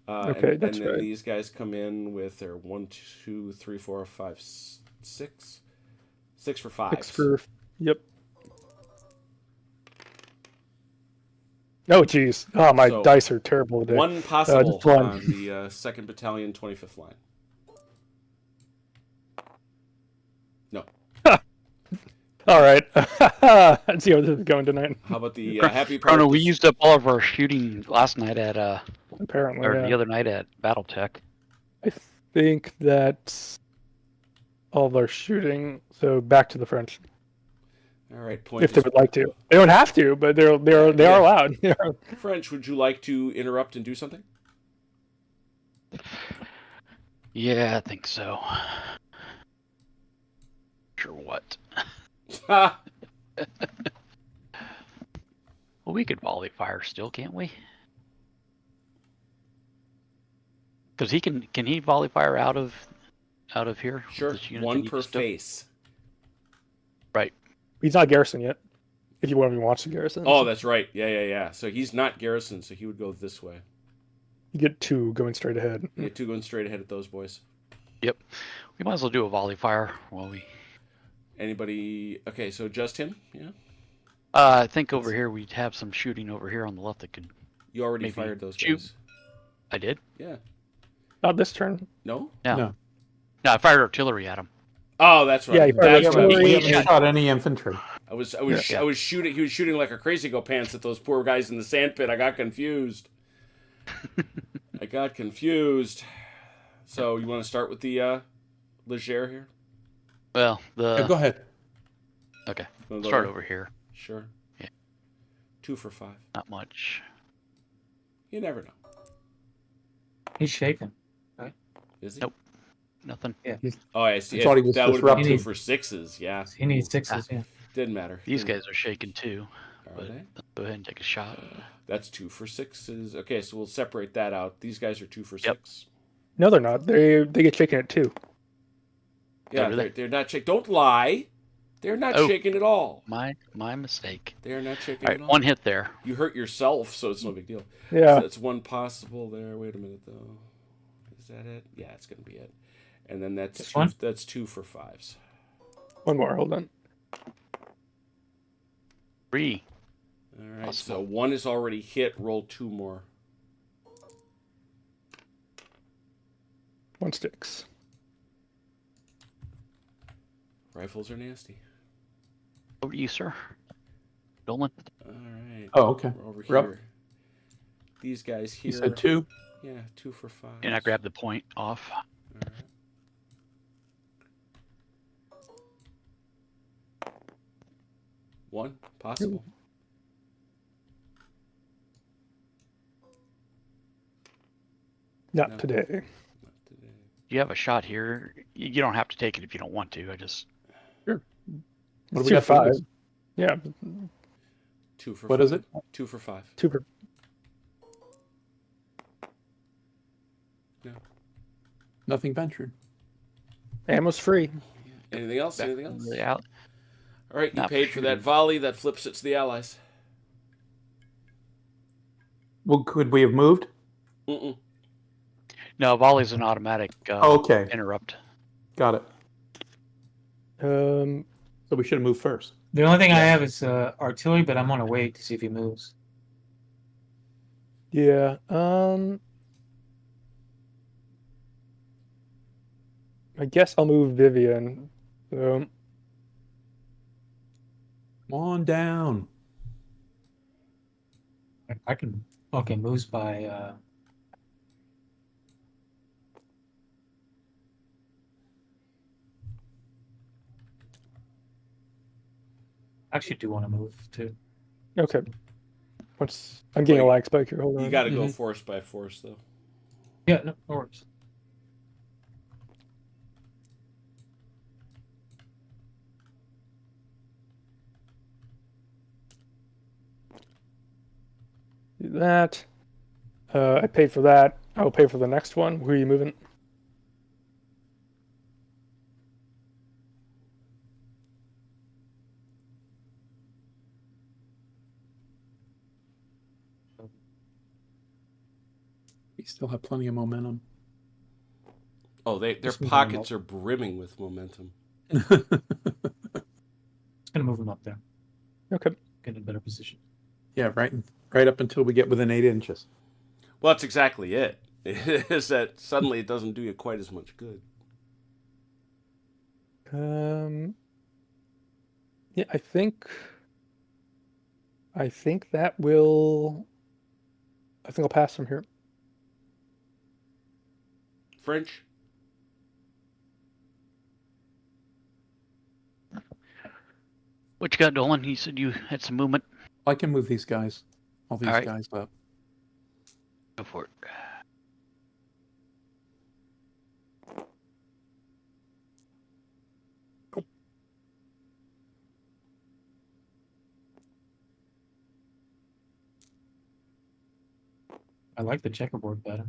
Okay, that's and then right. these guys come in with their 1, 2, 3, 4, 5, 6. 6 for 5. 6 for. Yep. Oh jeez. Oh, my So, dice are terrible today. 1 possible just one. on the 2nd Battalion, 25th line. No. All right. Let's see how this is going tonight. How about the Happy Chrono, we Parties? used up all of our shooting last night at Apparently, or yeah. the other night at BattleTech. I think that's all of our shooting. So back to the French, All right, point if they is- would like to. They don't have to, but they are Yeah. allowed. French, would you like to interrupt and do something? Yeah, I think so. Sure what? Ha! Well, we could volley fire still, can't we? Because can he volley fire out of here? Sure, This unit that 1 he per just took? face. Right. He's not garrison yet. If you want to watch the garrison. Oh, that's right. Yeah. So he's not garrison, so he would go this way. You get 2 going straight ahead. You get 2 going straight ahead at those boys. Yep. We might as well do a volley fire while we. Anybody? Okay, so just him. Yeah. I think over here we have some shooting over here on the left that could. You already Maybe fired those shoot. guys. I did. Yeah. Not this turn. No. No. No. No, I fired artillery at him. Oh, that's right. Yeah, you fired That's what We artillery. haven't shot any infantry. I was shooting. He was shooting like a crazy go pants at those poor guys in the sand pit. I got confused. So you want to start with the Leger here? Well, Yeah, go ahead. Okay. Wanna go Start there? over here. Sure. Yeah. 2 for 5. Not much. You never know. He's shaking. Is he? Nope. Nothing. Oh, I see. I thought he was that would have been disruptive. 2 for 6s. Yeah. He needs sixes. Yeah. Didn't matter. These guys are shaking too. Are But they? go ahead and take a shot. That's 2 for 6s. Okay, so we'll separate that out. These guys are 2 for Yep. 6. No, they're not. They get shaken at 2. Yeah, really? they're not shaking. Don't lie. They're not Oh. shaking at all. My mistake. They are not shaking All at right, all. one hit there. You hurt yourself, so it's no big deal. Yeah. So that's one possible there. Wait a minute, though. Is that it? Yeah, it's going to be it. And then that's This two, one? that's 2 for 5s. One more. Hold on. 3. All right, Possible. so 1 is already hit. Roll 2 more. 1 sticks. Rifles are nasty. Over to you, sir. Dolan. All right. Oh, okay. We're over We're up. here. These guys here. You said 2? Yeah, 2 for 5. And I grab the point off. All right. One possible. Not No. today. Not today. You have a shot here. You don't have to take it if you don't want to. I just. What do It's we 2 got for for 5. this? Yeah. 2 for What 5. is it? 2 for 5. 2 for. Nothing ventured. Ammo's free. Anything else? Anything else? Really out. All right, you Not paid for that shooting. volley. That flips it to the Allies. Well, could we have moved? Mm-mm. No, volley's an automatic Okay, interrupt. got it. Um. So we should have moved first. The only thing I have is artillery, but I'm gonna wait to see if he moves. Yeah. I guess I'll move Vivian. So Come on down. I can. Okay, moves by. I actually do want to move too. okay. Once I'm getting a Wait. lag spike here. Hold on. You got to go Mhm. force by force, though. Yeah, no worries. Do that. I paid for that. I'll pay for the next one. Who are you moving? We still have plenty of momentum. Oh, their Just move pockets are brimming with momentum. Just gonna move him up there. Okay. Get in a better position. Yeah, right up until we get within 8 inches. Well, that's exactly it. Is that suddenly it doesn't do you quite as much good. Yeah, I think that will. I think I'll pass from here. French? What you got, Dolan? You said you had some movement. I can move these guys. All these All right. guys up. Go for it. I like the checkerboard better.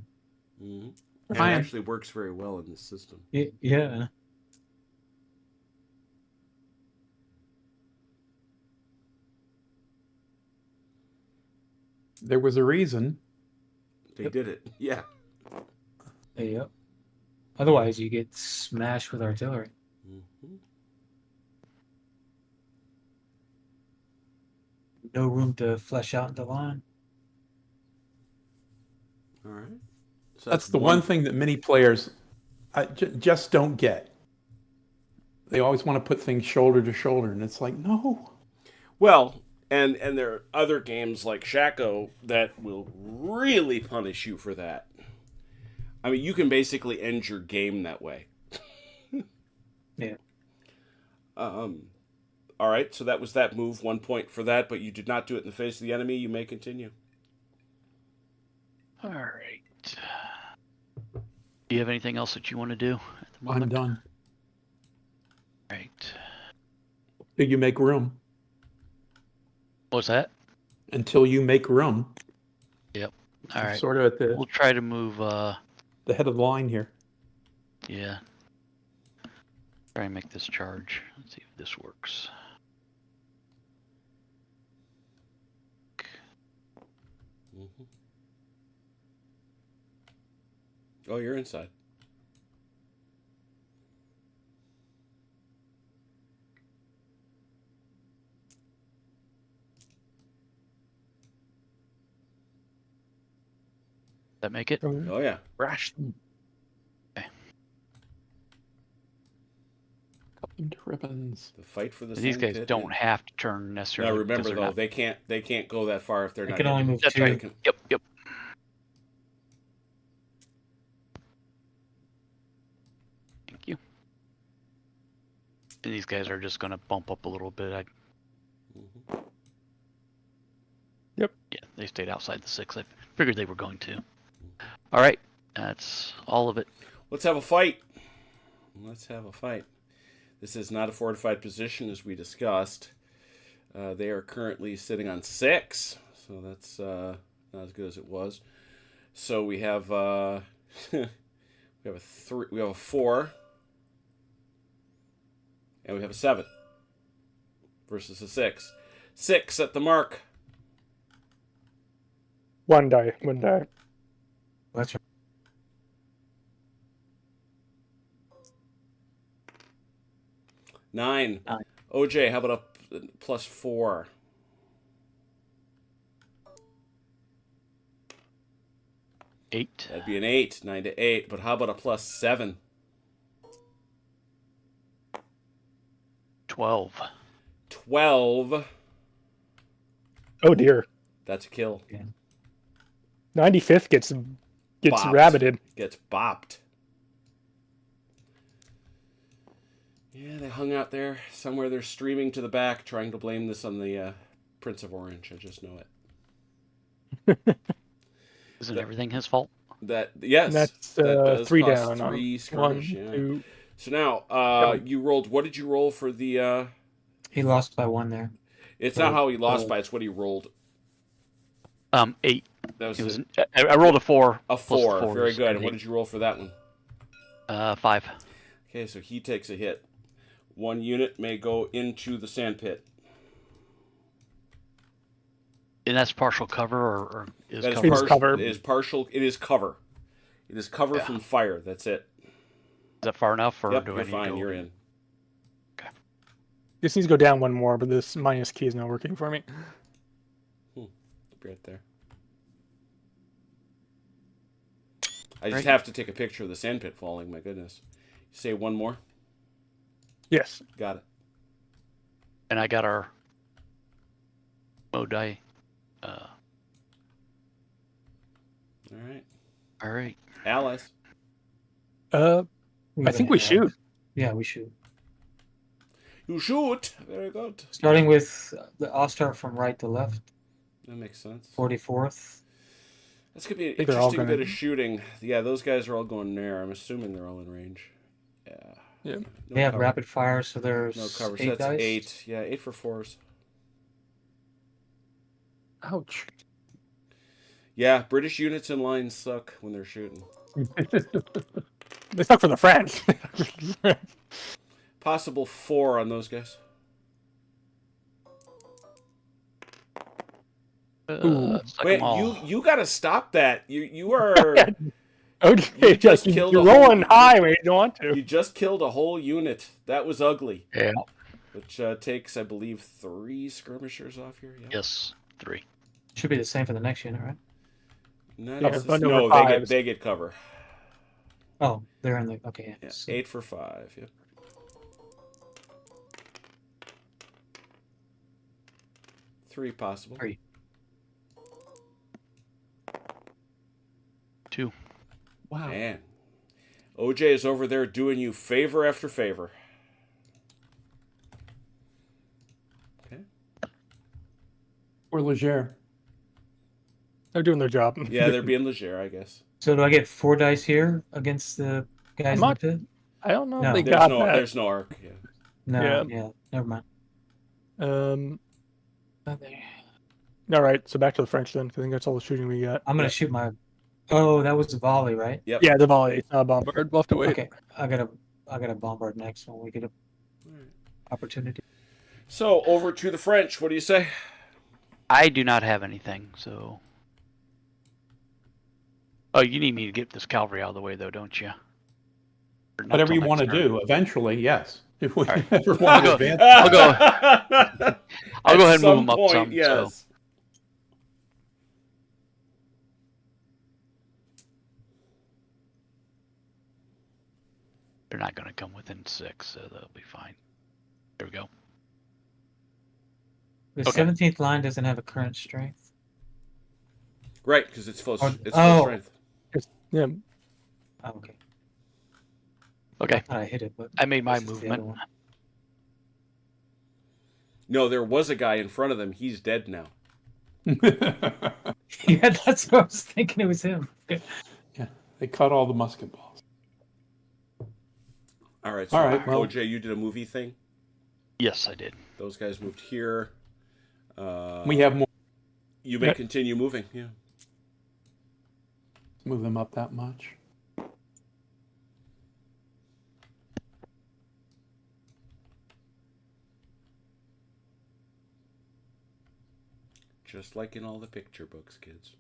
Mm-hmm. It Fine. actually works very well in this system. Yeah. There was a reason. They did it. Yeah. Yep. Otherwise, you get smashed with artillery. Mhm. No room to flesh out the line. All right. So That's the one thing that many players just don't get. They always want to put things shoulder to shoulder, and it's like, no. Well, and there are other games like Shaco that will really punish you for that. I mean, you can basically end your game that way. Yeah. All right, so that was that move. 1 point for that, but you did not do it in the face of the enemy. You may continue. All right. Do you have anything else that you want to do at the moment? I'm done. Right. Until you make room. What's that? Until you make room. Yep. All I'm right. sort of at We'll try to move. the head of the line here. Yeah. Try and make this charge. Let's see if this works. Mm-hmm. Oh, you're inside. That make it? Oh yeah. Rash. Cut them to ribbons. The fight for the These guys sandpit. don't have to turn Now necessarily. remember because they're though, not- they can't go that far if they're They not. can only hitting. move That's two. right. Yep. Yep. Thank you. And these guys are just going to bump up a little bit. Mhm. Yep. Yeah, they stayed outside the 6. I figured they were going to. All right. That's all of it. Let's have a fight. Let's have a fight. This is not a fortified position, as we discussed. They are currently sitting on 6, so that's not as good as it was. So we have we have a 3, we have a 4, and we have a 7 versus a 6. 6 at the mark. One die. One die. That's right. 9. 9. OJ, how about a +4? Eight. That'd be an 8. 9 to 8. But how about a +7? 12. 12. Oh dear. That's a kill. 95th gets Bopped. rabbited. Gets bopped. Yeah, they hung out there somewhere. They're streaming to the back, trying to blame this on the Prince of Orange. I just know it. Isn't everything his fault? That yes, And that's that does 3 cost down. 3 One, skirmish. Yeah. 2. So now, you rolled. What did you roll for the? He lost by 1 there. It's not how he lost by. It's what he rolled. 8. That was It was. I rolled a 4. a plus 4. the 4 Very is good. an And what eight. did you roll for that one? 5. Okay, so he takes a hit. 1 unit may go into the sandpit. And that's partial cover, or is That is cover? It's cover. It is partial. It is cover. It is cover Yeah. from fire. That's it. Is that far enough, or Yep, do I you're need fine. to? You're in. This needs to go down one more, but this minus key is not working for me. Right there. I just Right. have to take a picture of the sandpit falling. My goodness. You say one more? Yes. Got it. And I got our Modai. All right. All right. Allies. I think we shoot. Yeah, we shoot. You shoot. Very good. Starting with I'll start from right to left. That makes sense. 44th. That's going to be an think they're all interesting gonna- bit of shooting. Yeah, those guys are all going there. I'm assuming they're all in range. Yeah. Yeah. No They have cover. rapid fire, so there's No cover. So 8 that's dice. 8. Yeah, 8 for 4s. Ouch. Yeah, British units in line suck when they're shooting. They stuck for the French. Possible 4 on those guys. Ooh. Suck 'em Wait, all. you got to stop that. You are Okay, You just you're killed a rolling whole- high when you don't want to. You just killed a whole unit. That was ugly. Yeah. Which takes, I believe, 3 skirmishers off here. Yeah. Yes. 3. Should be the same for the next unit, right? Not Yeah, necess- but no, no, with they get fives. they get cover. Oh, they're in the. Okay, yeah. Yeah, So 8 for 5. Yep. 3 possible. 3. 2. Wow. Man, OJ is over there doing you favor after favor. Okay. Or Leger. They're doing their job. Yeah, they're being leger, I guess. So do I get 4 dice here against the guys in not- the pit? I don't know No. if they There's got no that. there's no arc. Yeah. No, Yeah. yeah. Never mind. All right, so back to the French then. 'Cause I think that's all the shooting we got. I'm gonna shoot my. Oh, that was the volley, right? Yep. Yeah, the volley. It's not a bombard. We'll have to wait. Okay, I gotta bombard next when we get a opportunity. So over to the French. What do you say? I do not have anything, so. Oh, you need me to get this cavalry out of the way, though, don't you? Or not Whatever till you next want to turn. do, eventually, yes. If we Alright. ever want to go- advance. I'll go At ahead and move some them up point, some. yes. So. They're not going to come within 6, so they'll be fine. There we go. The Okay. 17th line doesn't have a current strength. Right, because it's full. Oh, It's full oh. strength. Yeah, Oh, okay. Okay, I thought I hit it, but I made my this is the other movement. one. No, there was a guy in front of them. He's dead now. Yeah, that's what I was thinking. It was him. Yeah, they cut all the musket balls. All right. So All right, well- OJ, you did a movie thing. Yes, I did. Those guys moved here. We have more. You may Yeah. continue moving. Yeah. Move them up that much. Just like in all the picture books, kids.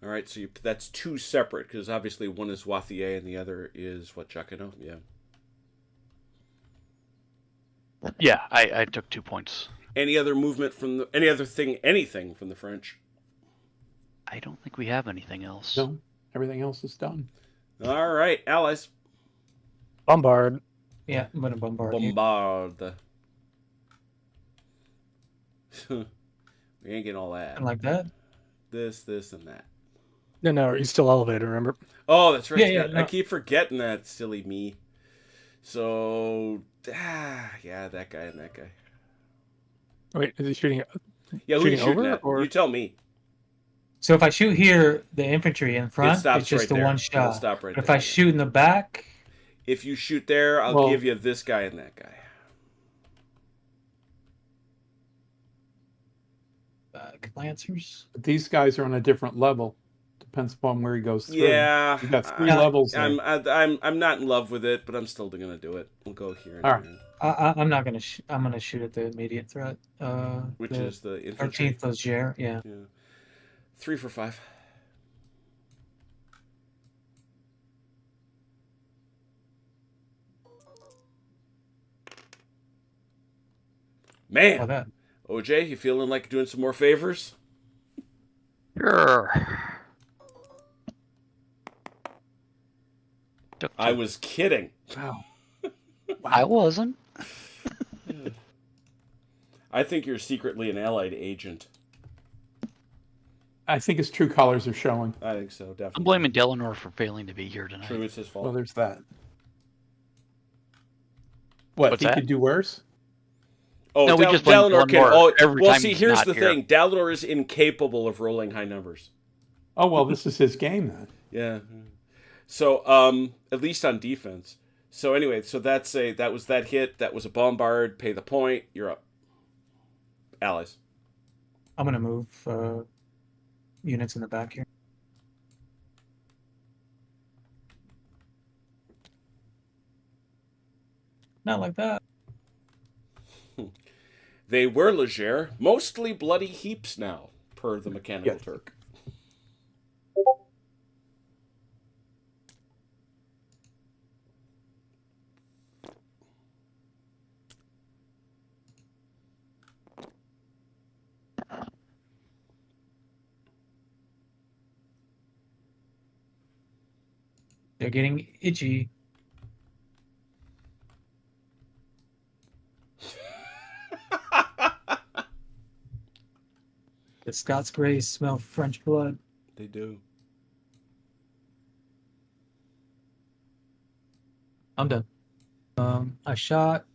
All right, so that's 2 separate, because obviously one is Wathier and the other is, what, Jacquinot? Yeah. Yeah, I took 2 points. Any other movement from the... anything from the French? I don't think we have anything else. No, everything else is done. All right, allies. bombard. Yeah, I'm gonna bombard. you. Bombard. We ain't getting all that. And like that. This, and that. No, he's still elevated. Remember? Oh, that's right. Yeah, I no. keep forgetting that, silly me. So, yeah, that guy and that guy. Wait, is he shooting? Yeah, who's Shooting shooting over, at? or- You tell me. So if I shoot here, the infantry in front, stops it's just right the there. one It'll shot. stop right But if there, I yeah. shoot in the back, If you shoot there, I'll Well- give you this guy and that guy. Lancers. But these guys are on a different level. Depends upon where he goes through. Yeah, You got 3 Yeah. levels there. I'm not in love with it, but I'm still gonna do it. We'll go here. And All right. here, I'm not gonna. I'm gonna shoot at the immediate threat. which the is the infantry. 13th Leger. Yeah. Yeah. 3 for 5. Man, Well, that. OJ, you feeling like doing some more favors? Sure. Took I 2. was kidding. Wow. I wasn't. I think you're secretly an Allied agent. I think his true colors are showing. I think so, definitely. I'm blaming Delanor for failing to be here tonight. True, it's his fault. Well, there's that. What, What's he that? could do worse? Oh, No, we just blame Dalinor can. Dalinor Oh, every well, time see, he's here's not the here. thing: Dalinor is incapable of rolling high numbers. Oh, well, this is his game then. Yeah. So, at least on defense. So anyway, so that was that hit. That was a bombard. Pay the point. You're up. Allies. I'm gonna move units in the back here. Not like that. They were leger, mostly bloody heaps now, per the Mechanical Yes. Turk. They're getting itchy. The Scots Greys smell French blood. They do. I'm done. I shot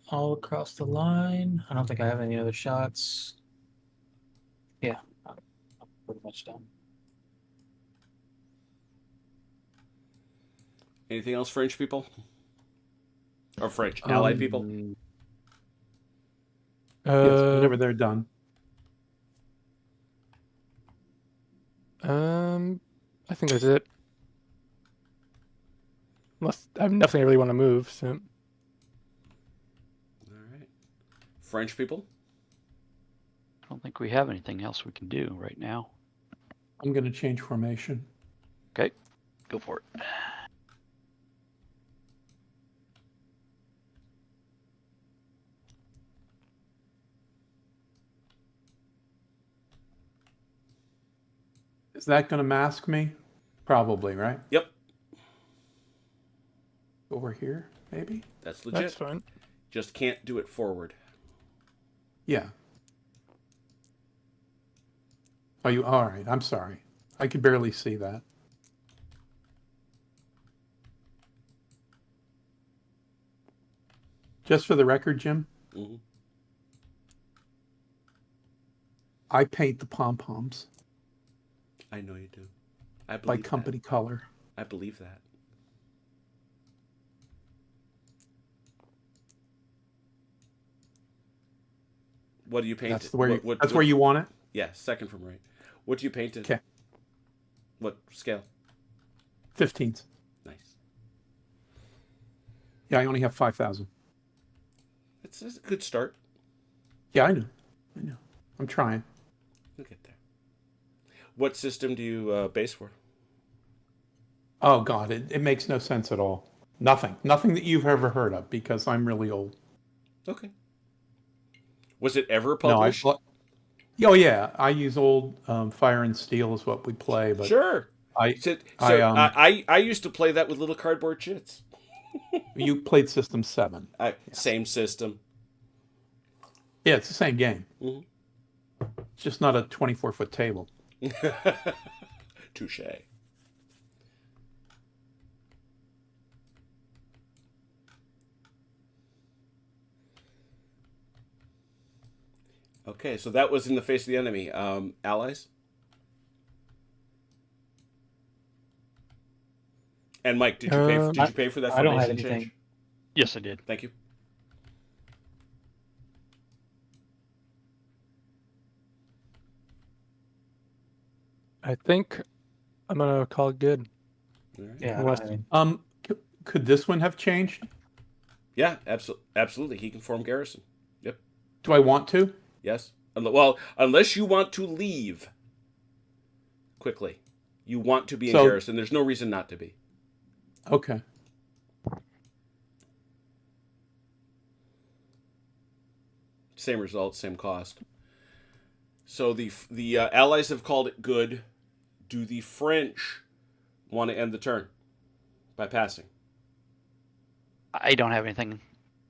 all across the line. I don't think I have any other shots. Yeah, I'm pretty much done. Anything else, French people? Or French allied people? Yes, whenever they're done. I think that's it. Unless I have nothing I really want to move. So All right. French people? I don't think we have anything else we can do right now. I'm going to change formation. Okay, go for it. Is that going to mask me? Probably, right? Yep. Over here, maybe? That's legit. that's fine. Just can't do it forward. Yeah. Oh, you all right? I'm sorry. I could barely see that. Just for the record, Jim, Hmm. I paint the pom-poms I know you do. I by believe company color. that. I believe that. What do you paint? That's where that's where you want it. Yeah, second from right. What do you paint it? Okay. What scale? 15s. Nice. Yeah, I only have 5,000. It's a good start. Yeah, I know. I'm trying. You'll get there. What system do you base for? Oh God, it makes no sense at all. Nothing that you've ever heard of, because I'm really old. Okay. Was it ever No, published? oh yeah, I use old Fire and Steel is what we play, but Sure. I I used to play that with little cardboard chits. you played System 7. Same system. Yeah, it's the same game. Mhm. It's just not a 24-foot table. Touche. Okay, so that was in the face of the enemy. Allies? And Mike, did you pay for that I don't have formation anything. change? Yes, I did. Thank you. I think I'm gonna call it good. All right. Yeah, Unless- I mean, Could this one have changed? Yeah, absolutely. He can form garrison. Yep. Do I want to? Yes. Well, unless you want to leave quickly, you want to be in So- garrison. There's no reason not to be. Okay. Same result, same cost. So the Allies have called it good. Do the French want to end the turn by passing? I don't have anything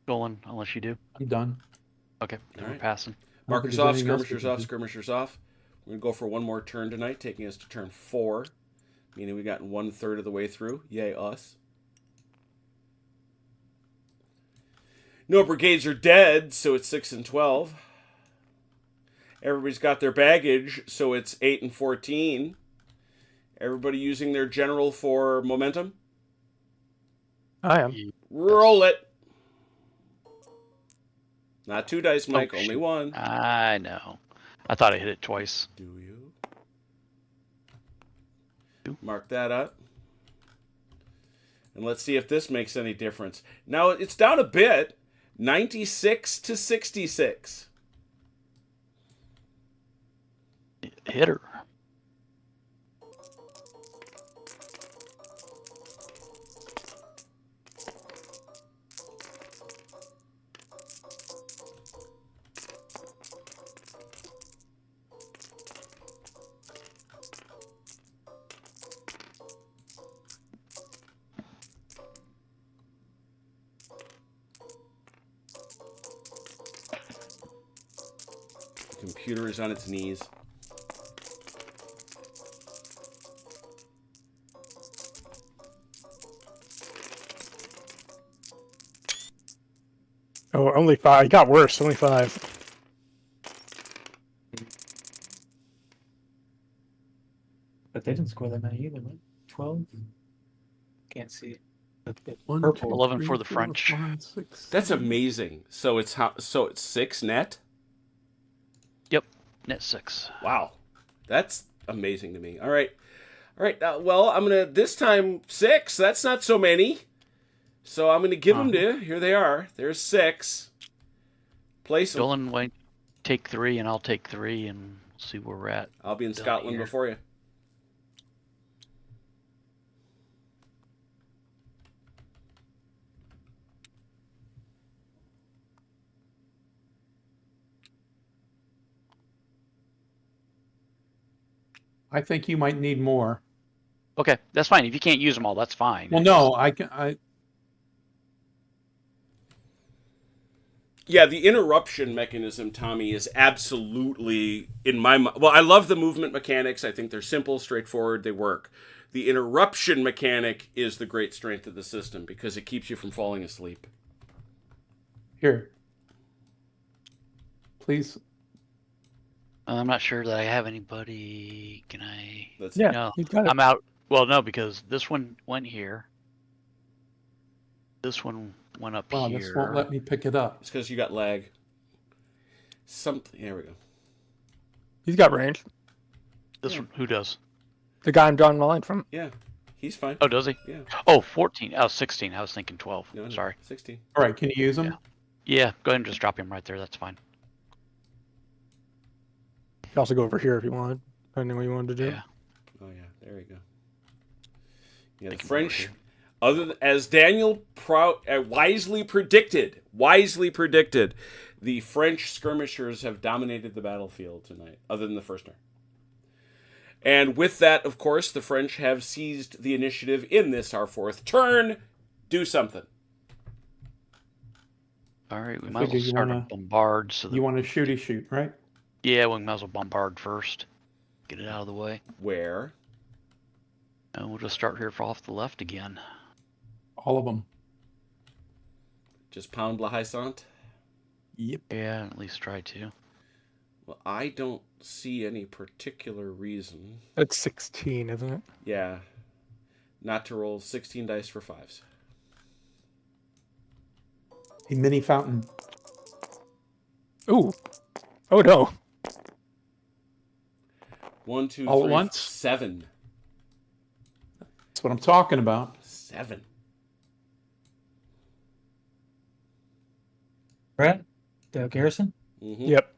going unless you do. I'm done. Okay, then All we're right. passing. Markers there's off, anything else we skirmishers can off, do. skirmishers off. We're going to go for one more turn tonight, taking us to turn 4, meaning we got 1/3 of the way through. Yay, us. No brigades are dead, so it's 6 and 12. Everybody's got their baggage, so it's 8 and 14. Everybody using their general for momentum? I am. Roll it. Not 2 dice, Mike, only shoot. 1. I know. I thought I hit it twice. Do you? Mark that up. And let's see if this makes any difference. Now, it's down a bit. 96 to 66. hitter. The computer is on its knees. Oh, only 5. It got worse. Only 5. But they didn't score that many either, right? 12? Can't see. One, Purple. 11 for the French. 5, 6, That's 7. amazing. So it's 6 net? Yep, net 6. Wow. That's amazing to me. All right. Well, I'm going to, this time, 6. That's not so many. So I'm going to give them to you. Here they are. There's 6. Place them. Dylan, wait, take 3, and I'll take 3, and see where we're at. I'll be in Down Scotland here. before you. I think you might need more. Okay, that's fine. If you can't use them all, that's fine. Well, no, I can. Yeah, the interruption mechanism, Tommy, is absolutely in my mind. Well, I love the movement mechanics. I think they're simple, straightforward, they work. The interruption mechanic is the great strength of the system because it keeps you from falling asleep. Here. Please. I'm not sure that I have anybody. Can I? That's Yeah, No, he's got it. I'm out. Well, no, because this one went here. This one went up Wow, here. this won't let me pick it up. It's because you got lag. Something. There we go. He's got range. This one, who does? The guy I'm drawing the line from. Yeah, he's fine. Oh, does he? Yeah. Oh, 14. Oh, 16. I was thinking 12. No, Sorry. 16. All right, can you use them? Yeah. Yeah, go ahead and just drop him right there. That's fine. You can also go over here if you want, depending on what you wanted to do. Yeah. Oh yeah, there we go. Yeah, the Take him over French, here. as Daniel wisely predicted, the French skirmishers have dominated the battlefield tonight, other than the first turn. And with that, of course, the French have seized the initiative in this, our 4th turn. Do something. All right, we I might as well figure you start a wanna- bombard. So that, You want to shooty shoot, right? yeah, we might as well bombard first. Get it out of the way. Where? And we'll just start here off the left again. All of them. Just pound La Haissant? Yep. Yeah, at least try to. Well, I don't see any particular reason. That's 16, isn't it? Yeah. Not to roll 16 dice for 5s. A mini fountain. Ooh. Oh no. 1, 2, All at 3, once? 7. That's what I'm talking about. 7. Brett? The garrison? Mm-hmm. Yep.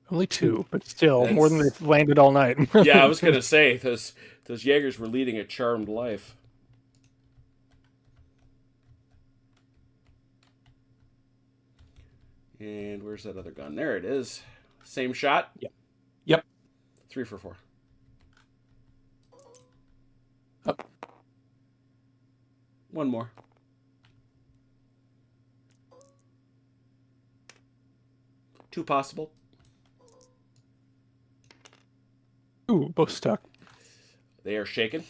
Only 2, but still more than they've landed all night. Yeah, I was gonna say those Jaegers were leading a charmed life. And where's that other gun? There it is. Same shot. Yep. 3 for 4. Up. One more. Two possible. Ooh, both stuck. They are shaken.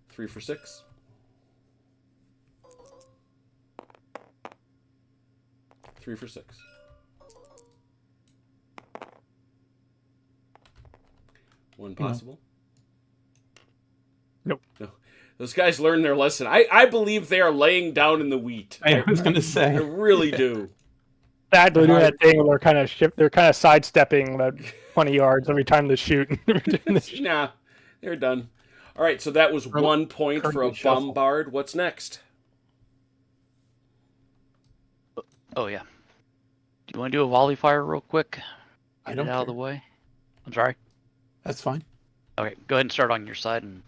3 for 6. Three for 6. One possible. Nope. No. Those guys learned their lesson. I believe they are laying down in the wheat. I was going to I say. really do. They're doing that thing where they're kind of sidestepping about 20 yards every time they shoot. Nah, they're done. All right, so that was 1 point for a currently shuffle. bombard. What's next? Oh, yeah. You want to do a volley fire real quick? I Get don't it out of care. the way. I'm sorry. That's fine. Okay, go ahead and start on your side. And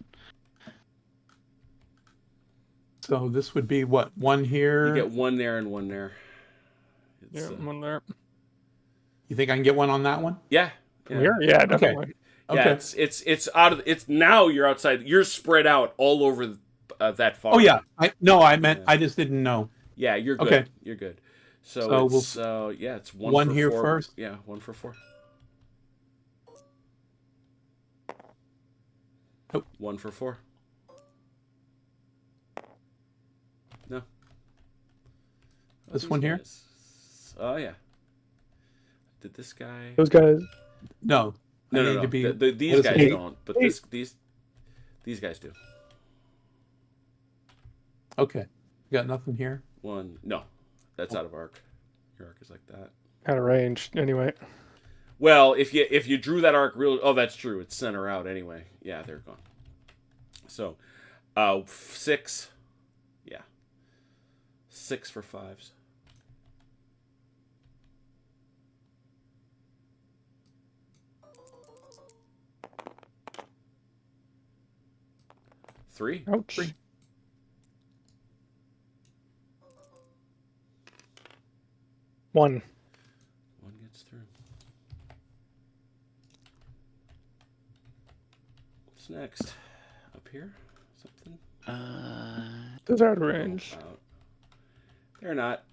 So this would be what, one You here? get one there and one there. Yeah, It's, one there. You think I can get one on that one? yeah. From here? Yeah, definitely. Yeah, Okay. it's out of it's now you're outside. You're spread out all over that farm. Oh yeah. I meant Yeah. I just didn't know. Yeah, you're good. Okay. You're good. So it's yeah, it's one one for here 4. first? Yeah, 1 for 4. Oh. 1 for 4. No. This one here? Oh yeah. Did this guy? Those guys. No. I No, need no. to be. These what is guys it? don't, but these guys do. Okay. You got nothing here? One. No, that's out of arc. Your arc is like that. Out of range. Anyway. Well, if you drew that arc real, oh, that's true. It's center out anyway. Yeah, they're gone. So, 6. Yeah, 6 for 5s. Three. Ouch. 3. One. One gets through. What's next? Up here? Something? Those are out of range. Out. They're not.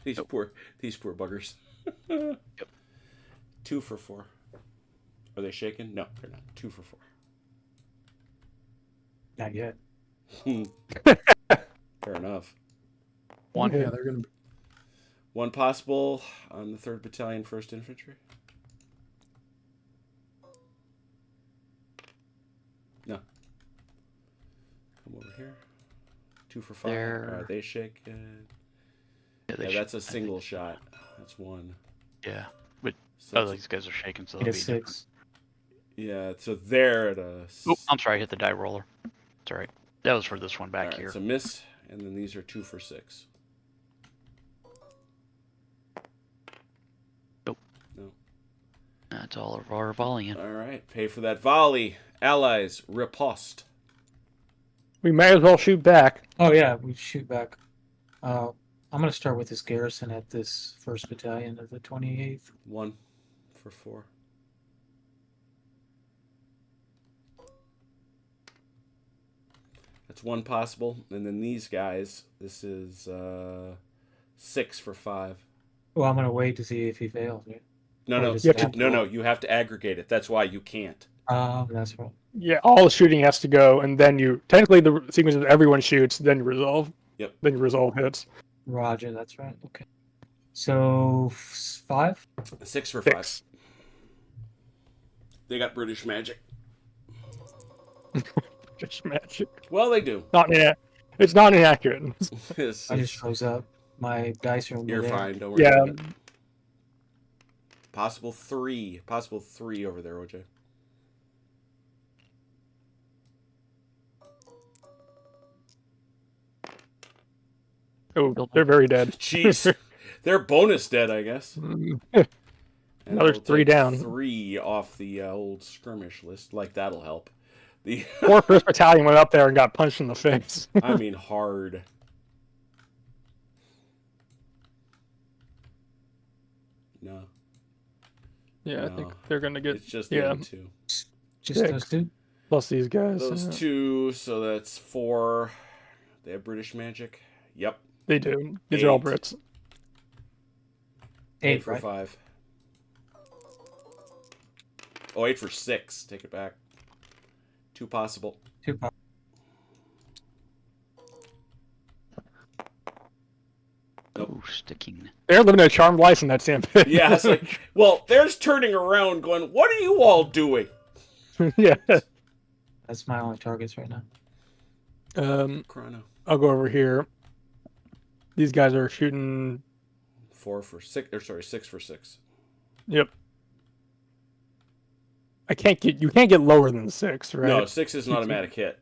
these poor buggers. Yep. 2 for 4. Are they shaken? No, they're not. 2 for 4. Not yet. Fair enough. one. Yeah, they're gonna. One possible on the 3rd Battalion, 1st Infantry. No. Come over here. 2 for 5. There. They shake. Yeah, they Yeah, sh- that's a single shot. That's 1. Yeah, but So oh, it's- these guys are shaking, so Get they'll a be different. 6. yeah, so they're at a. Oh, I'm sorry, I hit the die roller. It's all right. That was for this one back All right, here. it's a miss, and then these are 2 for 6. That's all of our volleying. All right, pay for that volley. Allies riposte. We may as well shoot back. Oh yeah, we shoot back. I'm gonna start with this garrison at this 1st Battalion of the 28th. 1 for 4. That's 1 possible, and then these guys. This is 6 for 5. Well, I'm gonna wait to see if he fails. Right? No, Or no, just Yeah, tap no, no. roll. You have to aggregate it. That's why you can't. That's right. Yeah, all the shooting has to go, and then you technically the sequence is everyone shoots, then you resolve. Yep. Then you resolve hits. Roger, that's right. Okay. So 5. 6 for 5. 6. They got British magic. Just magic. Well, they do. Not it's not inaccurate. It's- I just froze up. My dice are You're there. fine. Don't worry. Yeah. About it. Possible 3. Possible 3 over there, OJ. Oh, they're very dead. Jeez. They're bonus dead, I guess. And Another we'll 3 take down. 3 off the old skirmish list. Like, that'll help. The Poor 1st Battalion went up there and got punched in the face. I mean, hard. No. Yeah, I No. think they're gonna get It's just the yeah. other 2. Just 6. those 2. Plus these guys. Those yeah. 2, so that's 4. They have British magic. Yep. They do. These are all 8. Brits. 8, for right? 5. Oh, 8 for 6. Take it back. 2 possible. 2 pop. Oh, sticking. They're living a charmed life in that sandpit. Yeah, it's like, well, there's turning around going, what are you all doing? yeah. That's my only targets right now. Chrono. I'll go over here. These guys are shooting. 4 for 6. Or sorry, 6 for 6. Yep. You can't get lower than 6, right? No, 6 is an automatic hit.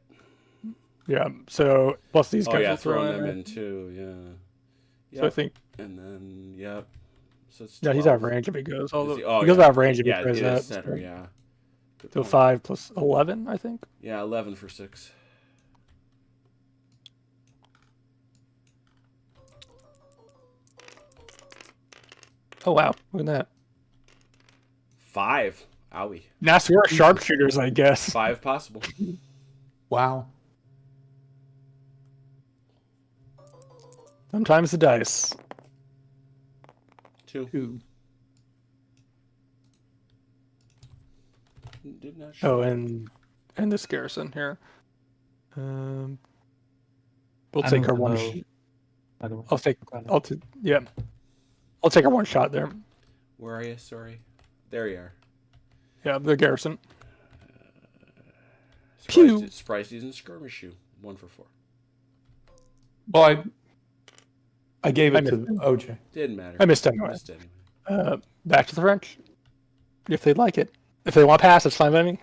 Yeah. So plus these Oh guys yeah, will throw throwing them in. in too. Yeah. So I Yep. think And then yep. So it's Yeah, 12. he's out of range if he goes. Is Although he? Oh, he goes yeah. out of range if Yeah, he tries it is that. center, yeah. Good So point. 5 plus 11, I think. Yeah, 11 for 6. Oh wow, look at that. 5. Owie. Now so we're sharpshooters, I guess. 5 possible. Wow. Sometimes the dice. 2. 2. Did not show. Oh, and this garrison here. We'll I take moved our the one. bow, by the way. I'll take. Got it. Yeah. I'll take our one shot there. Where are you? Sorry. There you are. Yeah, the garrison. Surprised, surprised he didn't skirmish you. 1 for 4. Well, I gave I it to missed him. OJ. Didn't matter. I missed anyway. Missed anyway. Back to the French, if they'd like it. If they want to pass, it's fine by me.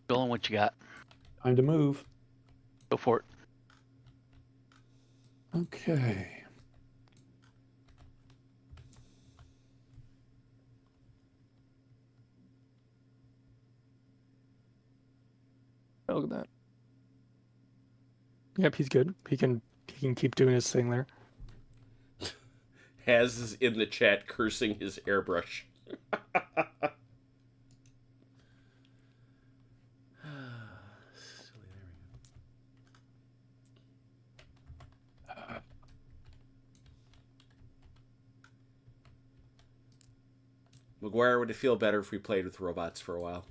Dolan, what you got? Time to move. Go for it. Okay. Look at that. Yep, he's good. He can keep doing his thing there. Has is in the chat cursing his airbrush. McGuire, would it feel better if we played with robots for a while?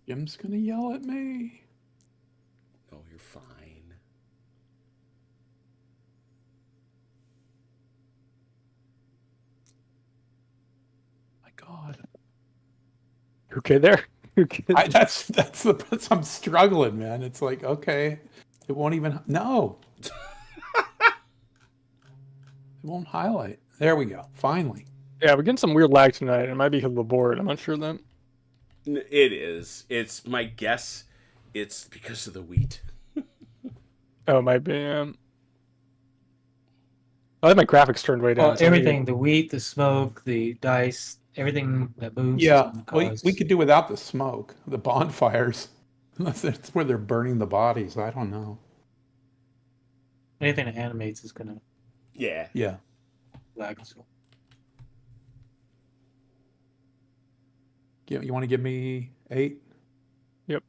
Jim's gonna yell at me. No, you're fine. My God. Okay, there. Okay. That's I'm struggling, man. It's like, okay, it won't even no. It won't highlight. There we go. Finally. Yeah, we're getting some weird lag tonight. It might be because of the board. I'm not sure then. It is. It's my guess. It's because of the wheat. Oh, it might be. I have my graphics turned way down. Well, so everything, the wheat, the smoke, the dice, everything that moves. Yeah, is gonna cause- we could do without the smoke, the bonfires. Unless that's where they're burning the bodies. I don't know. anything that animates is gonna Yeah. Yeah. lag. So. You want to give me 8? Yep.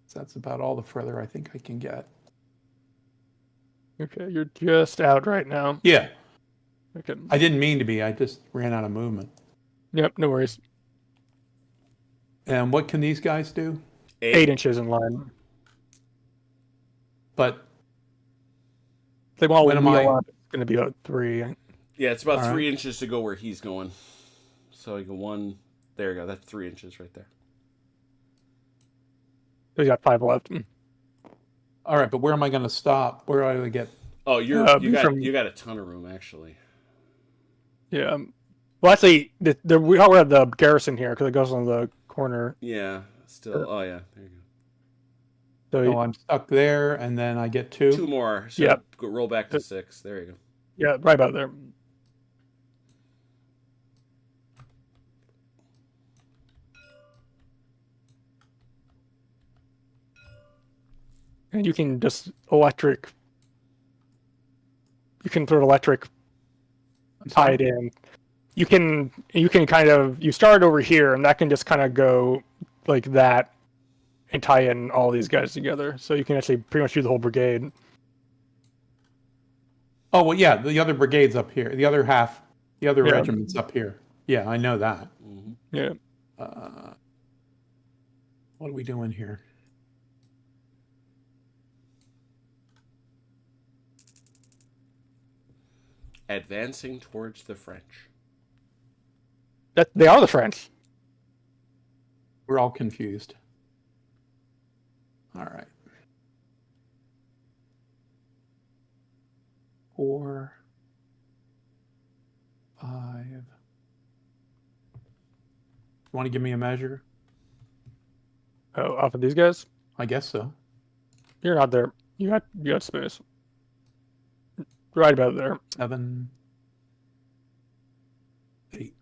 So that's about all the further I think I can get. Okay, you're just out right now. Yeah. Okay. I didn't mean to be. I just ran out of movement. Yep, no worries. And what can these guys do? 8 inches in line. But If they want When to am wheel I- up, it's going to be about 3. Yeah, it's about All 3 inches to go where he's going. So you go 1. There you go. That's 3 inches right there. He's got 5 left. all right, but where am I going to stop? Where do I get? Oh, you got a ton of room actually. Yeah. Well, actually, we already have the garrison here because it goes on the corner. Yeah. Still. Oh yeah. There you go. So Oh, I'm stuck there, and then I get 2. 2 more. So Yep. roll back to 6. There you go. yeah, right about there. And you can just electric. You can throw electric, tie it in. You can kind of you start over here, and that can just kind of go like that, and tie in all these guys together. So you can actually pretty much do the whole brigade. Oh well, yeah. The other brigade's up here. The other half, the other Yeah. regiment's up here. Yeah, I know that. Mm-hmm. Yeah. What are we doing here? Advancing towards the French. That they are the French. We're all confused. All right. 4. 5. Want to give me a measure? Oh, off of these guys? I guess so. You're not there. You got space. Right about there. 7, 8.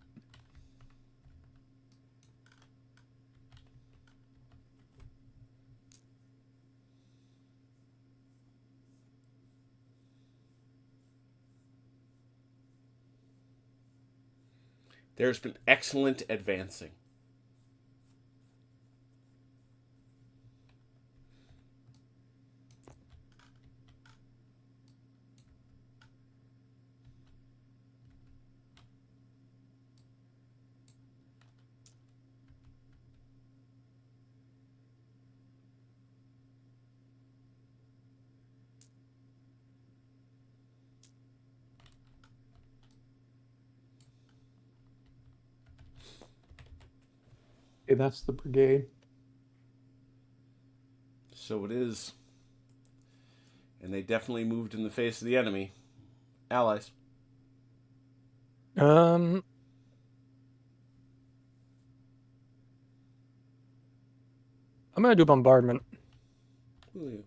There's been excellent advancing. Okay, that's the brigade. So it is. And they definitely moved in the face of the enemy. Allies. I'm gonna do bombardment. Ooh.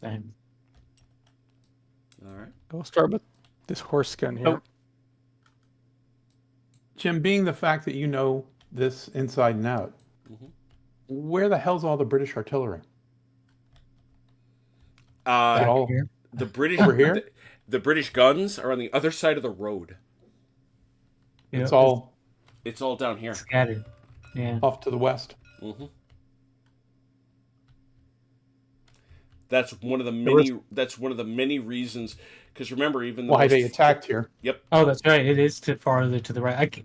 Same. All right. I'll start with this horse gun here. Oh. Jim, being the fact that you know this inside and out, Mhm. where the hell's all the British artillery? Uh, all Here. the British over here? The British guns are on the other side of the road. It's all It's all down here. scattered. Yeah. off to the west. Mm-hmm. That's one of the many. That's one of the many reasons. Because remember, even though Why they attacked here? Yep. Oh, that's right. It is to farther to the right.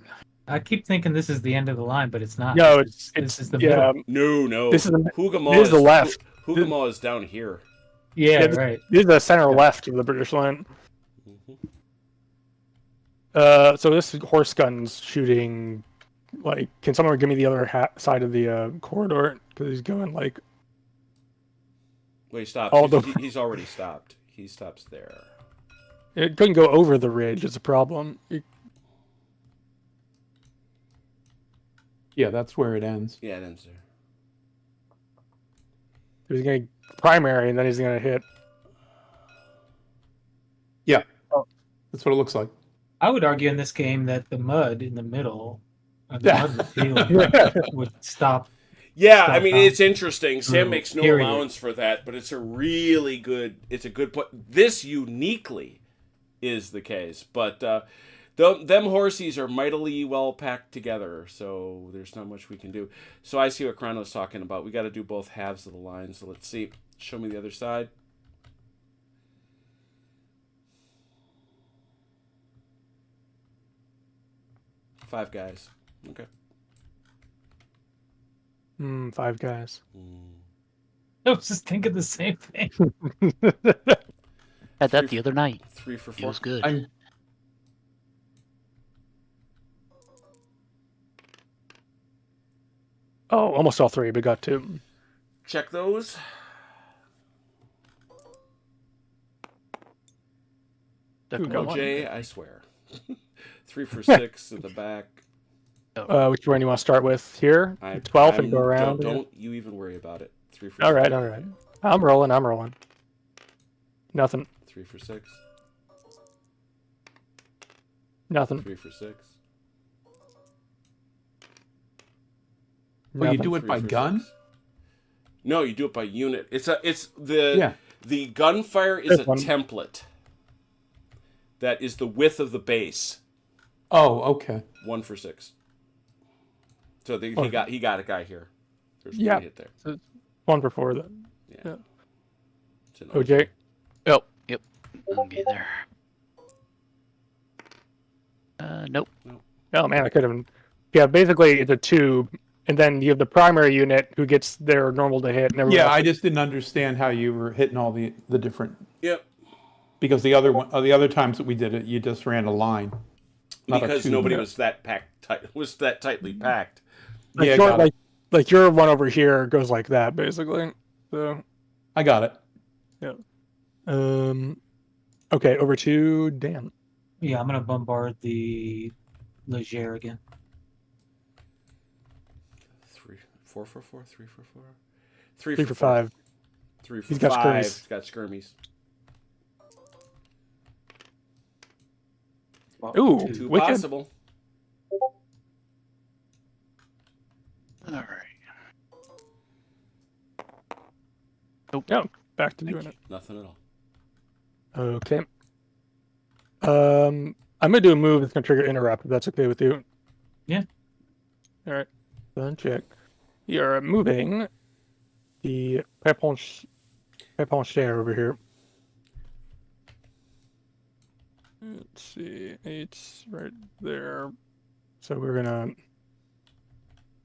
I keep thinking this is the end of the line, but it's not. No, This it's is the yeah. middle. No. This is the Hougoumont this is the left. Hougoumont is down here. Yeah, Yeah, right. This is the center left of the British line. Mm-hmm. So this horse gun's shooting. Like, can someone give me the other side of the corridor? Because he's going like. Wait, stop. All He's already stopped. He stops there. It couldn't go over the ridge. It's a problem. Yeah, that's where it ends. Yeah, it ends there. He's going to primary, and then he's going to hit. Yeah, that's what it looks like. I would argue in this game that the mud in the middle of the Yeah. mud in the field would stop. Yeah, Stop I mean down. it's interesting. Sam Mm, makes no period. allowance for that, but it's a good point. This uniquely is the case, but them horsies are mightily well packed together, so there's not much we can do. So I see what Chrono's talking about. We got to do both halves of the line. So let's see. Show me the other side. Five guys. Okay. 5 guys. I was just thinking the same thing. Had that the other night. 3 for 4. Feels good. I'm Oh, almost all 3, but got 2. Check those. Definitely got one. OJ, I swear. 3 for 6 in the back. Which one do you want to start with? Here? 12 and go around? Don't you even worry about it. 3 for 6. All right. I'm rolling. Nothing. 3 for 6. Nothing. 3 for 6. Well, you Nothing. do it 3 by for gun? 6. No, you do it by unit. The gunfire is This a one. template. That is the width of the base. Oh, okay. 1 for 6. So he Okay. got a guy here. There's Yeah. one hit there. So 1 for 4 then. Yeah. It's an OJ? Oh, yep. I'll be there. Nope. Oh man, I could have. Yeah, basically it's a tube, and then you have the primary unit who gets their normal to hit. And everyone Yeah, else- I just didn't understand how you were hitting all the different. Yep. Because the other times that we did it, you just ran a line. Not a Because tube. nobody was that tightly packed. like, Yeah, your, got it. like your one over here goes like that basically. So I got it. um, Okay, over to Dan. Yeah, I'm gonna bombard the Leger again. 3, 4 for 4, 3 for 4. 3 3 for for 4. 5. 3 for He's got 5. skirmies. He's got skirmies. Well, Ooh, 2 wicked. possible. All right. Oh, back to doing it. Nothing at all. Okay. I'm gonna do a move that's gonna trigger interrupt, if that's okay with you. Yeah. Alright. Then check. You're moving the Peponcher over here. Let's see. It's right there. So we're gonna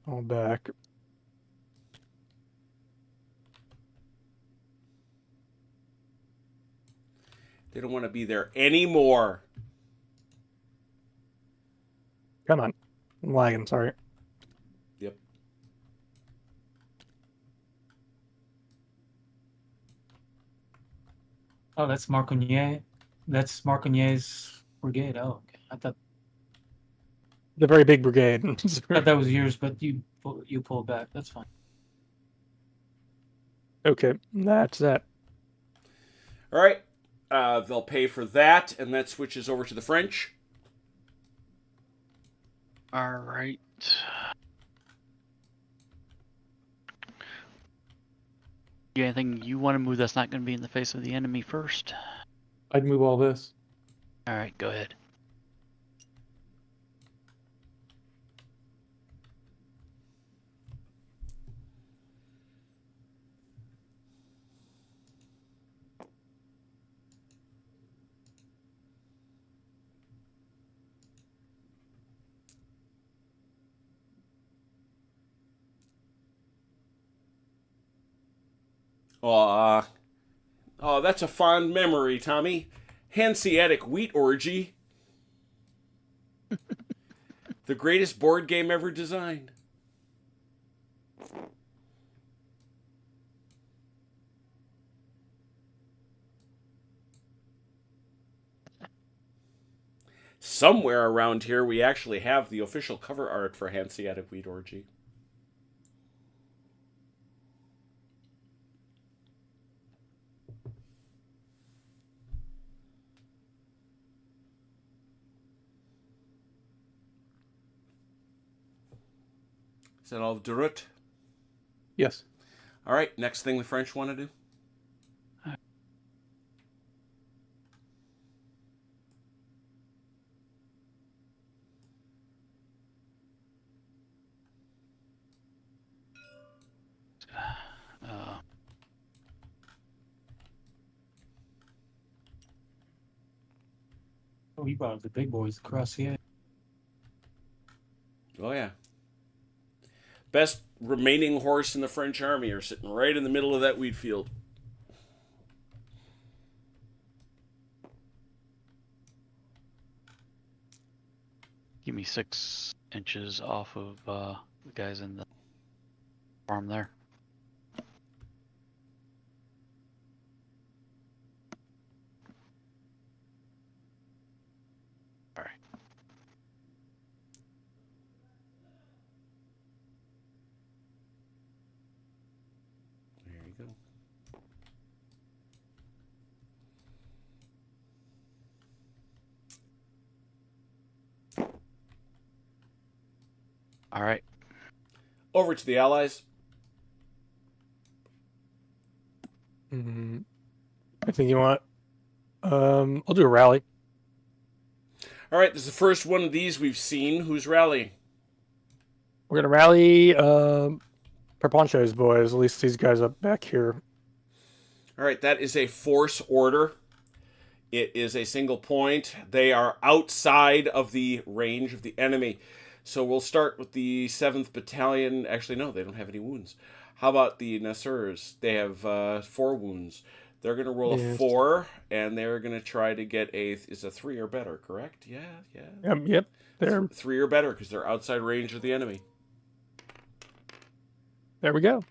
all back. They don't want to be there anymore. Come on. I'm lagging, sorry. Yep. Oh, that's Marconier. That's Marconier's brigade. Oh, okay. I thought The very big brigade. that was yours, but you pulled back. That's fine. Okay, that's that. All right. They'll pay for that, and that switches over to the French. All right. You got anything you want to move that's not going to be in the face of the enemy first? I'd move all this. All right, go ahead. Oh, that's a fond memory, Tommy. Hanseatic wheat orgy. The greatest board game ever designed. Somewhere around here, we actually have the official cover art for Hanseatic wheat orgy. Is that all of Durut? Yes. All right, next thing the French want to do. Uh, Oh, you brought up the big boys across here. Oh, yeah. Best remaining horse in the French army are sitting right in the middle of that wheat field. give me 6 inches off of the guys in the farm there. All right. There you go. All right. Over to the Allies. I think you want. I'll do a rally. All right, this is the first one of these we've seen. Who's rallying? We're gonna rally Perponcho's boys. At least these guys up back here. All right, that is a force order. It is a single point. They are outside of the range of the enemy. So we'll start with the 7th Battalion. Actually, no, they don't have any wounds. How about the Nassers? They have 4 wounds. They're going to roll a 4, and they're going to try to get is a 3 or better, correct? Yeah. Yep. There. 3 or better, because they're outside range of the enemy. There we go.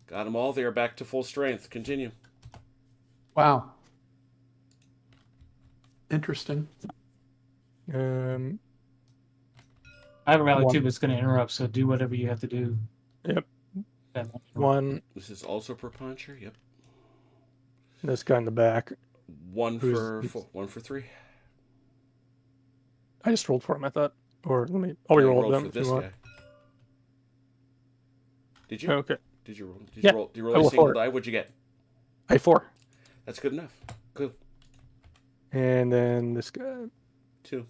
Got them all. They are back to full strength. Continue. Wow. Interesting. Um, I have a rally One. too, but it's going to interrupt. So do whatever you have to do. Yep. That won't interrupt. one. This is also per puncher. Yep. This guy in the back. One Who's- for four, 1 for 3. I just rolled for him. I thought, or let me. Yeah, I'll you re-roll rolled them for if you this want. guy. Did you? Okay. Did you roll? Did Yeah, you roll? Did you roll I a roll single four. die? What'd you get? I had 4. That's good enough. Good. And then this guy. 2.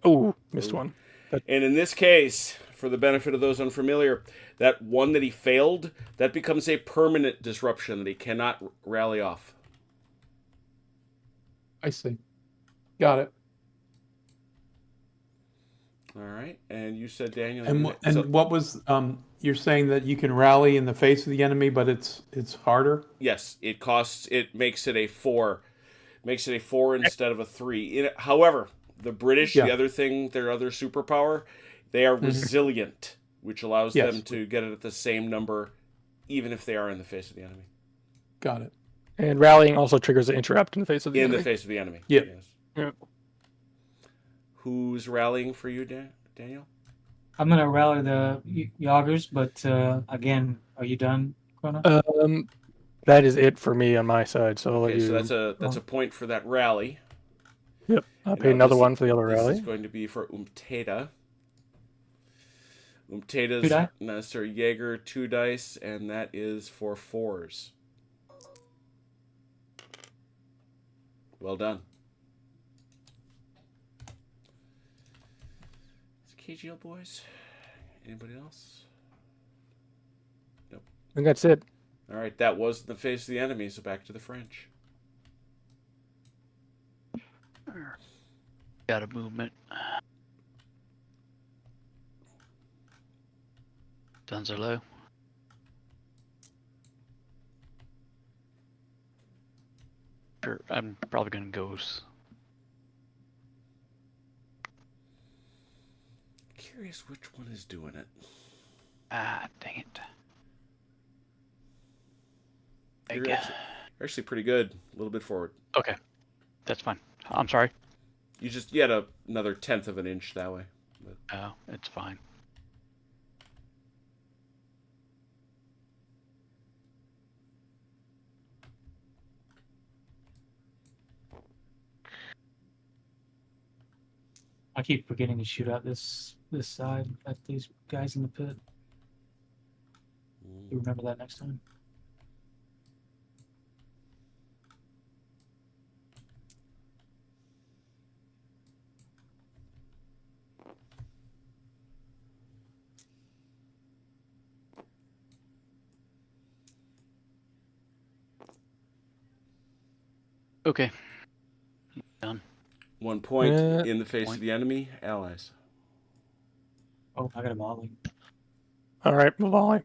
Oh, missed Ooh. one. And in this case, for the benefit of those unfamiliar, that one that he failed, that becomes a permanent disruption that he cannot rally off. I see. Got it. All right. And you said, Daniel. And you- wh- and so- what was you're saying that you can rally in the face of the enemy, but it's harder? yes, it makes it a 4. Makes it a 4 instead of a 3. However, the British, Yeah. the other thing, their other superpower, they are resilient, which allows Yes. them to get it at the same number, even if they are in the face of the enemy. Got it. And rallying also triggers an interrupt in the face of the In enemy. the face of the enemy. Yep. Yes. Yep. Who's rallying for you, Daniel? I'm going to rally the Yoggers, but again, are you done, Chrono? That is it for me on my side. So I'll let Okay, you. so that's a point for that rally. Yep. I'll And pay now another this- one for the other This rally. is going to be for Umteda. Two Umteda's die? Sir Jaeger 2 dice, and that is for 4s. Well done. Is KGL boys? Anybody else? I think that's it. All right, that was the face of the enemy, so back to the French. Got a movement. Guns are low. Sure, I'm probably gonna go. Curious which one is doing it. Ah, dang it. You're actually pretty good. A little bit forward. Okay, that's fine. I'm sorry. You had another 1/10 of an inch that way. Oh, it's fine. I keep forgetting to shoot out this side at these guys in the pit. You remember that next time? Okay. Done. 1 point in the face Point. of the enemy. Allies. Oh, I got a volley. All right, we'll volley.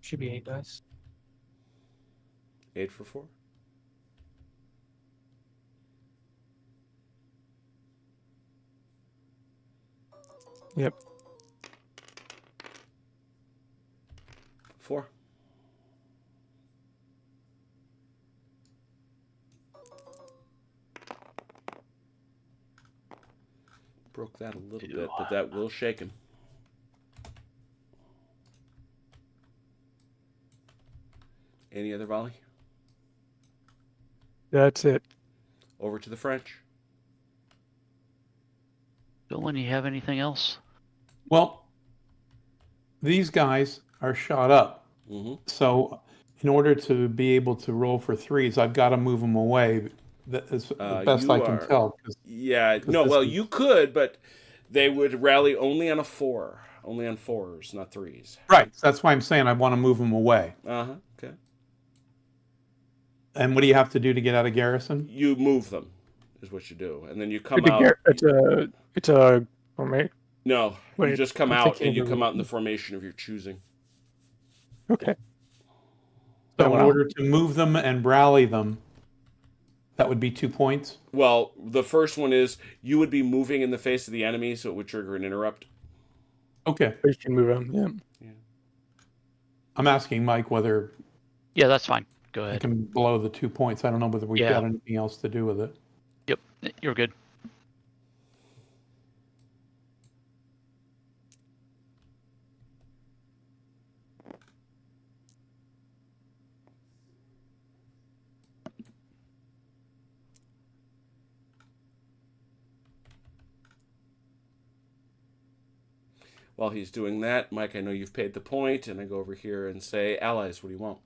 Should be 8 dice. 8 for 4. Yep. 4. Broke that a little bit, but that will shake him. Any other volley? That's it. Over to the French. Dylan, you have anything else? Well, these guys are shot up. Mm-hmm. So in order to be able to roll for 3s, I've got to move them away. That is the best you I can are- tell. 'Cause Yeah, no, this well, is- you could, but they would rally only on a 4. Only on 4s, not 3s. Right. That's why I'm saying I want to move them away. Uh-huh, okay. And what do you have to do to get out of garrison? You move them, is what you do. And then you come It's a, out. gar- it's a formate. No, you Wait, just come I'm out thinking and you of come a- out in the formation of your choosing. Okay. So Oh, in wow. order to move them and rally them, that would be 2 points. Well, the first one is you would be moving in the face of the enemy, so it would trigger an interrupt. Okay. You can move him. Yeah. I'm asking Mike whether Yeah, that's fine. Go I ahead. can blow the 2 points. I don't know whether we've Yeah. got anything else to do with it. Yep, you're good. While he's doing that, Mike, I know you've paid the point, and I go over here and say, allies, what do you want?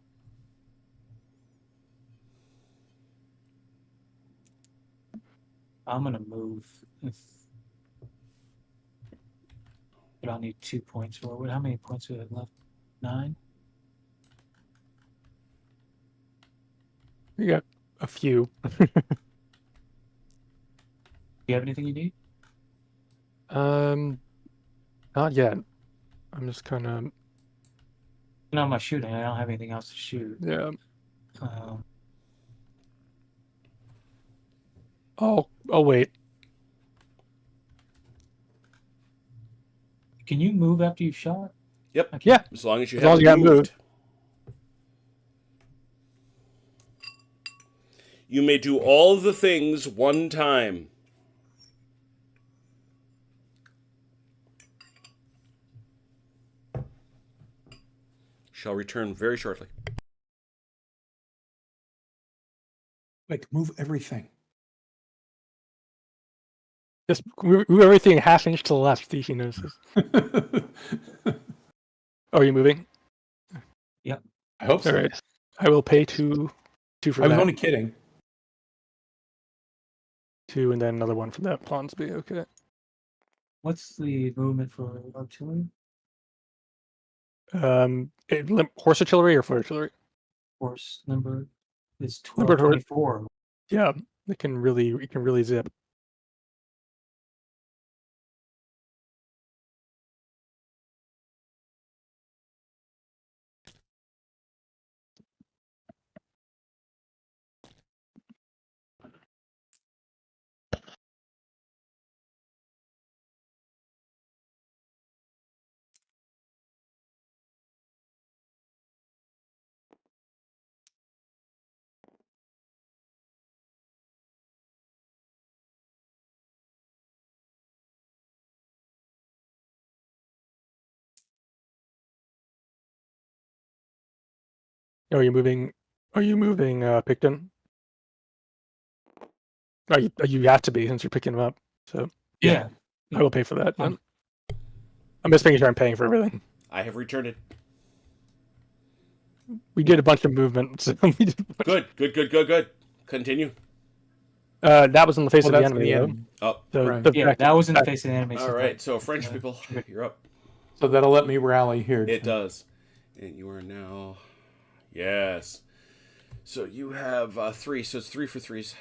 I'm gonna move. But I'll need 2 points for it. How many points do I have left? 9? You got a few. Do you have anything you need? Not yet. I'm just kind of No, I'm not shooting. I don't have anything else to shoot. yeah. Um, I'll wait. can you move after you've shot? Yep. Okay. Yeah. As long as you As long haven't as you haven't moved. moved. You may do all the things one time. Shall return very shortly. Like, move everything. Just move everything half inch to the left. See if he notices. Oh, are you moving? I hope so. All right. I will pay two for I was that. only kidding. 2 and then another one for that Ponsby. Okay. What's the movement for artillery? Horse artillery or foot artillery? Horse number is Number 24. Yeah, it can really zip. Are you moving? Picton? You have to be since you're picking them up. So Yeah. I will pay for that. Then. I'm just making sure I'm paying for everything. I have returned it. We did a bunch of movement. So we did a bunch- Good. Continue. That was in the face Well, of the that's enemy, the though. end. Oh, So Right. the Yeah, fact- that was in the face of the enemy. all right. So French people, you're up. So that'll let me rally here. It does. And you are now... Yes. So you have 3, so it's 3 for 3s.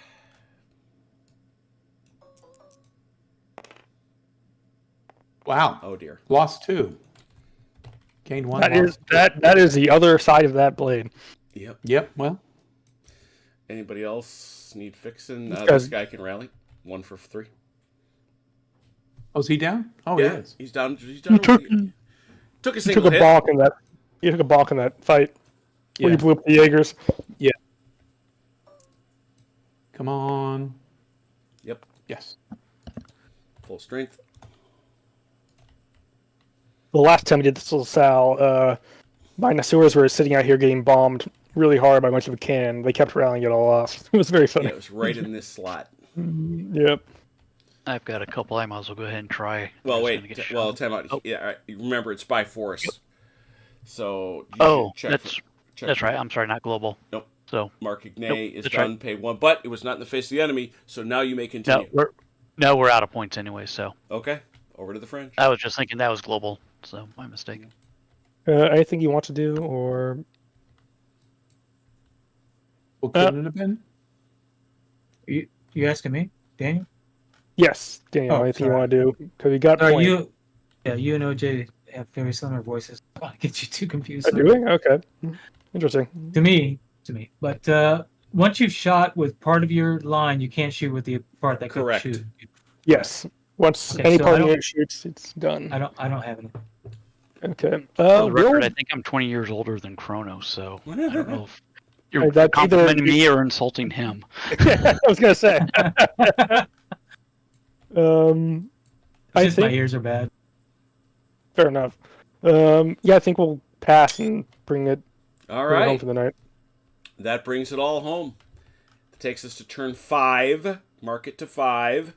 Wow. Oh, dear. Lost 2. Gained 1. That is lost that is the other side of that blade. Yep. Yep. Well, Anybody else need fixing? This This guy's- guy can rally. 1 for 3. oh, is he down? Oh, Yeah, he is. he's down. He's He down. took Took a he took single a hit. balk in that. He took a balk in that fight where Yeah. you blew up the Jaegers. Come on. Yep. Yes. Full strength. The last time we did this with Lasalle, my Nasuras were sitting out here getting bombed really hard by a bunch of cannon. They kept rallying it all off. It was very Yeah, funny. it was right in this slot. Yep. I've got a couple. I might as well go ahead and try. Well, I'm just wait. gonna get Well, shot. time out. Oh. Yeah, all right. Remember, it's by force. So you Oh, should check that's check that's for- right. I'm sorry, not global. Nope. So Mark Ignay Nope, is that's done. right. Pay 1, but it was not in the face of the enemy. So now you may continue. we're out of points anyway. So Okay. Over to the French. I was just thinking that was global. So my mistake. Anything you want to do, or Well, couldn't it have been? You asking me, Daniel? yes, Daniel? Oh, anything you sorry. want to do? Because we got. Are point. you? Yeah, you and OJ have very similar voices. I get you too confused. Are doing okay. Interesting. To me. But once you've shot with part of your line, you can't shoot with the part that Correct. could shoot. Yes. Once Okay, any so part I of don't- it shoots, it's done. I don't have any. Okay. For the record, We'll- I think I'm 20 years older than Chronos, so I don't know if you're That's either- complimenting me or insulting him. I was gonna say. It's I just my think ears are bad. fair enough. Yeah, I think we'll pass and bring it All home right. for the night. That brings it all home. It takes us to turn 5. Mark it to 5.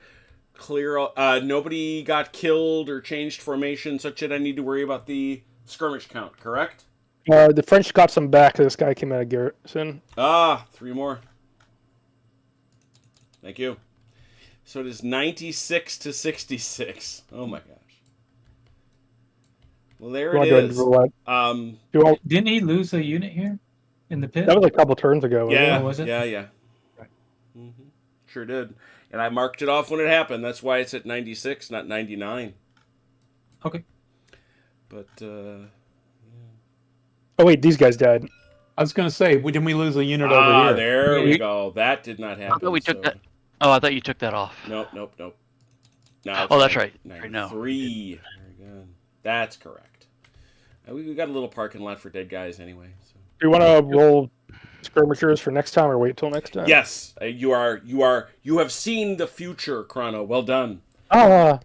Clear. Nobody got killed or changed formation, such that I need to worry about the skirmish count, correct? The French got some back. This guy came out of garrison. 3 more. Thank you. So it is 96 to 66. Oh my gosh. Well, there You want it to go ahead and is. roll that? Didn't he lose a unit here in the pit? That was a couple turns ago. wasn't Yeah, it? was it? yeah. Right. Sure did. And I marked it off when it happened. That's why it's at 96, not 99. Okay. But, Oh wait, these guys died. I was going to say, didn't we lose a unit over here? there we Yeah. go. That did not happen. I thought we took so- that. Oh, I thought you took that off. Nope. Now it's Oh, that's right. I know. 93. Very good. That's correct. We got a little parking lot for dead guys anyway. So. Do you want to roll skirmishers for next time, or wait till next time? Yes, you have seen the future, Chrono. Well done. Ah,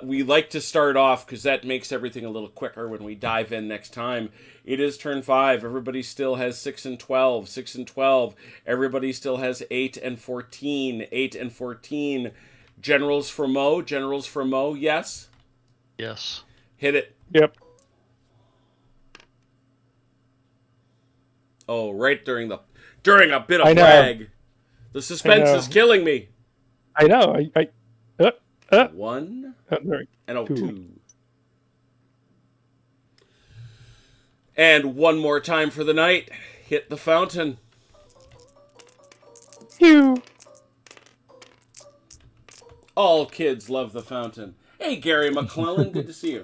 We like to start off because that makes everything a little quicker when we dive in next time. It is turn 5. Everybody still has 6 and 12. 6 and 12. Everybody still has 8 and 14. 8 and 14. Generals for Mo. Yes. Yes. Hit it. yep. Oh, right during a bit I of know. flag. The suspense I know. is killing me. I know. 1 There. and Two. 2. And one more time for the night. Hit the fountain. Phew. All kids love the fountain. Hey, Gary McClellan, good to see you.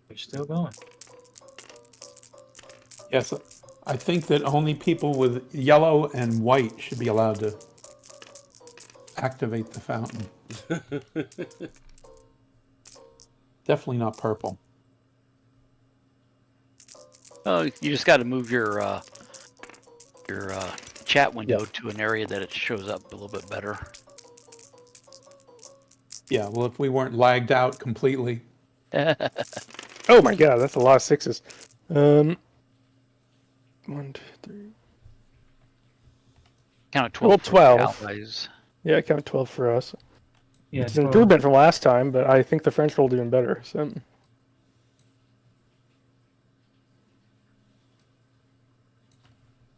We're still going. Yes, I think that only people with yellow and white should be allowed to activate the fountain. Definitely not purple. Oh, you just got to move your chat window to an area that it shows up a little bit better. Yeah, well, if we weren't lagged out completely. Oh my god, that's a lot of 6s. 1, 2, 3. Count 12. Roll for 12. Allies. Yeah, I count 12 for us. Yeah, It's an 12. improvement from last time, but I think the French rolled even better. So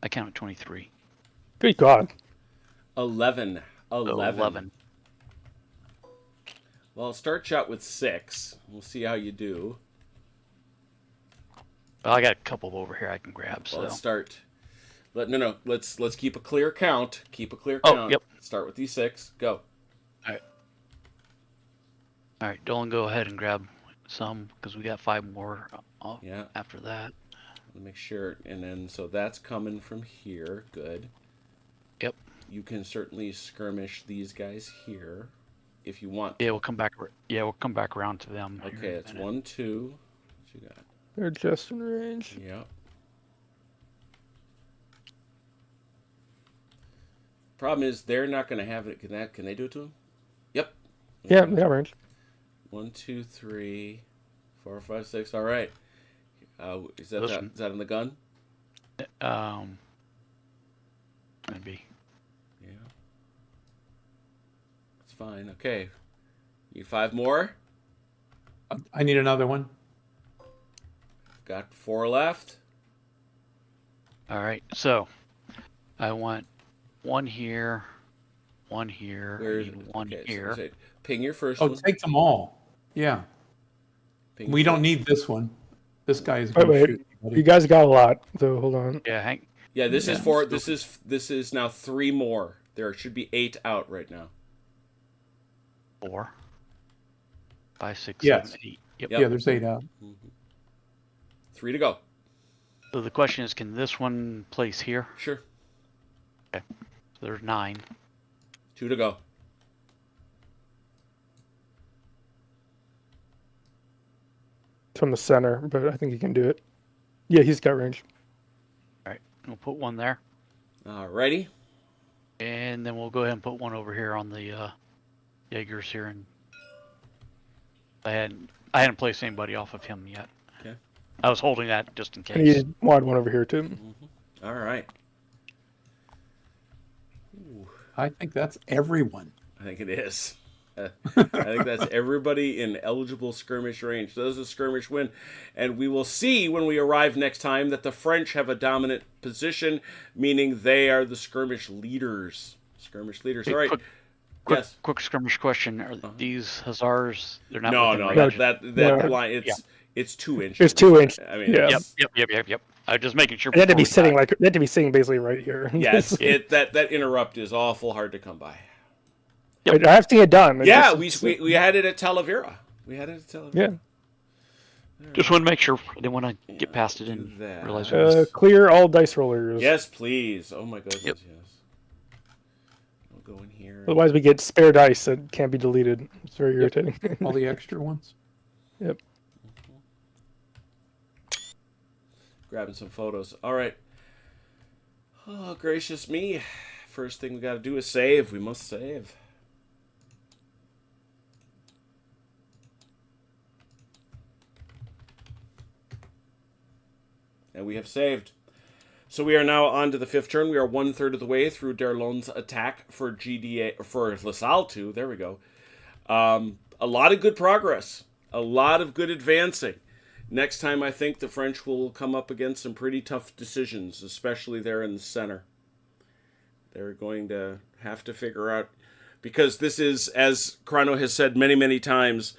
I counted 23. good God. 11. Oh, 11. Well, I'll start shot with 6. We'll see how you do. Well, I got a couple over here I can grab. Well, So let's start. Let's keep a clear count. Keep a clear Oh, count. yep. Start with these 6. Go. all right, Dolan, go ahead and grab some because we got 5 more Yeah. after that. Let me make sure. And then so that's coming from here. Good. Yep. You can certainly skirmish these guys here if you want. Yeah, we'll come back. Yeah, we'll come back around to them. here in Okay, a it's minute. 1, 2. What you got? They're just in range. Yep. Problem is, they're not going to have it. Can they do it to them? Yep. Yeah, Okay. yeah, range. 1, 2, 3, 4, 5, 6. All right. Is that Listen. is that in the gun? Maybe. Yeah. It's fine. Okay. You 5 more. I need another one. Got 4 left. All right, so I want one here, one here, Where I need one okay, so here. say, ping your first Oh, one. take them all. Yeah. Ping We your don't need this one. This guy is Wait, going to wait. shoot You anybody. guys got a lot, so hold on. Yeah, Hank. Yeah, this is Yeah. 4. This is now 3 more. There should be 8 out right now. 4, 5, 6, Yes. 7, 8. Yep. Yep. Yeah, there's 8 out. 3 to go. So the question is, can this one place here? Sure. So there's 9. 2 to go. From the center, but I think he can do it. Yeah, he's got range. All right, we'll put one there, Alrighty. and then we'll go ahead and put one over here on the Jaegers here. And I hadn't placed anybody off of him yet. Okay. I was holding that just in And case. he wanted one over here too. All right. I think that's everyone. I think it is. I think that's everybody in eligible skirmish range. Those a skirmish win. And we will see when we arrive next time that the French have a dominant position, meaning they are the skirmish leaders. Skirmish leaders. Hey, All right. Yes. Quick skirmish question: are these hussars? They're not. No, within no, range? that line. It's 2 inches. It's 2 inch. I mean, Yeah. Yep. I'm just making sure. They had to be before we sitting they had to be sitting basically right here. yes. That interrupt is awful hard to come by. I have seen it done. Yeah, we had it at Talavera. Yeah. just want to make sure I didn't want to get past it and that. realize it was. Clear all dice rollers. Yes, please. Oh my goodness, Yep. yes. We'll go in here. Otherwise, we get spare dice that can't be deleted. It's very irritating. All the extra ones. Yep. Grabbing some photos. All right. Oh, gracious me. First thing we got to do is save. We must save. And we have saved. So we are now on to the 5th turn. We are 1/3 of the way through Derlon's attack for GDA for Lasalle 2. There we go. A lot of good progress. A lot of good advancing. Next time, I think the French will come up against some pretty tough decisions, especially there in the center. They're going to have to figure out, because this is, as Chrono has said many, many times,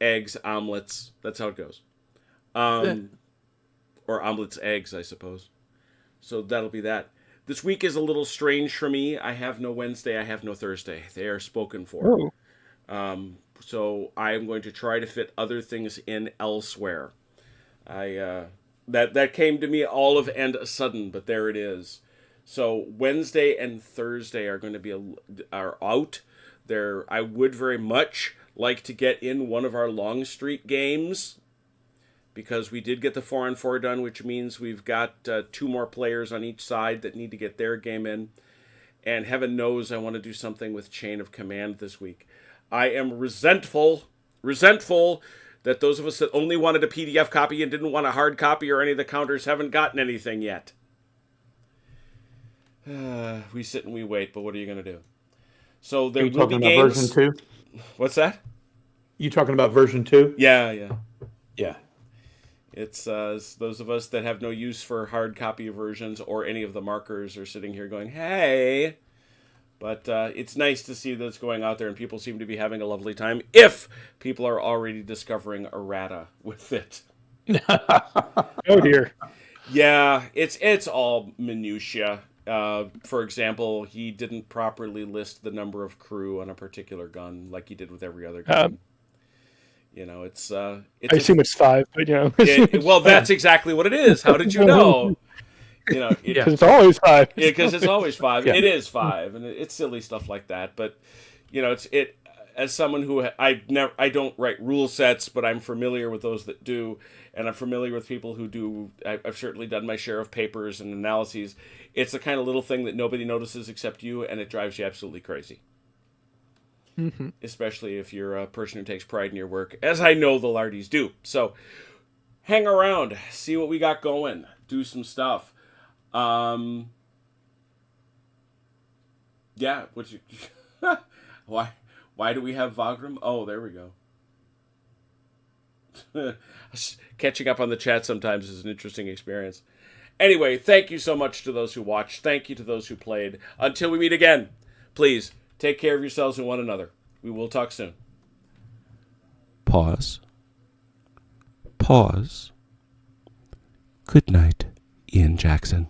eggs, omelets. That's how it goes. Or omelets, eggs, I suppose. So that'll be that. This week is a little strange for me. I have no Wednesday. I have no Thursday. They are spoken for. Oh. So I am going to try to fit other things in elsewhere. That came to me all of and a sudden, but there it is. So Wednesday and Thursday are going to be are out. I would very much like to get in one of our long street games, because we did get the 4-on-4 done, which means we've got 2 more players on each side that need to get their game in. And heaven knows I want to do something with Chain of Command this week. I am resentful that those of us that only wanted a PDF copy and didn't want a hard copy or any of the counters haven't gotten anything yet. We sit and we wait, but what are you going to do? So there will be games. Version 2? What's that? You talking about version 2? Yeah. Yeah. It's those of us that have no use for hard copy versions or any of the markers are sitting here going, hey. But it's nice to see that's going out there, and people seem to be having a lovely time, if people are already discovering errata with it. Oh dear. Yeah, it's all minutia. For example, he didn't properly list the number of crew on a particular gun like he did with every other gun. It's I assume it's 5, but well, that's exactly what it is. How did you know? because it's always 5. Because it's always 5. Yeah. It is 5, and it's silly stuff like that. But it's as someone who I don't write rule sets, but I'm familiar with those that do, and I'm familiar with people who do. I've certainly done my share of papers and analyses. It's the kind of little thing that nobody notices except you, and it drives you absolutely crazy. Mm-hmm. Especially if you're a person who takes pride in your work, as I know the Lardies do. So hang around, see what we got going, do some stuff. Yeah, why do we have Vagram? Oh, there we go. Catching up on the chat sometimes is an interesting experience. Anyway, thank you so much to those who watched. Thank you to those who played. Until we meet again, please take care of yourselves and one another. We will talk soon. Pause. Good night, Ian Jackson.